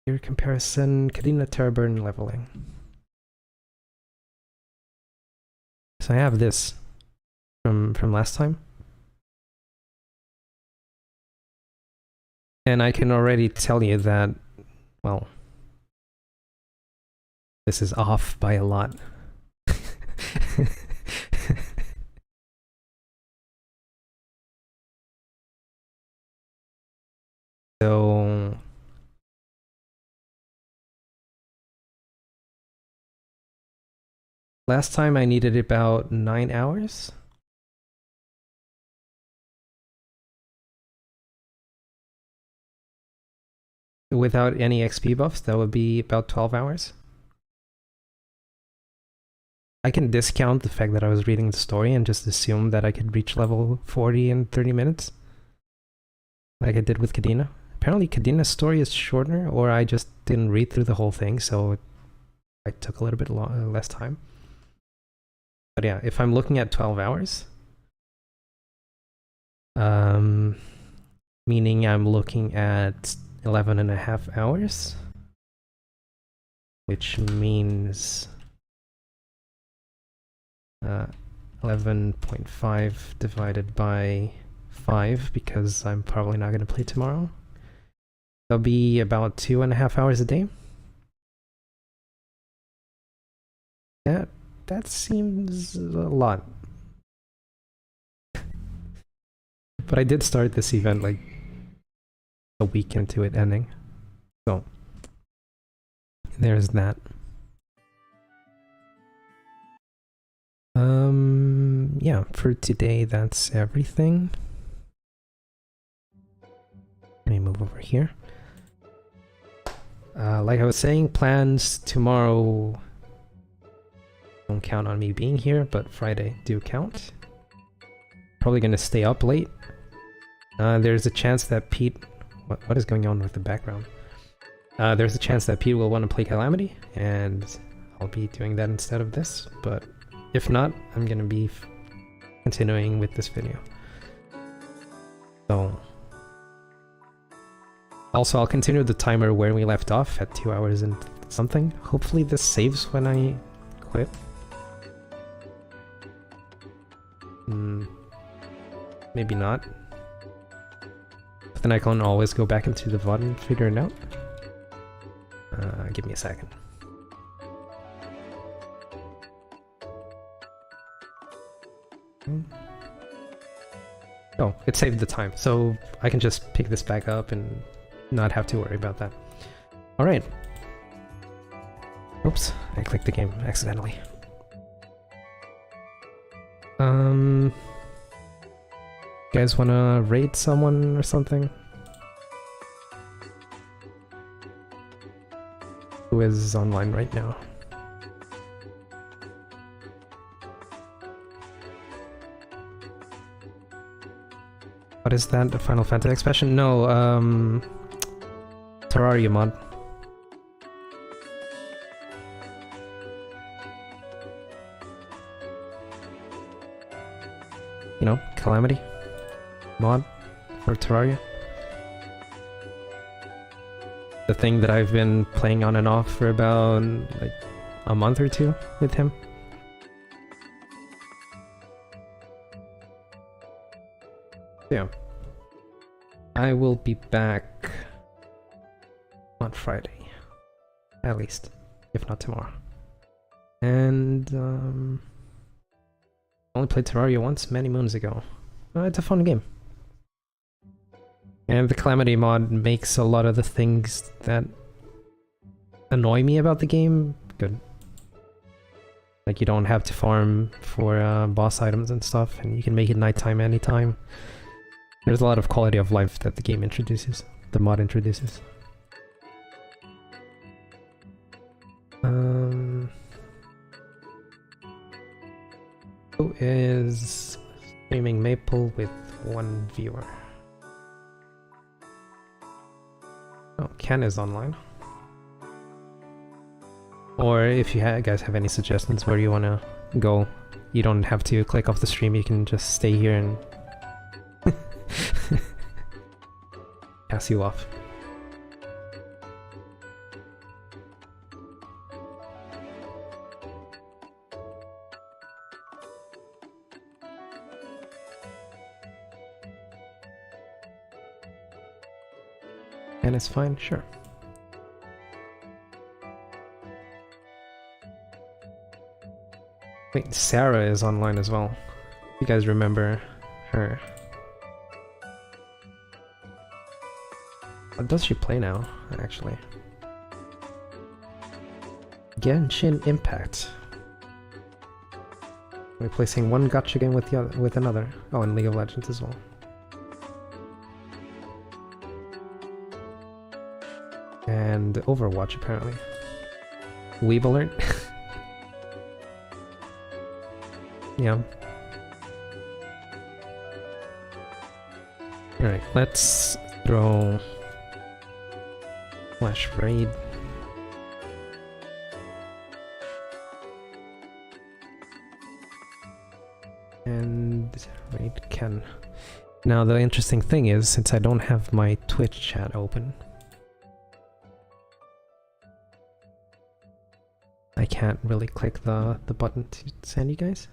Your comparison, Kadena Terraburn leveling. So I have this from last time. And I can already tell you that, well, this is off by a lot. So last time I needed about 9 hours. Without any XP buffs, that would be about 12 hours. I can discount the fact that I was reading the story and just assume that I could reach level 40 in 30 minutes. Like I did with Kadena. Apparently Kadena's story is shorter, or I just didn't read through the whole thing, so I took a little bit less time. But yeah, if I'm looking at 12 hours, meaning I'm looking at 11.5 hours, which means 11.5 divided by 5, because I'm probably not going to play tomorrow. That'll be about 2.5 hours a day. That seems a lot. But I did start this event like a week into it ending. So there's that. Yeah, for today that's everything. Let me move over here. Like I was saying, plans tomorrow don't count on me being here, but Friday do count. Probably gonna stay up late. There's a chance that Pete... What is going on with the background? There's a chance that Pete will want to play Calamity, and I'll be doing that instead of this, but if not, I'm gonna be continuing with this video. So... Also, I'll continue the timer where we left off at 2 hours and something. Hopefully this saves when I quit. Maybe not. But then I can always go back into the VOD and figure it out. Give me a second. Oh, it saved the time, so I can just pick this back up and not have to worry about that. Alright. Oops, I clicked the game accidentally. You guys wanna raid someone or something? Who is online right now? What is that? A Final Fantasy expansion? No, Terraria mod. You know, Calamity mod for Terraria. The thing that I've been playing on and off for about like a month or two with him. Yeah. I will be back on Friday. At least. If not tomorrow. And I only played Terraria once many moons ago. It's a fun game. And the Calamity mod makes a lot of the things that annoy me about the game good. Like you don't have to farm for boss items and stuff, and you can make it nighttime anytime. There's a lot of quality of life that the game introduces, the mod introduces. Who is streaming Maple with 1 viewer? Oh, Ken is online. Or if you guys have any suggestions where you want to go, you don't have to click off the stream, you can just stay here and pass you off. And it's fine, sure. Wait, Sarah is online as well. You guys remember her? What does she play now, actually? Genshin Impact. Replacing one gacha game with another. Oh, and League of Legends as well. And Overwatch, apparently. Weeb alert. Yeah. Alright, let's throw Flash Raid. And Raid Ken. Now the interesting thing is, since I don't have my Twitch chat open, I can't really click the button to send you guys.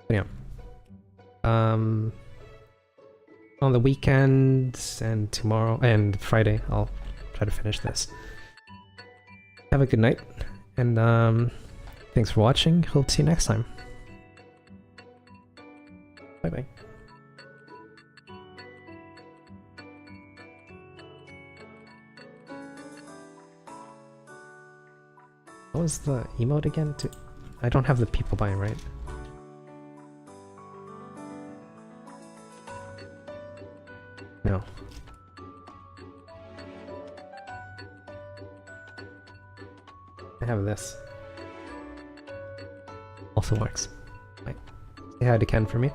But yeah. On the weekends and tomorrow and Friday, I'll try to finish this. Have a good night, And thanks for watching. Hope to see you next time. Bye bye. What was the emote again? I don't have the people buying, right? No. I have this. Also works. Bye. Say hi to Ken for me.